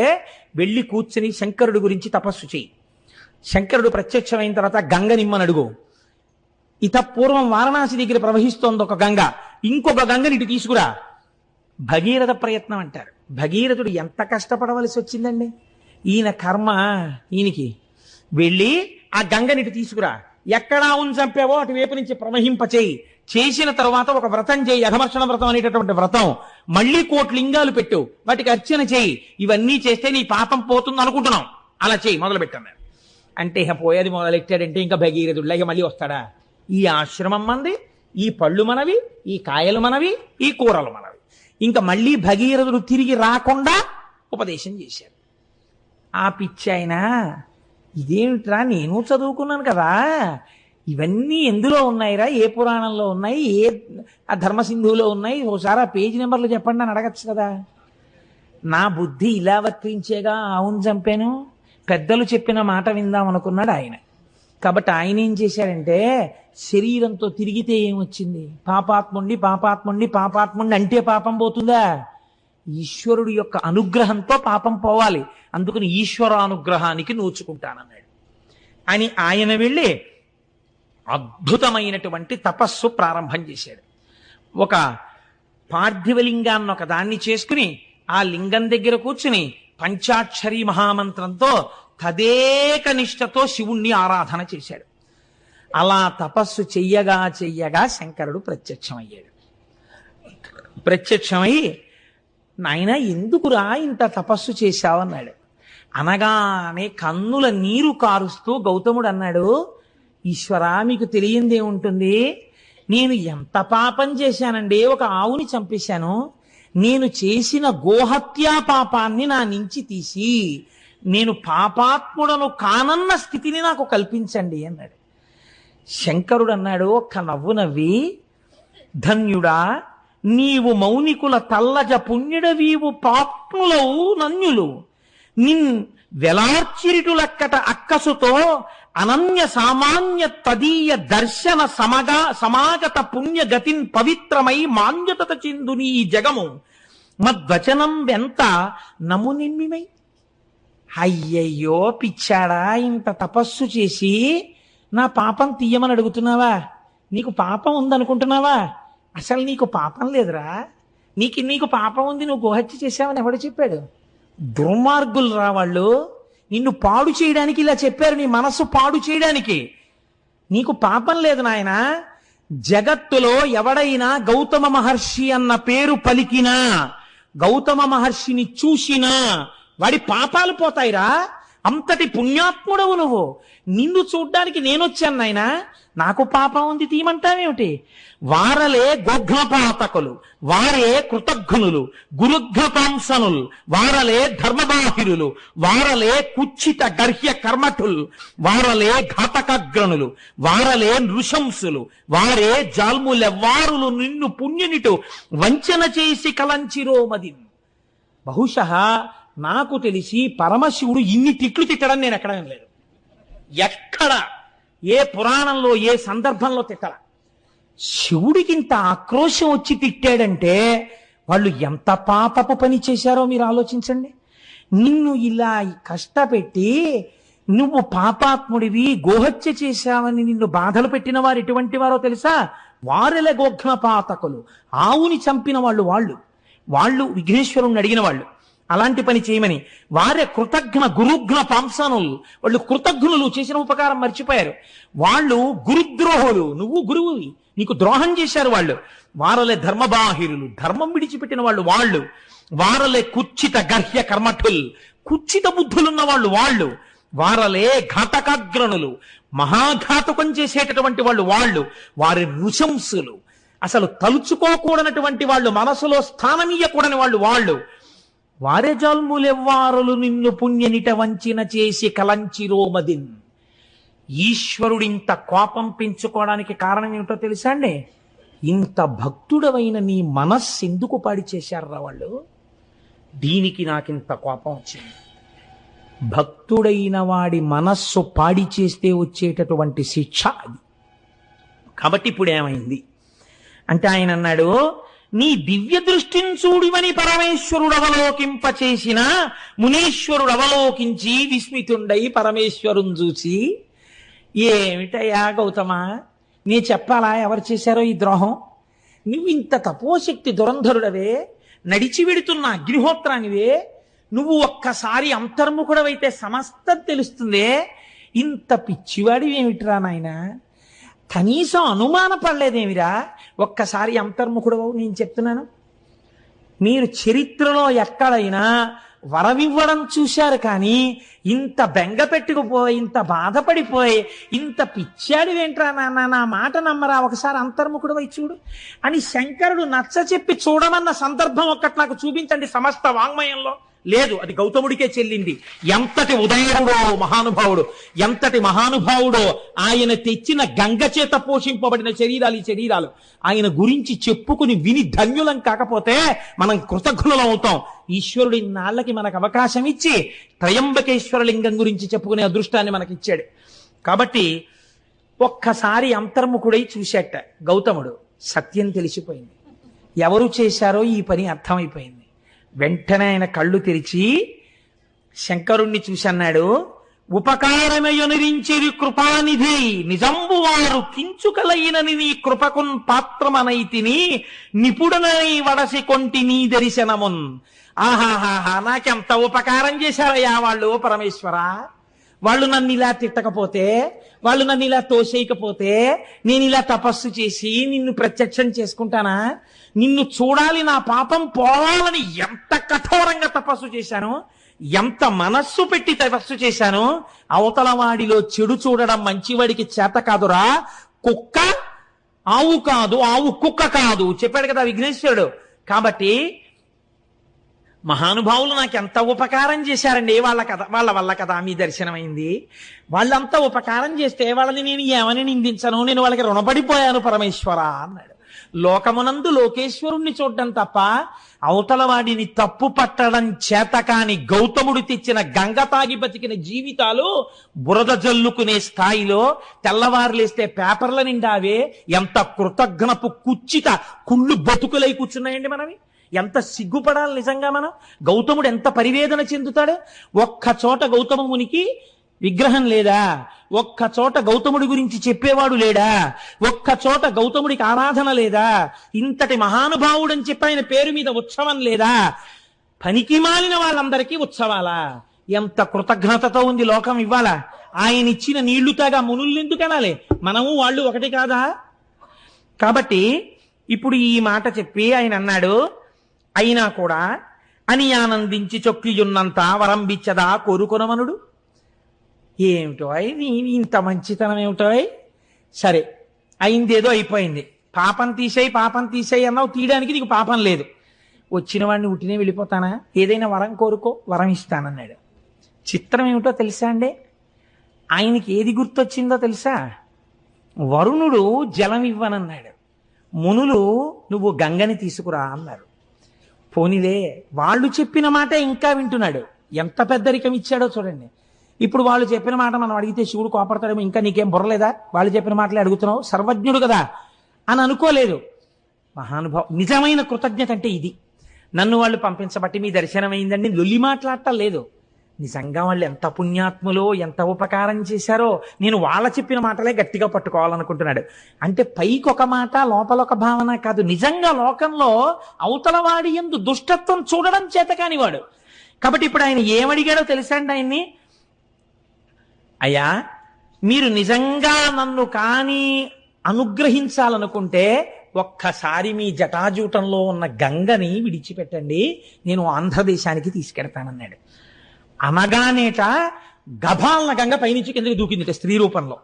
వెళ్ళి కూర్చుని శంకరుడి గురించి తపస్సు చేయి. శంకరుడు ప్రత్యక్షమైన తర్వాత గంగ నిమ్మని అడుగు. ఇత పూర్వం వారణాసి దగ్గర ప్రవహిస్తోంది ఒక గంగ, ఇంకొక గంగని ఇటు తీసుకురా. భగీరథ ప్రయత్నం అంటారు. భగీరథుడు ఎంత కష్టపడవలసి వచ్చిందండి. ఈయన కర్మ ఈయనకి. వెళ్ళి ఆ గంగని ఇటు తీసుకురా, ఎక్కడా చంపావో అటువైపు నుంచి ప్రవహింపచేయి. చేసిన తర్వాత ఒక వ్రతం చేయి, అఘమర్షణ వ్రతం అనేటటువంటి వ్రతం. మళ్ళీ 1,000,000 లింగాలు పెట్టు, వాటికి అర్చన చేయి. ఇవన్నీ చేస్తే నీ పాపం పోతుంది అనుకుంటున్నాం, అలా చేయి, మొదలు పెట్టన్నారు. అంటే ఇక పోయేది మొదలెట్టాడంటే ఇంకా భగీరథుడు ఇక మళ్ళీ వస్తాడా? ఈ ఆశ్రమం మనది, ఈ పళ్ళు మనవి, ఈ కాయలు మనవి, ఈ కూరలు మనవి. ఇంకా మళ్ళీ భగీరథుడు తిరిగి రాకుండా ఉపదేశం చేశారు. ఆ పిచ్చి ఆయన, ఇదేమిట్రా, నేను చదువుకున్నాను కదా, ఇవన్నీ ఎందులో ఉన్నాయిరా, ఏ పురాణంలో ఉన్నాయి, ఏ ఆ ధర్మసింధువులో ఉన్నాయి, ఓసారి ఆ పేజీ నెంబర్లు చెప్పండి అని అడగచ్చు కదా. నా బుద్ధి ఇలా వర్తించేగా అవును చంపాను, పెద్దలు చెప్పిన మాట విందాం అనుకున్నాడు ఆయన. కాబట్టి ఆయన ఏం చేశారంటే, శరీరంతో తిరిగితే ఏమొచ్చింది? పాపాత్ముండి అంటే పాపం పోతుందా? ఈశ్వరుడు యొక్క అనుగ్రహంతో పాపం పోవాలి. అందుకని ఈశ్వరానుగ్రహానికి నోచుకుంటానన్నాడు. అని ఆయన వెళ్ళి అద్భుతమైనటువంటి తపస్సు ప్రారంభం చేశాడు. ఒక పార్థివలింగాన్ని ఒక దాన్ని చేసుకుని ఆ లింగం దగ్గర కూర్చుని పంచాక్షరి మహామంత్రంతో తదేక నిష్టతో శివుణ్ణి ఆరాధన చేశాడు. అలా తపస్సు చెయ్యగా శంకరుడు ప్రత్యక్షమయ్యాడు. ప్రత్యక్షమై, నాయన ఎందుకురా ఇంత తపస్సు చేశావన్నాడు. అనగానే కన్నుల నీరు కారుస్తూ గౌతముడు అన్నాడు, ఈశ్వరా మీకు తెలియందేముంటుంది, నేను ఎంత పాపం చేశానండి, ఒక ఆవుని చంపేశాను. నేను చేసిన గోహత్యా పాపాన్ని నా నుంచి తీసి నేను పాపాత్ముడను కానన్న స్థితిని నాకు కల్పించండి అన్నాడు. శంకరుడు అన్నాడు ఒక్క నవ్వు నవ్వి, ధన్యుడా నీవు మౌనికుల తల్లజ పుణ్యుడవీవు పాప్నులవు నన్యులు నిన్ వెలార్చిరిటులక్కట అక్కసుతో అనన్య సామాన్య తదీయ దర్శన సమాగత పుణ్యగతిన్ పవిత్రమై మాన్యతత చిందుని ఈ జగము మద్వచనం వెంత నమునిమ్మిమై. అయ్యయ్యో పిచ్చాడా, ఇంత తపస్సు చేసి నా పాపం తీయమని అడుగుతున్నావా? నీకు పాపం ఉందనుకుంటున్నావా? అసలు నీకు పాపం లేదురా. నీకు పాపం ఉంది, నువ్వు గోహత్య చేశావని ఎవడు చెప్పాడు? దుర్మార్గులు రా వాళ్ళు. నిన్ను పాడు చేయడానికి ఇలా చెప్పారు, నీ మనస్సు పాడు చేయడానికి. నీకు పాపం లేదు నాయన. జగత్తులో ఎవడైనా గౌతమ మహర్షి అన్న పేరు పలికినా, గౌతమ మహర్షిని చూసినా వాడి పాపాలు పోతాయిరా. అంతటి పుణ్యాత్ముడవు నువ్వు, నిన్ను చూడ్డానికి నేనొచ్చాను నాయనా, నాకు పాపం ఉంది తీయమంటావేమిటి? వారలే గోఘ్నపాతకులు, వారే కృతఘ్నులు, గురుఘ్నపాంసనులు, వారలే ధర్మబాహిరులు, వారలే కుచ్చిత గర్హ్య కర్మఠులు, వారలే ఘాతకగ్రణులు, వారలే నృశంసులు, వారే జాల్ములెవ్వారులు నిన్ను పుణ్యునిటు వంచన చేసి కలంచిరోమది. బహుశః నాకు తెలిసి పరమశివుడు ఇన్ని తిట్లు తిట్టడం నేను ఎక్కడ వినలేదు. ఎక్కడ ఏ పురాణంలో ఏ సందర్భంలో తిట్టల. శివుడికి ఇంత ఆక్రోశం వచ్చి తిట్టాడంటే వాళ్ళు ఎంత పాపపు పని చేశారో మీరు ఆలోచించండి. నిన్ను ఇలా కష్టపెట్టి నువ్వు పాపాత్ముడివి, గోహత్య చేశావని నిన్ను బాధలు పెట్టిన వారు ఎటువంటి వారో తెలుసా? వారెల గోఘ్నపాతకులు, ఆవుని చంపిన వాళ్ళు విఘ్నేశ్వరుణ్ణి అడిగిన వాళ్ళు, అలాంటి పని చేయమని. వారే కృతజ్ఞ గురుఘ్న పాంసనులు, వాళ్ళు కృతజ్ఞులు, చేసిన ఉపకారం మర్చిపోయారు. వాళ్ళు గురుద్రోహులు, నువ్వు గురువువి, నీకు ద్రోహం చేశారు వాళ్ళు. వారలే ధర్మబాహిరులు, ధర్మం విడిచిపెట్టిన వాళ్ళు. వారలే కుచ్చిత గర్హ్య కర్మఠుల్, కుచ్చిత బుద్ధులున్న వాళ్ళు. వారలే ఘాతకాగ్రణులు, మహాఘాతకం చేసేటటువంటి వాళ్ళు. వారి నృశంసులు, అసలు తలుచుకోకూడనటువంటి వాళ్ళు, మనసులో స్థానమీయకూడని వాళ్ళు. వారే జల్ములెవ్వారులు నిన్ను పుణ్యనిట వంచిన చేసి కలంచిరోమదిన్. ఈశ్వరుడింత కోపం పెంచుకోవడానికి కారణం ఏమిటో తెలుసా అండి? ఇంత భక్తుడవైన నీ మనస్సు ఎందుకు పాడి చేశారా వాళ్ళు? దీనికి నాకింత కోపం వచ్చింది. భక్తుడైన వాడి మనస్సు పాడి చేస్తే వచ్చేటటువంటి శిక్ష అది. కాబట్టి ఇప్పుడు ఏమైంది అంటే ఆయన అన్నాడు, నీ దివ్య దృష్టిని చూడివని పరమేశ్వరుడు అవలోకింపచేసిన మునీశ్వరుడు అవలోకించి విస్మితుండై పరమేశ్వరుని చూసి, ఏమిటయ్యా గౌతమా, నీ చెప్పాలా ఎవరు చేశారో ఈ ద్రోహం? నువ్వు ఇంత తపోశక్తి దురంధరుడవే, నడిచి వెడుతున్న అగ్నిహోత్రానివే, నువ్వు ఒక్కసారి అంతర్ముఖుడవైతే సమస్తం తెలుస్తుందే, ఇంత పిచ్చివాడివేమిట్రా నాయనా, కనీసం అనుమాన పడలేదేమిరా? ఒక్కసారి అంతర్ముఖుడవు. నేను చెప్తున్నాను, మీరు చరిత్రలో ఎక్కడైనా వరమివ్వడం చూశారు, కానీ ఇంత బెంగ పెట్టుకుపోయి, ఇంత బాధపడిపోయి, ఇంత పిచ్చాడివేంట్రా నాన్న, నా మాట నమ్మరా, ఒకసారి అంతర్ముఖుడు అయి చూడు అని శంకరుడు నచ్చ చెప్పి చూడమన్న సందర్భం ఒక్కటి నాకు చూపించండి సమస్త వాంగ్మయంలో. లేదు, అది గౌతముడికే చెల్లింది. ఎంతటి ఉదయనుడో మహానుభావుడు, ఎంతటి మహానుభావుడో! ఆయన తెచ్చిన గంగ చేత పోషింపబడిన శరీరాలు ఈ శరీరాలు. ఆయన గురించి చెప్పుకుని విని ధన్యులం కాకపోతే మనం కృతజ్ఞులం అవుతాం. ఈశ్వరుడు ఇన్నాళ్ళకి మనకు అవకాశం ఇచ్చి త్రయంబకేశ్వర లింగం గురించి చెప్పుకునే అదృష్టాన్ని మనకిచ్చాడు. కాబట్టి ఒక్కసారి అంతర్ముఖుడై చూశాట గౌతముడు. సత్యం తెలిసిపోయింది, ఎవరు చేశారో ఈ పని అర్థమైపోయింది. వెంటనే ఆయన కళ్ళు తెరిచి శంకరుణ్ణి చూసి అన్నాడు, ఉపకారమయునిరించెరి కృపానిధి నిజంబు వారు కించుకలైనని నీ కృపకున్ పాత్రమనైతిని నిపుడనై వడసి కొంటి నీ దర్శనమున్. ఆహాహాహా, నాకెంత ఉపకారం చేశారయ్యా వాళ్ళు పరమేశ్వర. వాళ్ళు నన్ను ఇలా తిట్టకపోతే, వాళ్ళు నన్ను ఇలా తోసేయకపోతే, నేను ఇలా తపస్సు చేసి నిన్ను ప్రత్యక్షం చేసుకుంటానా? నిన్ను చూడాలి, నా పాపం పోవాలని ఎంత కఠోరంగా తపస్సు చేశాను, ఎంత మనస్సు పెట్టి తపస్సు చేశాను. అవతల వాడిలో చెడు చూడడం మంచివాడికి చేత కాదురా. కుక్క ఆవు కాదు, ఆవు కుక్క కాదు చెప్పాడు కదా విఘ్నేశ్వరుడు. కాబట్టి మహానుభావులు నాకు ఎంత ఉపకారం చేశారండి, వాళ్ళ వల్ల కదా మీ దర్శనమైంది. వాళ్ళంతా ఉపకారం చేస్తే వాళ్ళని నేను ఏమని నిందించను, నేను వాళ్ళకి రుణపడిపోయాను పరమేశ్వర అన్నాడు. లోకమునందు లోకేశ్వరుణ్ణి చూడడం తప్ప అవతల వాడిని తప్పు పట్టడం చేత కాని గౌతముడు తెచ్చిన గంగ తాగి బతికిన జీవితాలు బురద జల్లుకునే స్థాయిలో తెల్లవారులేస్తే పేపర్ల నిండావే. ఎంత కృతజ్ఞపు కుచ్చిత కుళ్ళు బతుకులై కూర్చున్నాయండి మనవి. ఎంత సిగ్గుపడాలి నిజంగా మనం. గౌతముడు ఎంత పరివేదన చెందుతాడు. ఒక్క చోట గౌతమునికి విగ్రహం లేదా, ఒక్క చోట గౌతముడి గురించి చెప్పేవాడు లేడా, ఒక్క చోట గౌతముడికి ఆరాధన లేదా, ఇంతటి మహానుభావుడని చెప్పి ఆయన పేరు మీద ఉత్సవం లేదా, పనికి మాలిన వాళ్ళందరికీ ఉత్సవాలా? ఎంత కృతజ్ఞతతో ఉంది లోకం ఇవ్వాలా. ఆయన ఇచ్చిన నీళ్లు తాగా మునుల్ని ఎందుకు అనాలి? మనము వాళ్ళు ఒకటి కాదా? కాబట్టి ఇప్పుడు ఈ మాట చెప్పి ఆయన అన్నాడు, అయినా కూడా అని ఆనందించి చొక్కియున్నంత వరంబిచ్చదా కోరుకొనమనుడు. ఏమిటో ఇంత మంచితనం ఏమిటో. సరే, అయిందేదో అయిపోయింది. పాపం తీసేయి అన్నావు, తీయడానికి నీకు పాపం లేదు. వచ్చిన వాడిని ఉట్టినే వెళ్ళిపోతానా? ఏదైనా వరం కోరుకో, వరం ఇస్తానన్నాడు. చిత్రం ఏమిటో తెలుసా అండి? ఆయనకి ఏది గుర్తొచ్చిందో తెలుసా? వరుణుడు జలం ఇవ్వనన్నాడు, మునులు నువ్వు గంగని తీసుకురా అన్నారు. పోనీలే, వాళ్ళు చెప్పిన మాట ఇంకా వింటున్నాడు. ఎంత పెద్దరికం ఇచ్చాడో చూడండి. ఇప్పుడు వాళ్ళు చెప్పిన మాట మనం అడిగితే శివుడు కోపడతాడేమో, ఇంకా నీకేం బుర్రలేదా, వాళ్ళు చెప్పిన మాటలే అడుగుతున్నావు, సర్వజ్ఞుడు కదా అని అనుకోలేదు. మహానుభావం. నిజమైన కృతజ్ఞత అంటే ఇది. నన్ను వాళ్ళు పంపించబట్టి మీ దర్శనమైందండి లొల్లి మాట్లాడటం లేదు. నిజంగా వాళ్ళు ఎంత పుణ్యాత్ములో, ఎంత ఉపకారం చేశారో, నేను వాళ్ళ చెప్పిన మాటలే గట్టిగా పట్టుకోవాలనుకుంటున్నాడు. అంటే పైకి ఒక మాట, లోపల ఒక భావన కాదు. నిజంగా లోకంలో అవతల వాడి యందు దుష్టత్వం చూడడం చేత కానివాడు. కాబట్టి ఇప్పుడు ఆయన ఏమడిగాడో తెలుసా అండి ఆయన్ని? అయ్యా, మీరు నిజంగా నన్ను కానీ అనుగ్రహించాలనుకుంటే ఒక్కసారి మీ జటాజూటంలో ఉన్న గంగని విడిచిపెట్టండి, నేను ఆంధ్రదేశానికి తీసుకెడతానన్నాడు. అనగానేట గభాలన గంగ పైనుంచి కిందకి దూకిందిట స్త్రీ రూపంలో.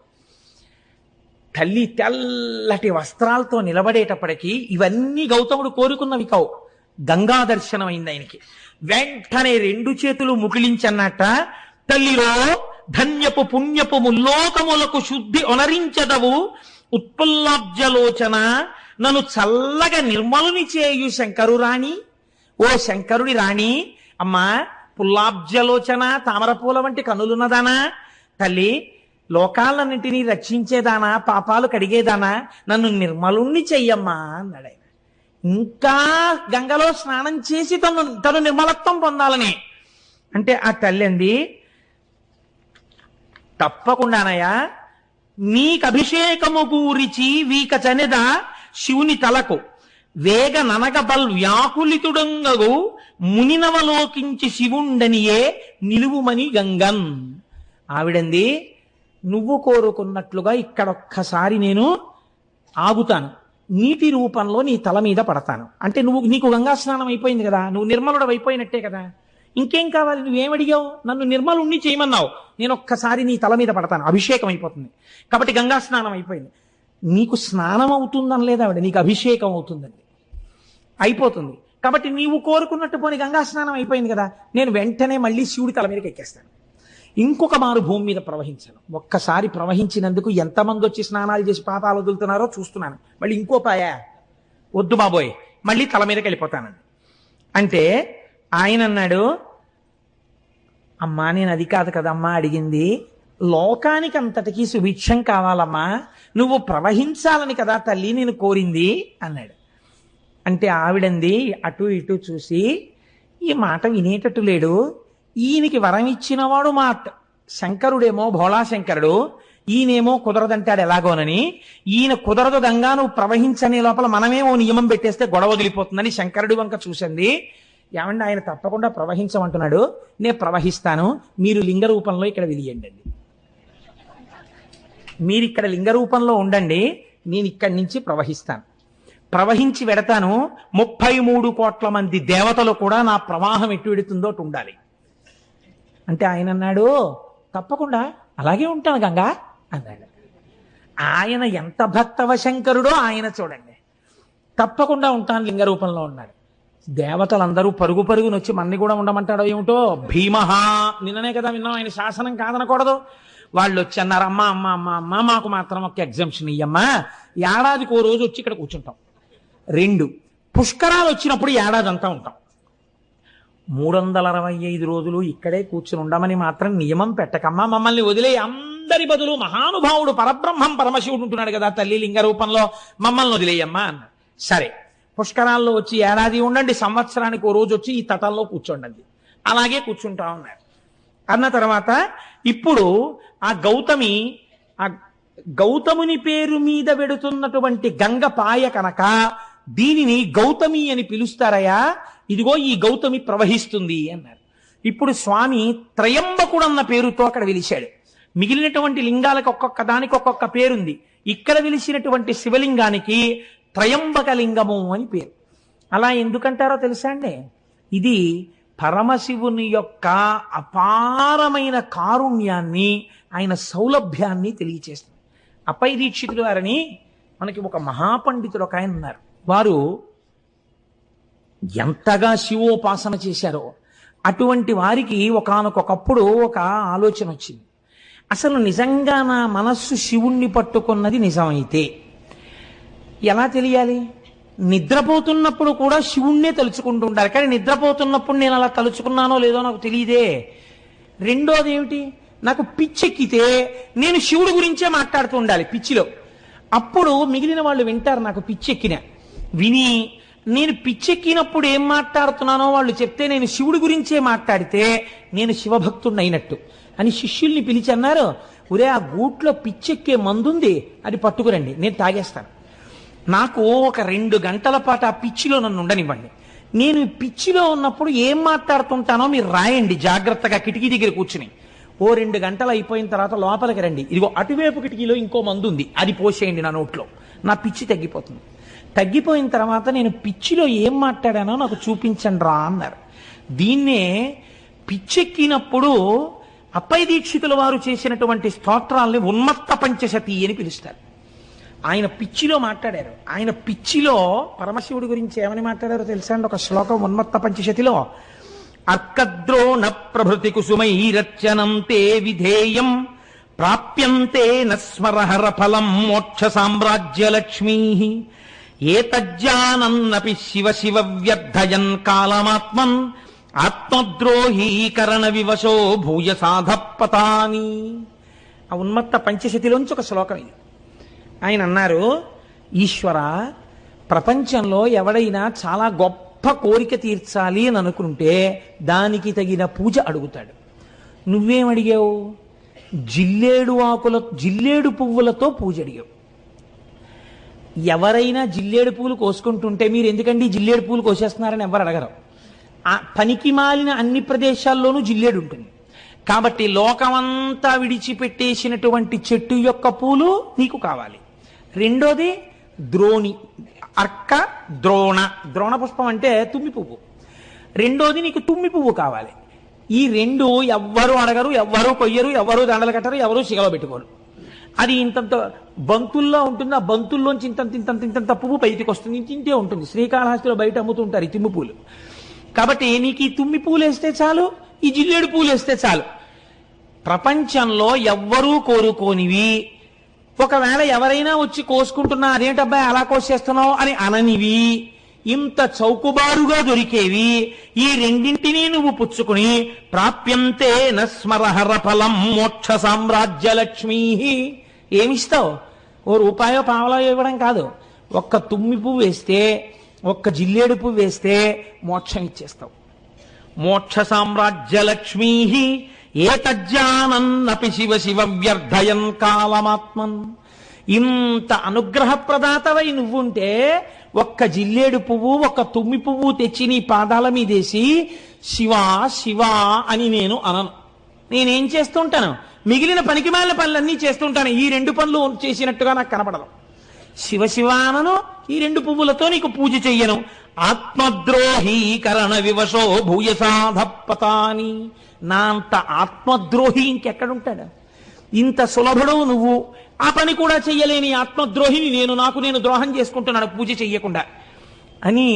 తల్లి తెల్లటి వస్త్రాలతో నిలబడేటప్పటికీ ఇవన్నీ గౌతముడు కోరుకున్నవి కావు. గంగా దర్శనం అయింది ఆయనకి. వెంటనే 2 చేతులు ముకిలించన్నట్ట, తల్లిలో ధన్యపు పుణ్యపు ముల్లోకములకు శుద్ధి ఒనరించదవు ఉత్పుల్లాబ్జలోచన, నన్ను చల్లగా నిర్మలుని చేయు శంకరు రాణి, ఓ శంకరుడి రాణి. అమ్మా, పుల్లాబ్జలోచన, తామరపూల వంటి కనులున్నదానా, తల్లి లోకాలన్నింటినీ రక్షించేదానా, పాపాలు కడిగేదానా, నన్ను నిర్మలుణ్ణి చెయ్యమ్మా అన్నాడు ఆయన. ఇంకా గంగలో స్నానం చేసి తను నిర్మలత్వం పొందాలని. అంటే ఆ తల్లి అంది, తప్పకుండానయ్యా, నీకు అభిషేకము గూరిచి వీక చనిద శివుని తలకు వేగ ననగ బల్ వ్యాకులితుడంగగు మునినవలోకించి శివుండనియే నిలువుమని గంగన్. ఆవిడంది, నువ్వు కోరుకున్నట్లుగా ఇక్కడొక్కసారి నేను ఆగుతాను, నీటి రూపంలో నీ తల మీద పడతాను. అంటే నీకు గంగా స్నానం అయిపోయింది కదా, నువ్వు నిర్మలుడు అయిపోయినట్టే కదా, ఇంకేం కావాలి? నువ్వేమడిగావు? నన్ను నిర్మలుణ్ణి చేయమన్నావు, నేను ఒక్కసారి నీ తల మీద పడతాను, అభిషేకం అయిపోతుంది. కాబట్టి గంగా స్నానం అయిపోయింది. నీకు స్నానం అవుతుందని లేదా ఆవిడ, నీకు అభిషేకం అవుతుందండి, అయిపోతుంది. కాబట్టి నీవు కోరుకున్నట్టు పోని గంగా స్నానం అయిపోయింది కదా, నేను వెంటనే మళ్ళీ శివుడి తల మీదకి ఎక్కేస్తాను, ఇంకొక మారు భూమి మీద ప్రవహించాను. ఒక్కసారి ప్రవహించినందుకు ఎంతమంది వచ్చి స్నానాలు చేసి పాపాలు వదులుతున్నారో చూస్తున్నాను. మళ్ళీ ఇంకో పాయ వద్దు బాబోయ్, మళ్ళీ తల మీదకి వెళ్ళిపోతానండి. అంటే ఆయన అన్నాడు, అమ్మా నేను అది కాదు కదమ్మా అడిగింది, లోకానికి అంతటికీ సుభిక్షం కావాలమ్మా, నువ్వు ప్రవహించాలని కదా తల్లి నేను కోరింది అన్నాడు. అంటే ఆవిడంది అటు ఇటు చూసి, ఈ మాట వినేటట్టు లేడు, ఈయనకి వరం ఇచ్చినవాడు మా శంకరుడేమో భోళా శంకరుడు, ఈయనేమో కుదరదంటాడు ఎలాగోనని, ఈయన కుదరదు గంగా నువ్వు ప్రవహించనే లోపల మనమేమో నియమం పెట్టేస్తే గొడవ వదిలిపోతుందని శంకరుడి వంక చూసింది. ఏమంటే ఆయన తప్పకుండా ప్రవహించమంటున్నాడు, నేను ప్రవహిస్తాను, మీరు లింగ రూపంలో ఇక్కడ వెలియండి, మీరు ఇక్కడ లింగ రూపంలో ఉండండి, నేను ఇక్కడి నుంచి ప్రవహిస్తాను, ప్రవహించి వెడతాను. 33 కోట్ల మంది దేవతలు కూడా నా ప్రవాహం ఎటు వెడుతుందో అటు ఉండాలి. అంటే ఆయన అన్నాడు, తప్పకుండా అలాగే ఉంటాను గంగా అన్నాడు. ఆయన ఎంత భక్తవ శంకరుడో ఆయన చూడండి, తప్పకుండా ఉంటాను లింగ రూపంలో ఉన్నాడు. దేవతలందరూ పరుగు పరుగును వచ్చి మన్ని కూడా ఉండమంటాడో ఏమిటో. భీమహా, నిన్ననే కదా విన్నాం, ఆయన శాసనం కాదనకూడదు. వాళ్ళు వచ్చి అన్నారు, అమ్మ అమ్మ అమ్మ అమ్మ మాకు మాత్రం ఒక ఎగ్జంప్షన్ ఇయ్యమ్మా, ఏడాదికి ఓ రోజు వచ్చి ఇక్కడ కూర్చుంటాం. 2 పుష్కరాలు వచ్చినప్పుడు ఏడాది అంతా ఉంటాం. 365 రోజులు ఇక్కడే కూర్చుని ఉండమని మాత్రం నియమం పెట్టకమ్మా, మమ్మల్ని వదిలే, అందరి బదులు మహానుభావుడు పరబ్రహ్మం పరమశివుడు ఉంటున్నాడు కదా తల్లి లింగ రూపంలో, మమ్మల్ని వదిలేయమ్మా అన్నారు. సరే, పుష్కరాల్లో వచ్చి ఏడాది ఉండండి, సంవత్సరానికి ఓ రోజు వచ్చి ఈ తటంలో కూర్చోండి, అలాగే కూర్చుంటా ఉన్నారు. అన్న తర్వాత ఇప్పుడు ఆ గౌతముని పేరు మీద వెడుతున్నటువంటి గంగ పాయ కనుక దీనిని గౌతమి అని పిలుస్తారయ్యా, ఇదిగో ఈ గౌతమి ప్రవహిస్తుంది అన్నారు. ఇప్పుడు స్వామి త్రయంబకుడు అన్న పేరుతో అక్కడ వెలిశాడు. మిగిలినటువంటి లింగాలకు ఒక్కొక్క దానికి ఒక్కొక్క పేరుంది. ఇక్కడ వెలిసినటువంటి శివలింగానికి త్రయంబక లింగము అని పేరు. అలా ఎందుకంటారో తెలుసా అండి? ఇది పరమశివుని యొక్క అపారమైన కారుణ్యాన్ని, ఆయన సౌలభ్యాన్ని తెలియచేస్తుంది. అప్పై దీక్షితులు వారని మనకి ఒక మహాపండితుడు ఒక ఆయన ఉన్నారు. వారు ఎంతగా శివోపాసన చేశారో అటువంటి వారికి ఒకానొకప్పుడు ఒక ఆలోచన వచ్చింది. అసలు నిజంగా నా మనస్సు శివుణ్ణి పట్టుకున్నది నిజమైతే ఎలా తెలియాలి? నిద్రపోతున్నప్పుడు కూడా శివుణ్ణే తలుచుకుంటూ ఉండాలి, కానీ నిద్రపోతున్నప్పుడు నేను అలా తలుచుకున్నానో లేదో నాకు తెలియదే. రెండోది ఏమిటి? నాకు పిచ్చెక్కితే నేను శివుడి గురించే మాట్లాడుతూ ఉండాలి పిచ్చిలో. అప్పుడు మిగిలిన వాళ్ళు వింటారు నాకు పిచ్చెక్కిన. విని నేను పిచ్చెక్కినప్పుడు ఏం మాట్లాడుతున్నానో వాళ్ళు చెప్తే నేను శివుడి గురించే మాట్లాడితే నేను శివభక్తుడిని అయినట్టు అని శిష్యుల్ని పిలిచి అన్నారు, ఒరే ఆ గూట్లో పిచ్చెక్కే మందుంది, అది పట్టుకురండి, నేను తాగేస్తాను. నాకు ఒక 2 గంటల పాటు ఆ పిచ్చిలో నన్ను ఉండనివ్వండి. నేను పిచ్చిలో ఉన్నప్పుడు ఏం మాట్లాడుతుంటానో మీరు రాయండి జాగ్రత్తగా కిటికీ దగ్గర కూర్చుని. ఓ 2 గంటలు అయిపోయిన తర్వాత లోపలికి రండి, ఇదిగో అటువైపు కిటికీలో ఇంకో మందు ఉంది, అది పోసేయండి నా నోట్లో, నా పిచ్చి తగ్గిపోతుంది. తగ్గిపోయిన తర్వాత నేను పిచ్చిలో ఏం మాట్లాడానో నాకు చూపించండి రా అన్నారు. దీన్నే పిచ్చెక్కినప్పుడు అప్పై దీక్షితుల వారు చేసినటువంటి స్తోత్రాల్ని ఉన్మత్త పంచశతి అని పిలుస్తారు. ఆయన పిచ్చిలో మాట్లాడారు. ఆయన పిచ్చిలో పరమశివుడి గురించి ఏమని మాట్లాడారో తెలుసా అండి? ఒక శ్లోకం ఉన్మత్త పంచశతిలో, అర్కద్రోణ ప్రభృతి కుసుమైరచనం తే విధేయం ప్రాప్యంతే నస్మరహర ఫలం మోక్ష సామ్రాజ్యలక్ష్మీ ఏతజ్జానన్నపి శివ శివ వ్యర్థయన్ కాలమాత్మన్ ఆత్మద్రోహీకరణ వివశో భూయ సాధపతాని. ఆ ఉన్మత్త పంచశతిలోంచి ఒక శ్లోకం ఇది. ఆయన అన్నారు, ఈశ్వర, ప్రపంచంలో ఎవడైనా చాలా గొప్ప కోరిక తీర్చాలి అని అనుకుంటే దానికి తగిన పూజ అడుగుతాడు. నువ్వేమడిగావు? జిల్లేడు పువ్వులతో పూజ అడిగావు. ఎవరైనా జిల్లేడు పూలు కోసుకుంటుంటే మీరు ఎందుకండి జిల్లేడు పూలు కోసేస్తున్నారని ఎవరు అడగరు. ఆ పనికి మాలిన అన్ని ప్రదేశాల్లోనూ జిల్లేడు ఉంటుంది కాబట్టి లోకమంతా విడిచిపెట్టేసినటువంటి చెట్టు యొక్క పూలు నీకు కావాలి. రెండోది ద్రోణి, అర్క, ద్రోణ పుష్పం అంటే తుమ్మి పువ్వు. రెండోది నీకు తుమ్మి పువ్వు కావాలి. ఈ 2 ఎవ్వరూ అడగరు, ఎవ్వరూ కొయ్యరు, ఎవరూ దండలు కట్టరు, ఎవరూ సిగలో పెట్టుకోరు. అది ఇంతంత బంతుల్లో ఉంటుంది. ఆ బంతుల్లోంచి ఇంతంత పువ్వు బయటికి వస్తుంది, ఇంతే ఉంటుంది. శ్రీకాళహస్తిలో బయట అమ్ముతుంటారు ఈ తుమ్మి పూలు. కాబట్టి నీకు ఈ తుమ్మి పూలు వేస్తే చాలు, ఈ జిల్లేడు పూలు వేస్తే చాలు. ప్రపంచంలో ఎవ్వరూ కోరుకోనివి, ఒకవేళ ఎవరైనా వచ్చి కోసుకుంటున్నా అదేంటబ్బాయి అలా కోసేస్తున్నావు అని అననివి, ఇంత చౌకబారుగా దొరికేవి ఈ రెండింటినీ నువ్వు పుచ్చుకుని ప్రాప్యంతే నస్మరహర ఫలం మోక్ష సామ్రాజ్యలక్ష్మీ. ఏమిస్తావు? ఓ రూపాయో పావలో ఇవ్వడం కాదు, ఒక్క తుమ్మి పువ్వు వేస్తే, ఒక్క జిల్లేడు పువ్వు వేస్తే మోక్షం ఇచ్చేస్తావు. మోక్ష సామ్రాజ్యలక్ష్మీ ఏతజ్జానన్నపి శివ శివ వ్యర్థయన్ కాలమాత్మన్. ఇంత అనుగ్రహ ప్రదాతవై నువ్వుంటే ఒక్క జిల్లేడు పువ్వు, ఒక్క తుమ్మి పువ్వు తెచ్చి నీ పాదాల మీదేసి శివా శివా అని నేను అనను. నేనేం చేస్తుంటాను? మిగిలిన పనికిమాలిన పనులన్నీ చేస్తుంటాను. ఈ 2 పనులు చేసినట్టుగా నాకు కనపడదు. శివ శివానను, ఈ 2 పువ్వులతో నీకు పూజ చెయ్యను. ఆత్మద్రోహీకరణ వివశో భూయసాధపతాని. నా అంత ఆత్మద్రోహి ఇంకెక్కడుంటాడు? ఇంత సులభుడవు నువ్వు, ఆ పని కూడా చెయ్యలేని ఆత్మద్రోహిని నేను, నాకు నేను ద్రోహం చేసుకుంటున్నాను పూజ చెయ్యకుండా అని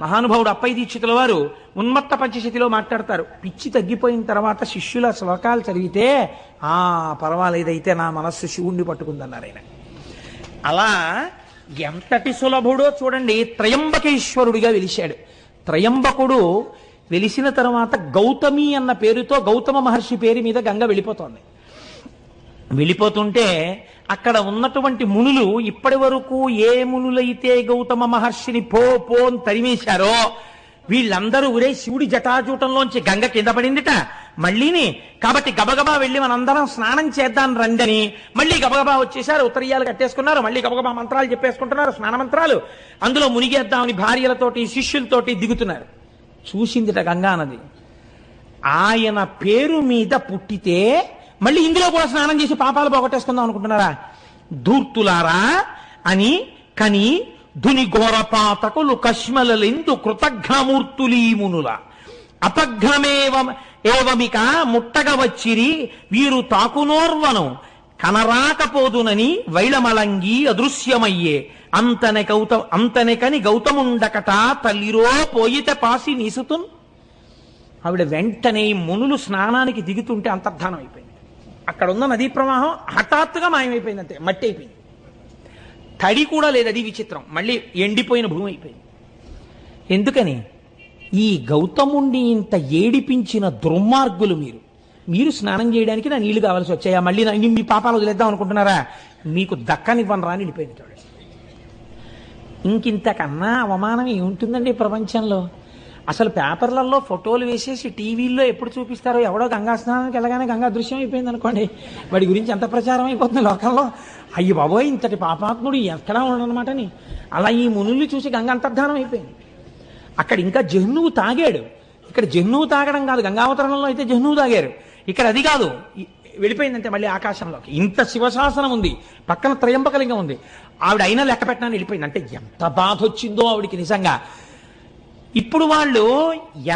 మహానుభావుడు అప్పై దీక్షితుల వారు ఉన్మత్త పంచశతిలో మాట్లాడతారు. పిచ్చి తగ్గిపోయిన తర్వాత శిష్యుల శ్లోకాలు చదివితే పర్వాలేదైతే నా మనస్సు శివుణ్ణి పట్టుకుందన్నారు ఆయన. అలా ఎంతటి సులభుడో చూడండి. త్రయంబకేశ్వరుడిగా వెలిశాడు. త్రయంబకుడు వెలిసిన తర్వాత గౌతమి అన్న పేరుతో గౌతమ మహర్షి పేరు మీద గంగ వెళ్ళిపోతోంది. వెళ్ళిపోతుంటే అక్కడ ఉన్నటువంటి మునులు, ఇప్పటి వరకు ఏ మునులైతే గౌతమ మహర్షిని పో అని తరిమేశారో వీళ్ళందరూ ఒరే శివుడి జటాజూటంలోంచి గంగ కింద పడిందిట మళ్ళీని, కాబట్టి గబగబా వెళ్ళి మనందరం స్నానం చేద్దాం రండని మళ్ళీ గబగబా వచ్చేసారు. ఉత్తరీయాలు కట్టేసుకున్నారు, మళ్ళీ గబగబా మంత్రాలు చెప్పేసుకుంటున్నారు, స్నాన మంత్రాలు. అందులో మునిగేద్దామని భార్యలతోటి శిష్యులతోటి దిగుతున్నారు. చూసిందిట గంగా నది. ఆయన పేరు మీద పుట్టితే మళ్ళీ ఇందులో కూడా స్నానం చేసి పాపాలు పోగొట్టేసుకుందాం అనుకుంటున్నారా? ధూర్తులారా అని కని ధుని ఘోరపాతకులు కష్మలలెందు కృతజ్ఞమూర్తులీమునుల ఏవమిక ముట్టగ వచ్చిరి వీరు తాకునోర్వను కనరాకపోదునని వైళమలంగి అదృశ్యమయ్యే అంతనెకని గౌతముండకట తల్లిరో పోయితే పాసి నీసుతున్. ఆవిడ వెంటనే మునులు స్నానానికి దిగుతుంటే అంతర్ధానం అయిపోయింది. అక్కడ ఉన్న నదీ ప్రవాహం హఠాత్తుగా మాయమైపోయింది, అంతే మట్టి అయిపోయింది. తడి కూడా లేదు, అది విచిత్రం. మళ్ళీ ఎండిపోయిన భూమి అయిపోయింది. ఎందుకని? ఈ గౌతముణ్ణి ఇంత ఏడిపించిన దుర్మార్గులు మీరు స్నానం చేయడానికి నా నీళ్లు కావాల్సి వచ్చాయా? మళ్ళీ మీ పాపాలు వదిలేద్దాం అనుకుంటున్నారా? మీకు దక్కనివ్వను రాని వెళ్ళిపోయింది. ఇంకింతకన్నా అవమానం ఏముంటుందండి ప్రపంచంలో? అసలు పేపర్లలో ఫోటోలు వేసేసి టీవీల్లో ఎప్పుడు చూపిస్తారో, ఎవడో గంగా స్నానానికి వెళ్ళగానే గంగా దృశ్యం అయిపోయింది అనుకోండి, వాడి గురించి ఎంత ప్రచారం అయిపోతుంది లోకంలో. అయ్యి బాబోయ్, ఇంతటి పాపాత్ముడు ఎక్కడా ఉండనమాటని అలా ఈ మునుల్ని చూసి గంగ అంతర్ధానం అయిపోయింది. అక్కడ ఇంకా జహ్నువు తాగాడు. ఇక్కడ జహ్నువు తాగడం కాదు, గంగావతరణంలో అయితే జహ్నువు తాగారు. ఇక్కడ అది కాదు, వెళ్ళిపోయిందంటే మళ్ళీ ఆకాశంలోకి. ఇంత శివశాసనం ఉంది, పక్కన త్రయంబకలింగం ఉంది, ఆవిడ అయినా లెక్క పెట్టడానికి వెళ్ళిపోయింది. అంటే ఎంత బాధ వచ్చిందో ఆవిడికి నిజంగా. ఇప్పుడు వాళ్ళు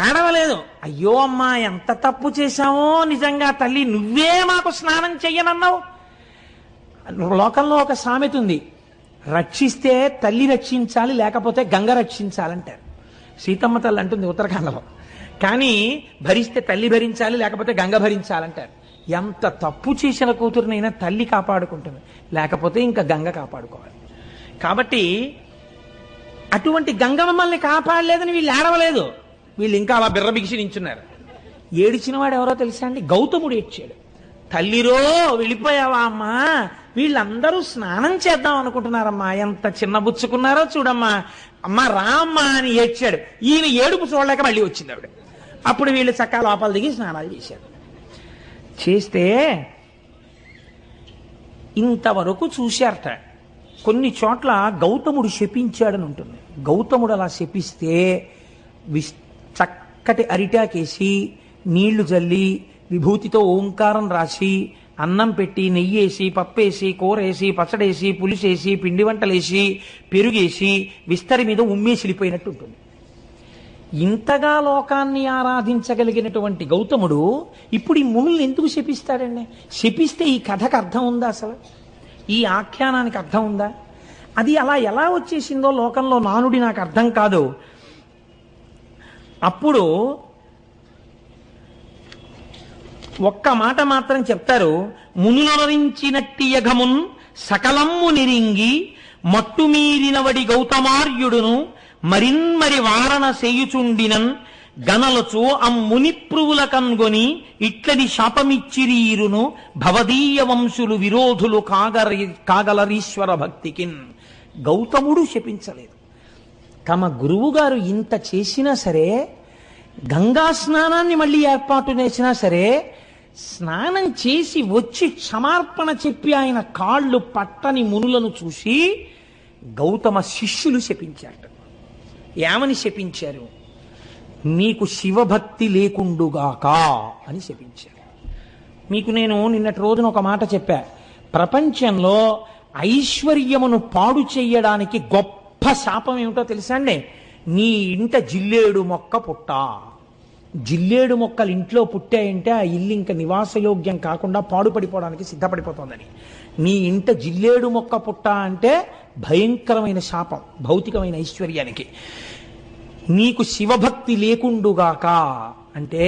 ఏడవలేదు, అయ్యో అమ్మా ఎంత తప్పు చేశామో, నిజంగా తల్లి నువ్వే మాకు స్నానం చెయ్యనన్నావు. లోకంలో ఒక సామెత ఉంది, రక్షిస్తే తల్లి రక్షించాలి, లేకపోతే గంగ రక్షించాలంటారు. సీతమ్మ తల్లి అంటుంది ఉత్తరాఖండలో. కానీ భరిస్తే తల్లి భరించాలి, లేకపోతే గంగ భరించాలంటారు. ఎంత తప్పు చేసిన కూతురునైనా తల్లి కాపాడుకుంటుంది, లేకపోతే ఇంకా గంగ కాపాడుకోవాలి. కాబట్టి అటువంటి గంగ మమ్మల్ని కాపాడలేదని వీళ్ళు ఏడవలేదు, వీళ్ళు ఇంకా అలా బిర్రబిగిసి నించున్నారు. ఏడిచిన వాడు ఎవరో తెలుసా అండి? గౌతముడు ఏడ్చాడు. తల్లిరో వెళ్ళిపోయావా అమ్మా, వీళ్ళందరూ స్నానం చేద్దాం అనుకుంటున్నారమ్మా, ఎంత చిన్నబుచ్చుకున్నారో చూడమ్మా, అమ్మ రామ్మా అని ఏడ్చాడు. ఈయన ఏడుపు చూడలేక మళ్ళీ వచ్చింది ఆవిడ. అప్పుడు వీళ్ళు చక్కా లోపల దిగి స్నానాలు చేశారు. చేస్తే ఇంతవరకు చూశారట. కొన్ని చోట్ల గౌతముడు శపించాడని ఉంటుంది. గౌతముడు అలా శపిస్తే చక్కటి అరిటాకేసి నీళ్లు జల్లి విభూతితో ఓంకారం రాసి అన్నం పెట్టి నెయ్యేసి పప్పేసి కూరేసి పచ్చడేసి పులిసేసి పిండి వంటలేసి పెరుగేసి విస్తరి మీద ఉమ్మేసిలిపోయినట్టు ఉంటుంది. ఇంతగా లోకాన్ని ఆరాధించగలిగినటువంటి గౌతముడు ఇప్పుడు ఈ మునుల్ని ఎందుకు శపిస్తాడండి? శపిస్తే ఈ కథకు అర్థం ఉందా? అసలు ఈ ఆఖ్యానానికి అర్థం ఉందా? అది అలా ఎలా వచ్చేసిందో లోకంలో నానుడి నాకు అర్థం కాదు. అప్పుడు ఒక్క మాట మాత్రం చెప్తారు, మునులరించినట్టి యఘమున్ సకలమ్ము నిరింగి మట్టుమీరినవడి గౌతమార్యుడును మరిన్మరి వారణ సేయుచుండినన్ గనలచు అమ్మునిప్రువుల కన్గొని ఇట్లని శాపమిచ్చిరీరును భవదీయ వంశులు విరోధులు కాగలరీశ్వర భక్తికిన్. గౌతముడు శపించలేదు. తమ గురువుగారు ఇంత చేసినా సరే, గంగా స్నానాన్ని మళ్ళీ ఏర్పాటు చేసినా సరే, స్నానం చేసి వచ్చి క్షమార్పణ చెప్పి ఆయన కాళ్ళు పట్టని మునులను చూసి గౌతమ శిష్యులు శపించారు. ఏమని శపించారు? నీకు శివభక్తి లేకుండుగాక అని శపించారు. మీకు నేను నిన్నటి రోజున ఒక మాట చెప్పా. ప్రపంచంలో ఐశ్వర్యమును పాడు చెయ్యడానికి గొప్ప శాపం ఏమిటో తెలుసా అండి? నీ ఇంట జిల్లేడు మొక్క పుట్ట. జిల్లేడు మొక్కలు ఇంట్లో పుట్టాయంటే ఆ ఇల్లు ఇంకా నివాసయోగ్యం కాకుండా పాడుపడిపోవడానికి సిద్ధపడిపోతుందని. నీ ఇంట జిల్లేడు మొక్క పుట్ట అంటే భయంకరమైన శాపం భౌతికమైన ఐశ్వర్యానికి. నీకు శివభక్తి లేకుండుగాక అంటే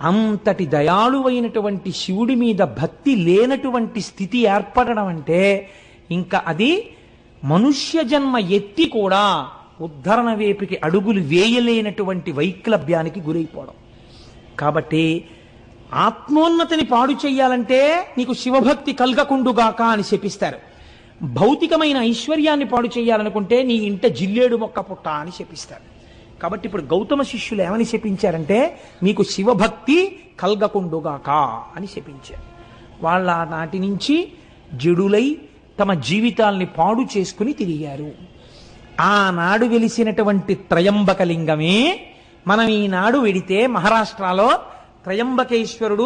అంతటి దయాళువైనటువంటి శివుడి మీద భక్తి లేనటువంటి స్థితి ఏర్పడడం అంటే ఇంకా అది మనుష్య జన్మ ఎత్తి కూడా ఉద్ధరణ వేపికి అడుగులు వేయలేనటువంటి వైక్లభ్యానికి గురైపోవడం. కాబట్టి ఆత్మోన్నతిని పాడు చెయ్యాలంటే నీకు శివభక్తి కలగకుండుగాక అని శపిస్తారు. భౌతికమైన ఐశ్వర్యాన్ని పాడు చేయాలనుకుంటే నీ ఇంట జిల్లేడు మొక్క పుట్ట అని శపిస్తారు. కాబట్టి ఇప్పుడు గౌతమ శిష్యులు ఏమని శపించారంటే మీకు శివభక్తి కలగకుండుగాక అని శపించారు. వాళ్ళ నాటి నుంచి జడులై తమ జీవితాల్ని పాడు చేసుకుని తిరిగారు. ఆనాడు వెలిసినటువంటి త్రయంబకలింగమే మనం ఈనాడు వెడితే మహారాష్ట్రలో త్రయంబకేశ్వరుడు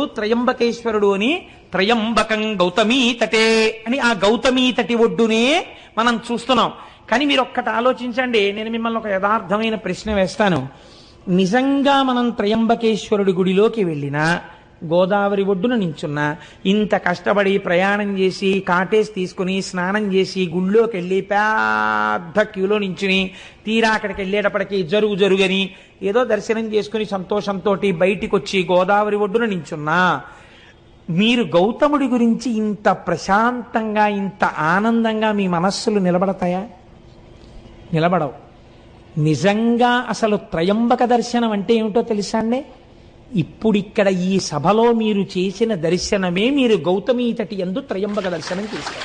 అని త్రయంబకం గౌతమీ తటే అని ఆ గౌతమీ తటి ఒడ్డునే మనం చూస్తున్నాం. కానీ మీరు ఒక్కటి ఆలోచించండి, నేను మిమ్మల్ని ఒక యథార్థమైన ప్రశ్న వేస్తాను. నిజంగా మనం త్రయంబకేశ్వరుడి గుడిలోకి వెళ్ళినా, గోదావరి ఒడ్డున నించున్నా, ఇంత కష్టపడి ప్రయాణం చేసి కాటేసి తీసుకుని స్నానం చేసి గుళ్ళోకి వెళ్ళి పెద్ద క్యూలో నించుని తీరా అక్కడికి వెళ్ళేటప్పటికి జరుగని ఏదో దర్శనం చేసుకుని సంతోషంతో బయటికి వచ్చి గోదావరి ఒడ్డున నించున్నా, మీరు గౌతముడి గురించి ఇంత ప్రశాంతంగా ఇంత ఆనందంగా మీ మనస్సులు నిలబడతాయా? నిలబడవు. నిజంగా అసలు త్రయంబక దర్శనం అంటే ఏమిటో తెలుసా అండి? ఇప్పుడిక్కడ ఈ సభలో మీరు చేసిన దర్శనమే మీరు గౌతమీ తటి యందు త్రయంబక దర్శనం చేశారు.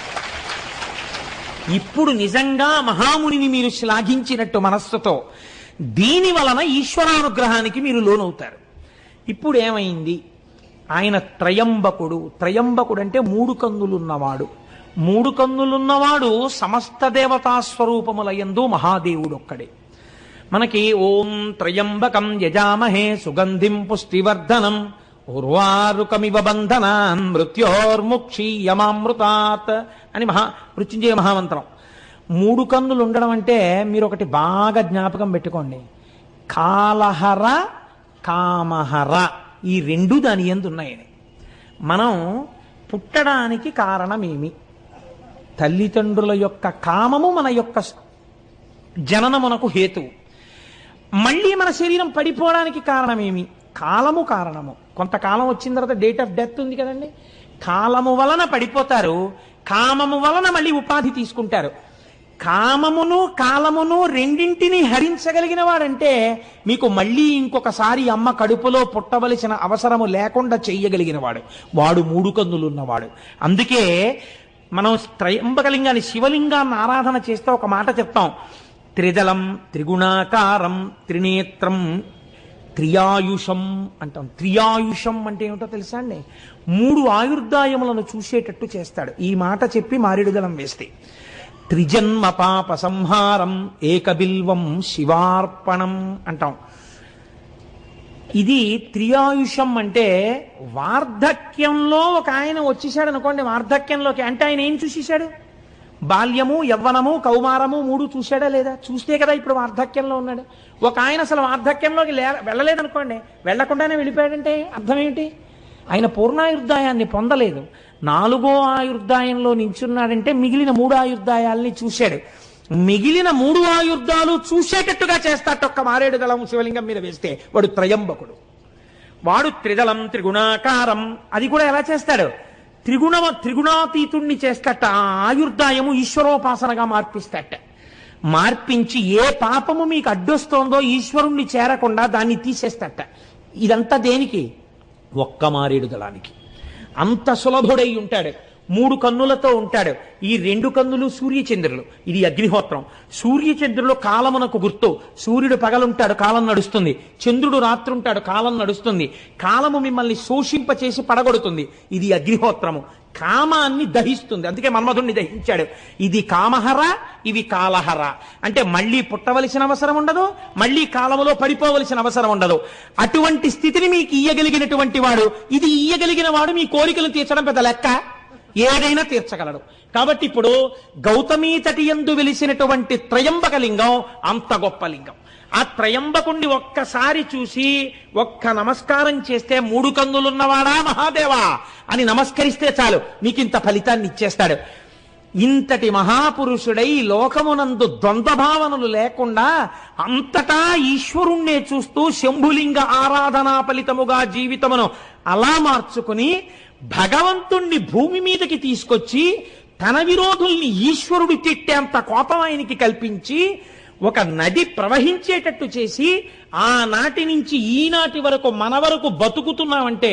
ఇప్పుడు నిజంగా మహామునిని మీరు శ్లాఘించినట్టు మనస్సుతో దీని వలన ఈశ్వరానుగ్రహానికి మీరు లోనవుతారు. ఇప్పుడు ఏమైంది? ఆయన త్రయంబకుడు. త్రయంబకుడు అంటే 3 కన్నులున్నవాడు. 3 కన్నులున్నవాడు సమస్త దేవతా స్వరూపములయందు మహాదేవుడొక్కడే. మనకి ఓం త్రయంబకం యజామహే సుగంధిం పుష్టివర్ధనం ఉర్వారుకమివ బంధనాన్ మృత్యోర్ముక్షీయమామృతాత్ అని మృత్యుంజయ మహామంత్రం. 3 కన్నులు ఉండడం అంటే మీరు ఒకటి బాగా జ్ఞాపకం పెట్టుకోండి. కాలహర, కామహర ఈ 2 దాని యందు ఉన్నాయని. మనం పుట్టడానికి కారణమేమి? తల్లిదండ్రుల యొక్క కామము మన యొక్క జననమునకు హేతువు. మళ్ళీ మన శరీరం పడిపోవడానికి కారణమేమి? కాలము కారణము. కొంతకాలం వచ్చిన తర్వాత డేట్ ఆఫ్ డెత్ ఉంది కదండి. కాలము వలన పడిపోతారు, కామము వలన మళ్ళీ ఉపాధి తీసుకుంటారు. కామమును కాలమును రెండింటినీ హరించగలిగిన వాడంటే మీకు మళ్ళీ ఇంకొకసారి అమ్మ కడుపులో పుట్టవలసిన అవసరము లేకుండా చెయ్యగలిగిన వాడు, వాడు 3 కన్నులున్నవాడు. అందుకే మనం త్రయంబకలింగాన్ని, శివలింగాన్ని ఆరాధన చేస్తే ఒక మాట చెప్తాం, త్రిదలం త్రిగుణాకారం త్రినేత్రం త్రియాయుషం అంటాం. త్రియాయుషం అంటే ఏమిటో తెలుసా అండి? 3 ఆయుర్దాయములను చూసేటట్టు చేస్తాడు. ఈ మాట చెప్పి మారేడుదలం వేస్తే త్రిజన్మ పాప సంహారం ఏకబిల్వం శివార్పణం అంటాం. ఇది త్రియాయుషం అంటే వార్ధక్యంలో ఒక ఆయన వచ్చేసాడు అనుకోండి, వార్ధక్యంలోకి అంటే ఆయన ఏం చూసేశాడు? బాల్యము, యవ్వనము, కౌమారము 3 చూశాడా లేదా? చూస్తే కదా ఇప్పుడు వార్ధక్యంలో ఉన్నాడు. ఒక ఆయన అసలు వార్ధక్యంలోకి వెళ్ళలేదనుకోండి, వెళ్లకుండానే వెళ్ళిపోయాడంటే అర్థం ఏమిటి? ఆయన పూర్ణాయుర్దాయాన్ని పొందలేదు. 4వ ఆయుర్దాయంలో నించున్నాడంటే మిగిలిన 3 ఆయుర్దాయాల్ని చూశాడు. మిగిలిన 3 ఆయుర్దాలు చూసేటట్టుగా చేస్తాట ఒక్క మారేడుదలం శివలింగం మీద వేస్తే వాడు త్రయంబకుడు. వాడు త్రిదళం త్రిగుణాకారం. అది కూడా ఎలా చేస్తాడు? త్రిగుణాతీతుణ్ణి చేస్తట. ఆ ఆయుర్దాయము ఈశ్వరోపాసనగా మార్పిస్తట. మార్పించి ఏ పాపము మీకు అడ్డొస్తోందో ఈశ్వరుణ్ణి చేరకుండా దాన్ని తీసేస్తట. ఇదంతా దేనికి? ఒక్క మారేడుదలానికి. అంత సులభుడై ఉంటాడు. 3 కన్నులతో ఉంటాడు. ఈ 2 కన్నులు సూర్యచంద్రులు. ఇది అగ్నిహోత్రం. సూర్యచంద్రులు కాలమునకు గుర్తు. సూర్యుడు పగలుంటాడు, కాలం నడుస్తుంది. చంద్రుడు రాత్రుంటాడు, కాలం నడుస్తుంది. కాలము మిమ్మల్ని శోషింపచేసి పడగొడుతుంది. ఇది అగ్నిహోత్రము. కామాన్ని దహిస్తుంది. అందుకే మన్మధుణ్ణి దహించాడు. ఇది కామహర, ఇవి కాలహర. అంటే మళ్ళీ పుట్టవలసిన అవసరం ఉండదు, మళ్ళీ కాలములో పడిపోవలసిన అవసరం ఉండదు. అటువంటి స్థితిని మీకు ఇయ్యగలిగినటువంటి వాడు, ఇది ఇయ్యగలిగిన వాడు మీ కోరికలు తీర్చడం పెద్ద లెక్క. ఏదైనా తీర్చగలడు. కాబట్టి ఇప్పుడు గౌతమీ తటి యందు వెలిసినటువంటి త్రయంబక లింగం అంత గొప్ప లింగం. ఆ త్రయంబకుణ్ణి ఒక్కసారి చూసి ఒక్క నమస్కారం చేస్తే 3 కన్నులున్నవాడా మహాదేవా అని నమస్కరిస్తే చాలు, మీకింత ఫలితాన్ని ఇచ్చేస్తాడు. ఇంతటి మహాపురుషుడై లోకమునందు ద్వంద్వభావనలు లేకుండా అంతటా ఈశ్వరుణ్ణే చూస్తూ శంభులింగ ఆరాధనా ఫలితముగా జీవితమును అలా మార్చుకుని భగవంతుణ్ణి భూమి మీదకి తీసుకొచ్చి తన విరోధుల్ని ఈశ్వరుడు తిట్టేంత కోపం ఆయనకి కల్పించి ఒక నది ప్రవహించేటట్టు చేసి ఆనాటి నుంచి ఈనాటి వరకు మన వరకు బతుకుతున్నామంటే,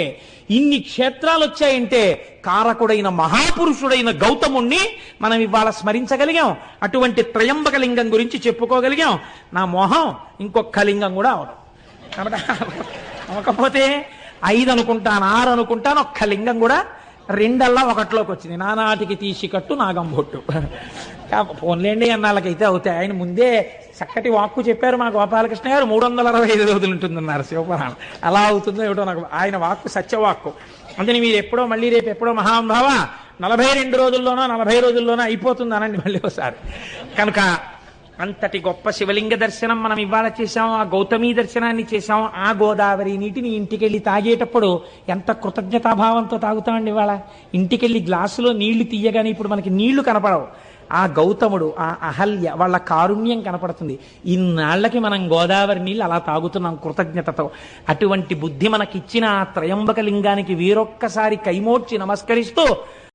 ఇన్ని క్షేత్రాలు వచ్చాయంటే కారకుడైన మహాపురుషుడైన గౌతముణ్ణి మనం ఇవాళ స్మరించగలిగాం. అటువంటి త్రయంబక లింగం గురించి చెప్పుకోగలిగాం. నా మొహం ఇంకొక లింగం కూడా అవడం కాబట్టి అవకపోతే 5 అనుకుంటాను, 6 అనుకుంటాను, ఒక్క లింగం కూడా 2 1లోకి వచ్చింది. నానాటికి తీసి కట్టు నాగంబొట్టు. ఫోన్లేండి అన్నాళ్ళకైతే అవుతాయి. ఆయన ముందే చక్కటి వాక్కు చెప్పారు మా గోపాలకృష్ణ గారు. 365 రోజులు ఉంటుందన్నారు శివపురాణం. అలా అవుతుందో ఏమిటో నాకు. ఆయన వాక్కు సత్యవాక్కు. అందుకని మీరు ఎప్పుడో మళ్ళీ రేపు ఎప్పుడో మహానుభావ 42 రోజుల్లోనో 40 రోజుల్లోనో అయిపోతుంది అనండి మళ్ళీ ఒకసారి. కనుక అంతటి గొప్ప శివలింగ దర్శనం మనం ఇవాళ చేశాం, ఆ గౌతమీ దర్శనాన్ని చేశాం. ఆ గోదావరి నీటిని ఇంటికెళ్ళి తాగేటప్పుడు ఎంత కృతజ్ఞతాభావంతో తాగుతామండి. ఇవాళ ఇంటికెళ్ళి గ్లాసులో నీళ్లు తీయగానే ఇప్పుడు మనకి నీళ్లు కనపడవు. ఆ గౌతముడు, ఆ అహల్య, వాళ్ళ కారుణ్యం కనపడుతుంది. ఇన్నాళ్లకి మనం గోదావరి నీళ్ళు అలా తాగుతున్నాం కృతజ్ఞతతో. అటువంటి బుద్ధి మనకిచ్చిన ఆ త్రయంబక లింగానికి వీరొక్కసారి కైమోడ్చి నమస్కరిస్తూ